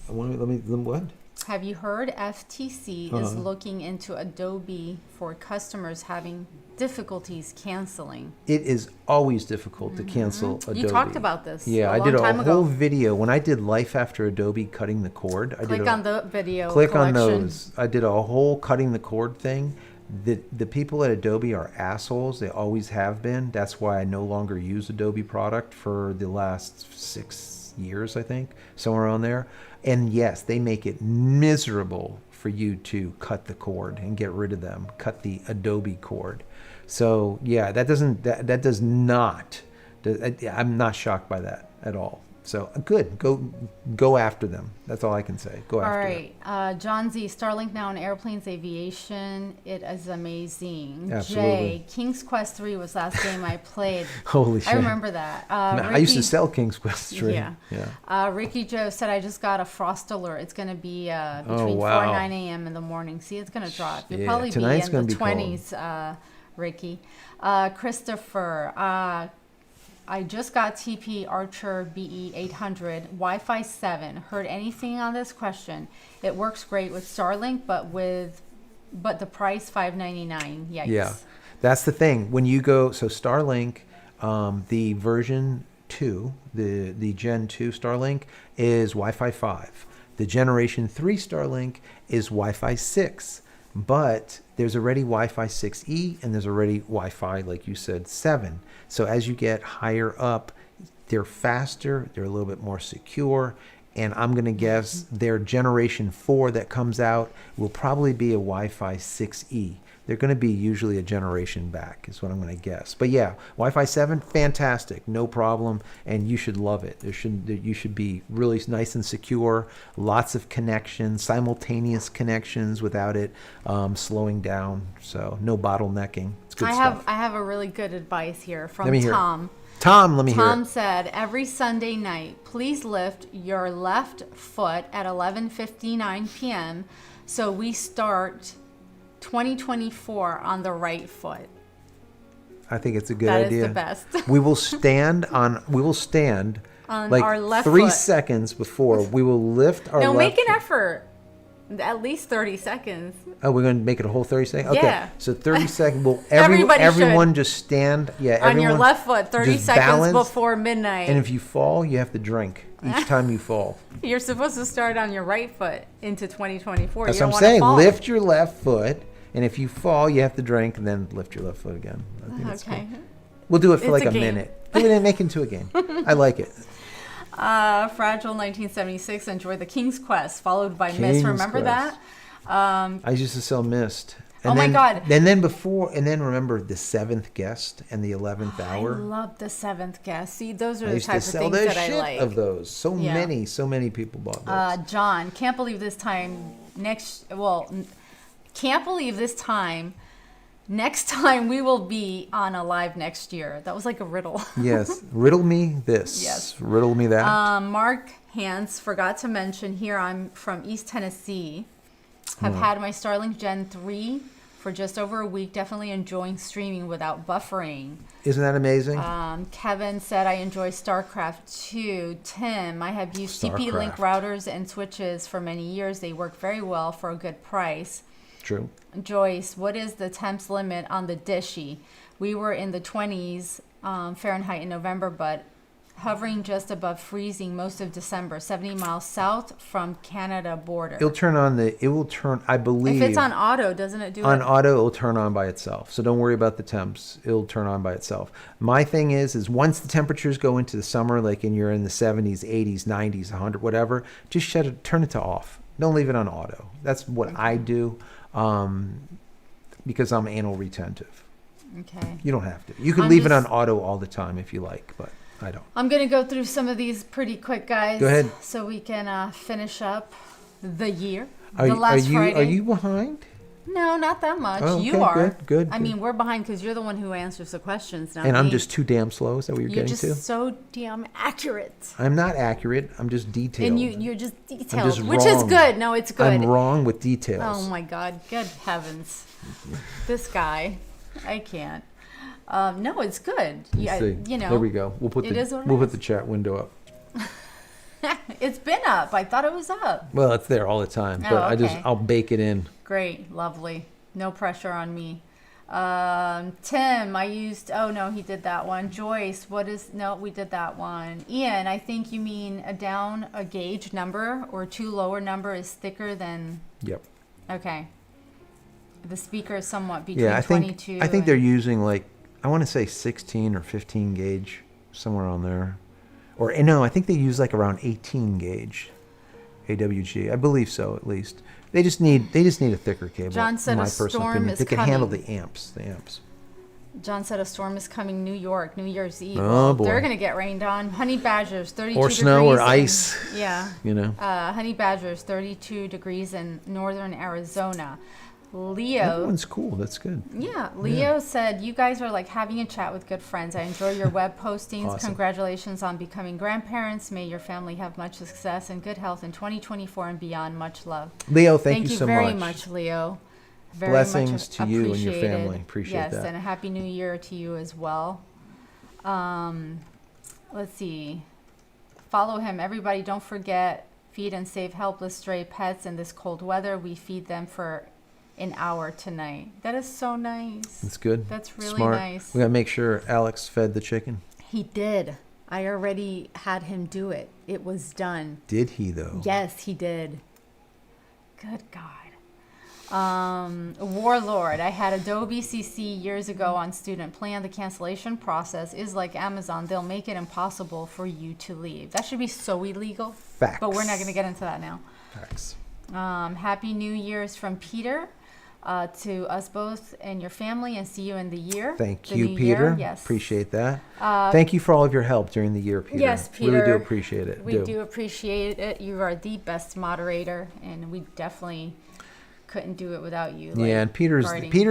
[SPEAKER 1] What?
[SPEAKER 2] Have you heard FTC is looking into Adobe for customers having difficulties canceling?
[SPEAKER 1] It is always difficult to cancel Adobe.
[SPEAKER 2] You talked about this.
[SPEAKER 1] Yeah,
[SPEAKER 2] a
[SPEAKER 1] I
[SPEAKER 2] long
[SPEAKER 1] did a
[SPEAKER 2] time
[SPEAKER 1] whole
[SPEAKER 2] ago.
[SPEAKER 1] video when I did Life After Adobe cutting the cord.
[SPEAKER 2] Click on the video.
[SPEAKER 1] Click on
[SPEAKER 2] collection.
[SPEAKER 1] those. I did a whole cutting the cord thing. The people at Adobe are assholes. They always have been. That's why I no longer use Adobe product for the last 6 years, I think, somewhere around there. And yes, they make it miserable for you to cut the cord and get rid of them. Cut the Adobe cord. So yeah, that does not. I'm not shocked by that at all. So good. Go after them. That's all I can say. Go
[SPEAKER 2] All
[SPEAKER 1] after
[SPEAKER 2] right. John Z, Starlink now in airplanes, aviation. It is amazing.
[SPEAKER 1] Absolutely.
[SPEAKER 2] Jay, King's Quest 3 was last game I played.
[SPEAKER 1] them. Holy shit.
[SPEAKER 2] I remember that.
[SPEAKER 1] I used to sell King's Quest 3.
[SPEAKER 2] Yeah. Ricky Joe said, I just got a frost alert. It's going to be between 4
[SPEAKER 1] wow.
[SPEAKER 2] and 9 a.m. in the morning. See, it's going to drop. You'll
[SPEAKER 1] Yeah,
[SPEAKER 2] probably be
[SPEAKER 1] tonight's
[SPEAKER 2] in
[SPEAKER 1] gonna
[SPEAKER 2] the
[SPEAKER 1] be cold.
[SPEAKER 2] 20s, Ricky. Christopher, I just got TP Archer BE 800 Wi-Fi 7. Heard anything on this question? It works great with Starlink, but the price $599. Yikes.
[SPEAKER 1] Yeah, that's the thing. When you go, so Starlink, the version 2, the Gen 2 Starlink is Wi-Fi 5. The Generation 3 Starlink is Wi-Fi 6. But there's already Wi-Fi 6E and there's already Wi-Fi, like you said, 7. So as you get higher up, they're faster, they're a little bit more secure, and I'm going to guess their Generation 4 that comes out will probably be a Wi-Fi 6E. They're going to be usually a generation back, is what I'm going to guess. But yeah, Wi-Fi 7, fantastic, no problem, and you should love it. You should be really nice and secure, lots of connections, simultaneous connections without it slowing down. So no bottlenecking. It's good stuff.
[SPEAKER 2] I have a really good advice here from
[SPEAKER 1] Let me hear it.
[SPEAKER 2] Tom.
[SPEAKER 1] Tom, let me hear
[SPEAKER 2] Tom
[SPEAKER 1] it.
[SPEAKER 2] said, every Sunday night, please lift your left foot at 11:59 p.m. so we start 2024 on the right foot.
[SPEAKER 1] I think it's a good
[SPEAKER 2] That
[SPEAKER 1] idea.
[SPEAKER 2] is the best.
[SPEAKER 1] We will stand on like
[SPEAKER 2] our left
[SPEAKER 1] 3
[SPEAKER 2] foot.
[SPEAKER 1] seconds before. We will lift our
[SPEAKER 2] No,
[SPEAKER 1] left
[SPEAKER 2] make an
[SPEAKER 1] foot.
[SPEAKER 2] effort. At least 30 seconds.
[SPEAKER 1] Oh, we're going to make it a whole 30 seconds? Okay.
[SPEAKER 2] Yeah.
[SPEAKER 1] So 30 seconds. Well,
[SPEAKER 2] Everybody
[SPEAKER 1] everyone just stand. Yeah,
[SPEAKER 2] On
[SPEAKER 1] everyone
[SPEAKER 2] your left foot, 30
[SPEAKER 1] just
[SPEAKER 2] seconds
[SPEAKER 1] balance,
[SPEAKER 2] before midnight.
[SPEAKER 1] And if you fall, you have to drink each time you fall.
[SPEAKER 2] You're supposed to start on your right foot into 2024.
[SPEAKER 1] That's
[SPEAKER 2] you
[SPEAKER 1] what
[SPEAKER 2] don't
[SPEAKER 1] I'm saying.
[SPEAKER 2] Fall.
[SPEAKER 1] Lift your left foot, and if you fall, you have to drink, and then lift your left foot again. I think that's
[SPEAKER 2] Okay.
[SPEAKER 1] cool. We'll do it for
[SPEAKER 2] It's
[SPEAKER 1] like
[SPEAKER 2] a
[SPEAKER 1] a
[SPEAKER 2] game.
[SPEAKER 1] minute. Do it and make it into a game. I like it.
[SPEAKER 2] Fragile 1976. Enjoy the King's Quest, followed by Miss.
[SPEAKER 1] King's
[SPEAKER 2] Remember
[SPEAKER 1] Quest.
[SPEAKER 2] that?
[SPEAKER 1] I used to sell Mist. And
[SPEAKER 2] Oh my
[SPEAKER 1] then,
[SPEAKER 2] God.
[SPEAKER 1] And then remember the 7th guest and the 11th hour.
[SPEAKER 2] I love the 7th guest. See, those are
[SPEAKER 1] I
[SPEAKER 2] the
[SPEAKER 1] used to
[SPEAKER 2] type of
[SPEAKER 1] sell
[SPEAKER 2] things
[SPEAKER 1] the
[SPEAKER 2] that I
[SPEAKER 1] shit
[SPEAKER 2] like.
[SPEAKER 1] of those. So
[SPEAKER 2] Yeah.
[SPEAKER 1] many people bought those.
[SPEAKER 2] John, can't believe this time next time we will be on a live next year. That was like a riddle.
[SPEAKER 1] Yes. Riddle me this.
[SPEAKER 2] Yes.
[SPEAKER 1] Riddle me that.
[SPEAKER 2] Mark Hans forgot to mention here, I'm from East Tennessee. Have had my Starlink Gen 3 for just over a week. Definitely enjoying streaming without buffering.
[SPEAKER 1] Isn't that amazing?
[SPEAKER 2] Kevin said, I enjoy StarCraft 2. Tim, I have used TP-Link
[SPEAKER 1] StarCraft.
[SPEAKER 2] routers and switches for many years. They work very well for a good price.
[SPEAKER 1] True.
[SPEAKER 2] Joyce, what is the temps limit on the Dishy? We were in the 20s Fahrenheit in November, but hovering just above freezing most of December, 70 miles south from Canada border.
[SPEAKER 1] It will turn, I believe.
[SPEAKER 2] If it's on auto, doesn't it do
[SPEAKER 1] on
[SPEAKER 2] it?
[SPEAKER 1] auto, it'll turn on by itself. So don't worry about the temps. It'll turn on by itself. My thing is once the temperatures go into the summer, like you're in the 70s, 80s, 90s, 100, whatever, just turn it to off. Don't leave it on auto. That's what I do because I'm anal retentive.
[SPEAKER 2] Okay.
[SPEAKER 1] You don't have to. You can
[SPEAKER 2] I'm
[SPEAKER 1] leave it
[SPEAKER 2] just-
[SPEAKER 1] on auto all the time if you like, but I don't.
[SPEAKER 2] I'm going to go through some of these pretty quick, guys.
[SPEAKER 1] Go ahead.
[SPEAKER 2] So we can finish up the year.
[SPEAKER 1] Are
[SPEAKER 2] Friday.
[SPEAKER 1] you behind?
[SPEAKER 2] No, not that much.
[SPEAKER 1] Oh,
[SPEAKER 2] You
[SPEAKER 1] okay,
[SPEAKER 2] are.
[SPEAKER 1] good,
[SPEAKER 2] I
[SPEAKER 1] good.
[SPEAKER 2] mean, we're behind because you're the one who answers the questions now.
[SPEAKER 1] And I'm just too damn slow. Is that what you're
[SPEAKER 2] You're
[SPEAKER 1] getting
[SPEAKER 2] just
[SPEAKER 1] to?
[SPEAKER 2] so damn accurate.
[SPEAKER 1] I'm not accurate. I'm just detailed.
[SPEAKER 2] And you're just detailed,
[SPEAKER 1] just
[SPEAKER 2] which is
[SPEAKER 1] wrong.
[SPEAKER 2] good. No, it's good.
[SPEAKER 1] I'm wrong with details.
[SPEAKER 2] Oh my God, good heavens. This guy, I can't. No, it's good. Yeah,
[SPEAKER 1] See,
[SPEAKER 2] you know.
[SPEAKER 1] there we go. We'll put
[SPEAKER 2] it is what it
[SPEAKER 1] we'll put
[SPEAKER 2] is.
[SPEAKER 1] the chat window up.
[SPEAKER 2] It's been up. I thought it was up.
[SPEAKER 1] Well, it's there all the time, but
[SPEAKER 2] Oh, okay.
[SPEAKER 1] I'll bake it in.
[SPEAKER 2] Great, lovely. No pressure on me. Tim, I used. Oh no, he did that one. Joyce, no, we did that one. Ian, I think you mean a gauge number or too lower number is thicker than.
[SPEAKER 1] Yep.
[SPEAKER 2] Okay. The speaker is somewhat between
[SPEAKER 1] Yeah, I
[SPEAKER 2] 22.
[SPEAKER 1] think they're using I want to say 16 or 15 gauge, somewhere on there. Or no, I think they use around 18 gauge AWG. I believe so, at least. They just need a thicker cable.
[SPEAKER 2] John said
[SPEAKER 1] in my
[SPEAKER 2] a
[SPEAKER 1] personal
[SPEAKER 2] storm
[SPEAKER 1] opinion.
[SPEAKER 2] is
[SPEAKER 1] They can handle
[SPEAKER 2] coming.
[SPEAKER 1] the amps.
[SPEAKER 2] John said a storm is coming New York, New Year's Eve.
[SPEAKER 1] Oh,
[SPEAKER 2] Well,
[SPEAKER 1] boy.
[SPEAKER 2] they're going to get rained on. Honey Badgers, 32
[SPEAKER 1] Or
[SPEAKER 2] degrees.
[SPEAKER 1] snow or ice.
[SPEAKER 2] Yeah.
[SPEAKER 1] You know.
[SPEAKER 2] Honey Badgers, 32 degrees in northern Arizona. Leo.
[SPEAKER 1] Everyone's cool. That's good.
[SPEAKER 2] Yeah. Leo said, you guys are like having a chat with good friends. I enjoy your web postings.
[SPEAKER 1] Awesome.
[SPEAKER 2] Congratulations on becoming grandparents. May your family have much success and good health in 2024 and beyond. Much love.
[SPEAKER 1] Leo, thank you so
[SPEAKER 2] very much, Leo. Very
[SPEAKER 1] Blessings
[SPEAKER 2] much
[SPEAKER 1] to you and your
[SPEAKER 2] appreciated.
[SPEAKER 1] family. Appreciate
[SPEAKER 2] yes,
[SPEAKER 1] that.
[SPEAKER 2] and a happy new year to you as well. Let's see. Follow him. Everybody, don't forget, feed and save helpless stray pets in this cold weather. We feed them for an hour tonight. That is so nice.
[SPEAKER 1] That's good.
[SPEAKER 2] That's really
[SPEAKER 1] Smart.
[SPEAKER 2] nice.
[SPEAKER 1] We got to make sure Alex fed the chicken.
[SPEAKER 2] He did. I already had him do it. It was done.
[SPEAKER 1] Did he, though?
[SPEAKER 2] Yes, he did. Good God. Warlord. I had Adobe CC years ago on student plan. The cancellation process is like Amazon. They'll make it impossible for you to leave. That should be so illegal.
[SPEAKER 1] Facts.
[SPEAKER 2] But we're not going to get into that now.
[SPEAKER 1] Facts.
[SPEAKER 2] Happy New Year's from Peter to us both and your family, and see you in the year.
[SPEAKER 1] Thank you, Peter.
[SPEAKER 2] Yes.
[SPEAKER 1] Appreciate that. Thank you for all of your help during the year, Peter.
[SPEAKER 2] Yes, Peter.
[SPEAKER 1] Really do appreciate it.
[SPEAKER 2] We do appreciate it. You are the best moderator, and we definitely couldn't do it without you.
[SPEAKER 1] Yeah, and Peter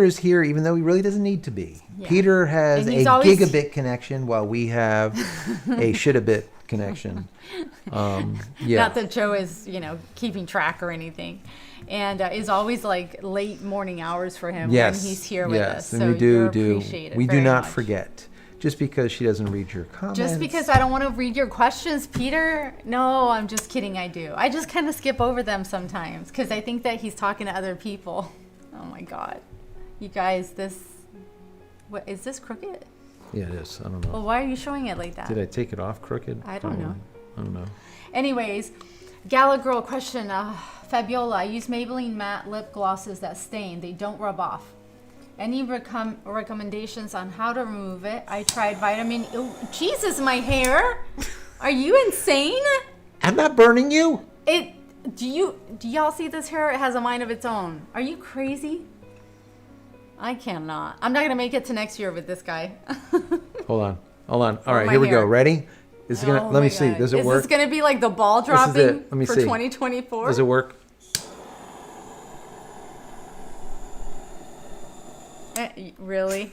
[SPEAKER 1] is here even though he really doesn't need to be.
[SPEAKER 2] Yeah.
[SPEAKER 1] Peter has
[SPEAKER 2] And
[SPEAKER 1] a
[SPEAKER 2] he's always-
[SPEAKER 1] gigabit connection while we have a shitabit connection. Yeah.
[SPEAKER 2] Not that Joe is, keeping track or anything. And is always like late morning hours for him when he's here with us.
[SPEAKER 1] And
[SPEAKER 2] So
[SPEAKER 1] we do
[SPEAKER 2] appreciate it
[SPEAKER 1] we do
[SPEAKER 2] very
[SPEAKER 1] not
[SPEAKER 2] much.
[SPEAKER 1] forget. Just because she doesn't read your comments.
[SPEAKER 2] Just because I don't want to read your questions, Peter. No, I'm just kidding. I do. I just kind of skip over them sometimes because I think that he's talking to other people. Oh my God. You guys, what is this crooked?
[SPEAKER 1] Yeah, it is. I don't know.
[SPEAKER 2] Well, why are you showing it like that?
[SPEAKER 1] Did I take it off crooked?
[SPEAKER 2] I don't know.
[SPEAKER 1] I don't know.
[SPEAKER 2] Anyways, Gala Girl question. Fabiola, I use Maybelline matte lip glosses that stain. They don't rub off. Any recommendations on how to remove it? I tried vitamin. Oh, Jesus, my hair! Are you insane?
[SPEAKER 1] I'm not burning you.
[SPEAKER 2] Do y'all see this hair? It has a mind of its own. Are you crazy? I cannot. I'm not gonna make it to next year with this guy.
[SPEAKER 1] Hold on. All right,
[SPEAKER 2] my
[SPEAKER 1] here we go.
[SPEAKER 2] hair.
[SPEAKER 1] Ready? This is gonna. Let me see. Does it work?
[SPEAKER 2] Is this gonna be like the ball dropping
[SPEAKER 1] Let me
[SPEAKER 2] for
[SPEAKER 1] see.
[SPEAKER 2] 2024?
[SPEAKER 1] Does it work?
[SPEAKER 2] Really?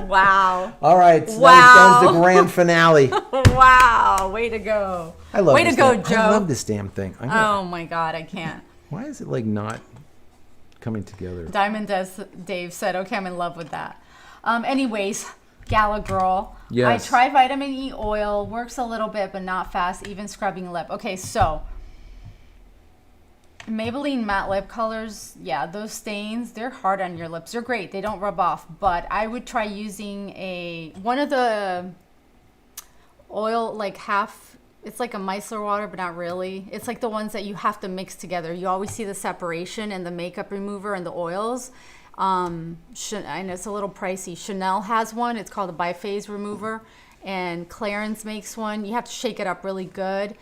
[SPEAKER 2] Wow.
[SPEAKER 1] All right. So
[SPEAKER 2] Wow.
[SPEAKER 1] that was the grand finale.
[SPEAKER 2] Wow. Way to go.
[SPEAKER 1] I love.
[SPEAKER 2] Way
[SPEAKER 1] this
[SPEAKER 2] to go,
[SPEAKER 1] damn-
[SPEAKER 2] Joe.
[SPEAKER 1] I love this damn thing.
[SPEAKER 2] Oh my God, I can't.
[SPEAKER 1] Why is it like not coming together?
[SPEAKER 2] Diamond Dave said, okay, I'm in love with that. Anyways, Gala Girl.
[SPEAKER 1] Yes.
[SPEAKER 2] I tried vitamin E oil. Works a little bit, but not fast. Even scrubbing lip. Okay, so Maybelline matte lip colors, yeah, those stains, they're hard on your lips. They're great. They don't rub off. But I would try using one of the oil, like it's like a micellar water, but not really. It's like the ones that you have to mix together. You always see the separation in the makeup remover and the oils. I know it's a little pricey. Chanel has one. It's called a biphase remover. And Clarins makes one. You have to shake it up really good.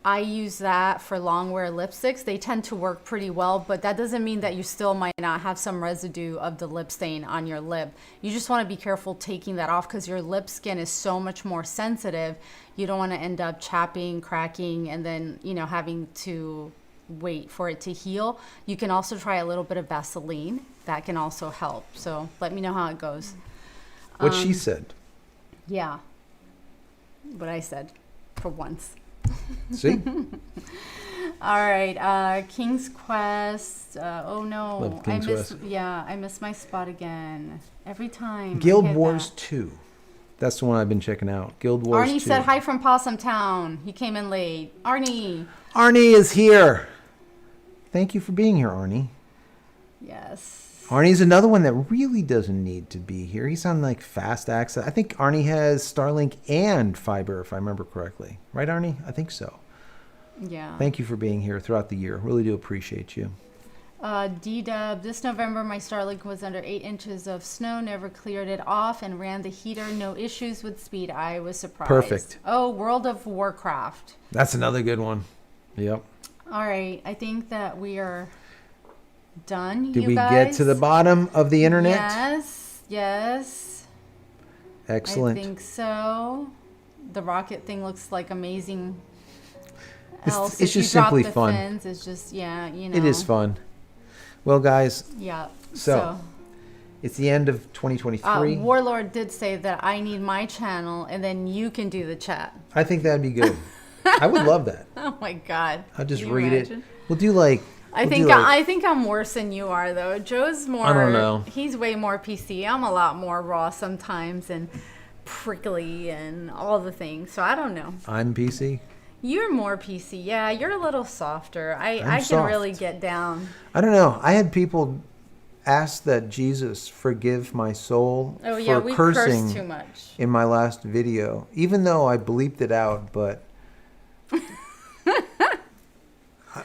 [SPEAKER 2] I use that for long wear lipsticks. They tend to work pretty well, but that doesn't mean that you still might not have some residue of the lip stain on your lip. You just want to be careful taking that off because your lip skin is so much more sensitive. You don't want to end up chapping, cracking, and then, having to wait for it to heal. You can also try a little bit of Vaseline. That can also help. So let me know how it goes.
[SPEAKER 1] What she said.
[SPEAKER 2] Yeah. What I said for once.
[SPEAKER 1] See?
[SPEAKER 2] All right, King's Quest. Oh no,
[SPEAKER 1] Love King's Quest.
[SPEAKER 2] Yeah, I miss my spot again every time.
[SPEAKER 1] Guild
[SPEAKER 2] I hit
[SPEAKER 1] Wars
[SPEAKER 2] that.
[SPEAKER 1] 2. That's the one I've been checking out. Guild Wars 2.
[SPEAKER 2] Arnie said hi from Possum Town. He came in late. Arnie.
[SPEAKER 1] Arnie is here. Thank you for being here, Arnie.
[SPEAKER 2] Yes.
[SPEAKER 1] Arnie's another one that really doesn't need to be here. He's on like fast access. I think Arnie has Starlink and fiber, if I remember correctly. Right, Arnie? I think so.
[SPEAKER 2] Yeah.
[SPEAKER 1] Thank you for being here throughout the year. Really do appreciate you.
[SPEAKER 2] D-Dub, this November my Starlink was under 8 inches of snow, never cleared it off, and ran the heater. No issues with speed. I was surprised.
[SPEAKER 1] Perfect.
[SPEAKER 2] Oh, World of Warcraft.
[SPEAKER 1] That's another good one. Yep.
[SPEAKER 2] All right, I think that we are done.
[SPEAKER 1] Did
[SPEAKER 2] you
[SPEAKER 1] we
[SPEAKER 2] guys?
[SPEAKER 1] get to the bottom of the internet?
[SPEAKER 2] Yes.
[SPEAKER 1] Excellent.
[SPEAKER 2] I think so. The rocket thing looks like amazing.
[SPEAKER 1] It's just simply fun.
[SPEAKER 2] Fins, it's just, yeah, you know.
[SPEAKER 1] It is fun. Well, guys.
[SPEAKER 2] Yeah.
[SPEAKER 1] So it's the end of 2023.
[SPEAKER 2] Warlord did say that I need my channel, and then you can do the chat.
[SPEAKER 1] I think that'd be good. I would love that.
[SPEAKER 2] Oh my God.
[SPEAKER 1] I'll just
[SPEAKER 2] Can you
[SPEAKER 1] read
[SPEAKER 2] imagine?
[SPEAKER 1] it. We'll do like.
[SPEAKER 2] I think I'm worse than you are, though. Joe's more.
[SPEAKER 1] I don't know.
[SPEAKER 2] He's way more PC. I'm a lot more raw sometimes and prickly and all the things. So I don't know.
[SPEAKER 1] I'm PC.
[SPEAKER 2] You're more PC. Yeah, you're a little softer. I can
[SPEAKER 1] soft.
[SPEAKER 2] really get down.
[SPEAKER 1] I don't know. I had people ask that Jesus forgive my soul
[SPEAKER 2] Oh yeah,
[SPEAKER 1] for
[SPEAKER 2] we
[SPEAKER 1] cursing
[SPEAKER 2] curse too much.
[SPEAKER 1] in my last video, even though I bleeped it out, but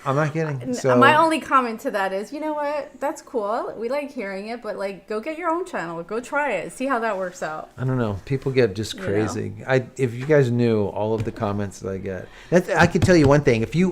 [SPEAKER 1] I'm not kidding. So
[SPEAKER 2] My only comment to that is, you know what? That's cool. We like hearing it, but like, go get your own channel. Go try it. See how that works out.
[SPEAKER 1] I don't know. People get just
[SPEAKER 2] You know?
[SPEAKER 1] crazy. If you guys knew all of the comments that I get, I can tell you one thing. If you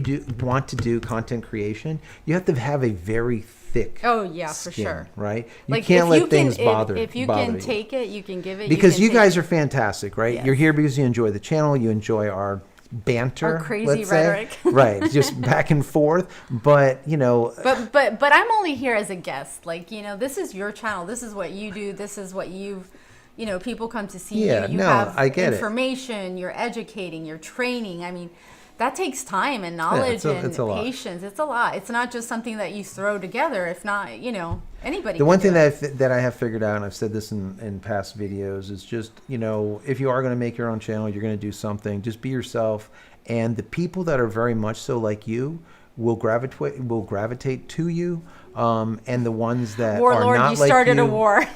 [SPEAKER 1] do want to do content creation, you have to have a very thick.
[SPEAKER 2] Oh yeah, for
[SPEAKER 1] skin,
[SPEAKER 2] sure.
[SPEAKER 1] Right? You
[SPEAKER 2] Like,
[SPEAKER 1] can't
[SPEAKER 2] if
[SPEAKER 1] let
[SPEAKER 2] you
[SPEAKER 1] things
[SPEAKER 2] can,
[SPEAKER 1] bother.
[SPEAKER 2] If you
[SPEAKER 1] bother
[SPEAKER 2] can
[SPEAKER 1] you.
[SPEAKER 2] take it, you can give it.
[SPEAKER 1] Because you
[SPEAKER 2] can
[SPEAKER 1] guys
[SPEAKER 2] take
[SPEAKER 1] are fantastic, right?
[SPEAKER 2] Yes.
[SPEAKER 1] You're here because you enjoy the channel. You enjoy our banter,
[SPEAKER 2] Our crazy
[SPEAKER 1] let's say.
[SPEAKER 2] rhetoric.
[SPEAKER 1] Right, just back and forth. But
[SPEAKER 2] But I'm only here as a guest. Like, you know, this is your channel. This is what you do. This is what people come to see
[SPEAKER 1] Yeah,
[SPEAKER 2] you. You
[SPEAKER 1] no,
[SPEAKER 2] have
[SPEAKER 1] I get it.
[SPEAKER 2] information. You're educating. You're training. I mean, that takes time and knowledge
[SPEAKER 1] it's a lot.
[SPEAKER 2] patience. It's a lot. It's not just something that you throw together. If not, anybody.
[SPEAKER 1] the
[SPEAKER 2] can
[SPEAKER 1] one
[SPEAKER 2] do
[SPEAKER 1] thing
[SPEAKER 2] it.
[SPEAKER 1] that I have figured out, and I've said this in past videos, is just, if you are going to make your own channel, you're going to do something, just be yourself. And the people that are very much so like you will gravitate to you. And the ones that
[SPEAKER 2] Warlord,
[SPEAKER 1] are not
[SPEAKER 2] you
[SPEAKER 1] like
[SPEAKER 2] started
[SPEAKER 1] you,
[SPEAKER 2] a war.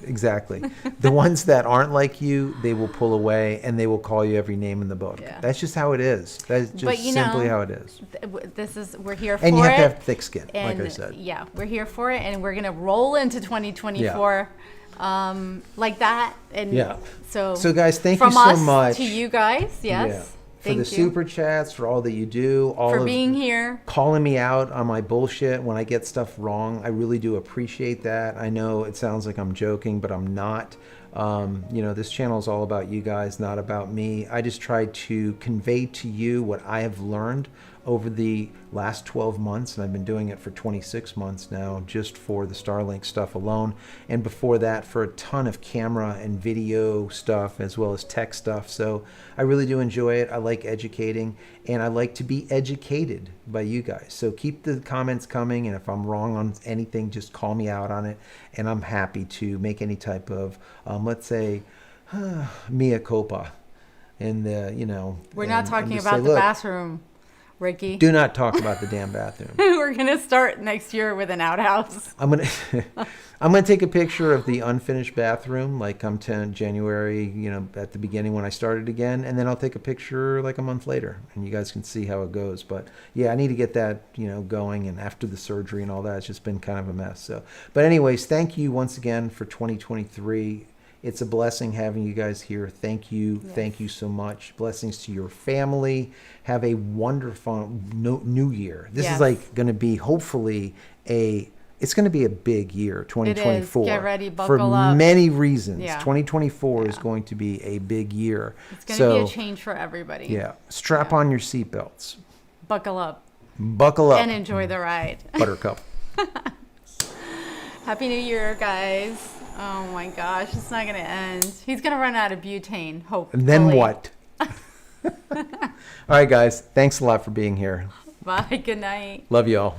[SPEAKER 1] Exactly. The ones that aren't like you, they will pull away and they will call you every name in the book.
[SPEAKER 2] Yeah.
[SPEAKER 1] That's just how it is. That's just simply how it is.
[SPEAKER 2] We're here for it.
[SPEAKER 1] And you have to have thick skin, like I said.
[SPEAKER 2] Yeah, we're here for it, and we're gonna roll into 2024 like that. And
[SPEAKER 1] Yeah.
[SPEAKER 2] So
[SPEAKER 1] guys, thank you
[SPEAKER 2] from
[SPEAKER 1] so
[SPEAKER 2] us
[SPEAKER 1] much
[SPEAKER 2] to you guys. Yes.
[SPEAKER 1] Yeah. For
[SPEAKER 2] Thank
[SPEAKER 1] the
[SPEAKER 2] you
[SPEAKER 1] super chats, for all that you do,
[SPEAKER 2] for being here.
[SPEAKER 1] calling me out on my bullshit when I get stuff wrong. I really do appreciate that. I know it sounds like I'm joking, but I'm not. This channel is all about you guys, not about me. I just try to convey to you what I have learned over the last 12 months, and I've been doing it for 26 months now, just for the Starlink stuff alone. And before that, for a ton of camera and video stuff, as well as tech stuff. So I really do enjoy it. I like educating, and I like to be educated by you guys. So keep the comments coming, and if I'm wrong on anything, just call me out on it, and I'm happy to make any type of, let's say, mea culpa. And,
[SPEAKER 2] We're not talking
[SPEAKER 1] just
[SPEAKER 2] about
[SPEAKER 1] say,
[SPEAKER 2] the
[SPEAKER 1] "Look,
[SPEAKER 2] bathroom, Ricky.
[SPEAKER 1] do not talk about the damn bathroom."
[SPEAKER 2] We're gonna start next year with an outhouse.
[SPEAKER 1] I'm gonna take a picture of the unfinished bathroom, like come 10 January, at the beginning when I started again, and then I'll take a picture like a month later, and you guys can see how it goes. But yeah, I need to get that going, and after the surgery and all that, it's just been kind of a mess. So, but anyways, thank you once again for 2023. It's a blessing having you guys here. Thank you.
[SPEAKER 2] Yes.
[SPEAKER 1] Thank you so much. Blessings to your family. Have a wonderful new year. This is like going to be hopefully it's going to be a big year, 2024.
[SPEAKER 2] Get ready, buckle
[SPEAKER 1] for
[SPEAKER 2] up.
[SPEAKER 1] many reasons.
[SPEAKER 2] Yeah.
[SPEAKER 1] 2024 is going to be a big year.
[SPEAKER 2] It's gonna be a change for everybody.
[SPEAKER 1] Yeah. Strap on your seatbelts.
[SPEAKER 2] Buckle up.
[SPEAKER 1] Buckle up.
[SPEAKER 2] And enjoy the ride.
[SPEAKER 1] Buttercup.
[SPEAKER 2] Happy New Year, guys. Oh my gosh, it's not gonna end. He's gonna run out of butane, hopefully.
[SPEAKER 1] And then what? All right, guys. Thanks a lot for being here.
[SPEAKER 2] Bye, good night.
[SPEAKER 1] Love you all.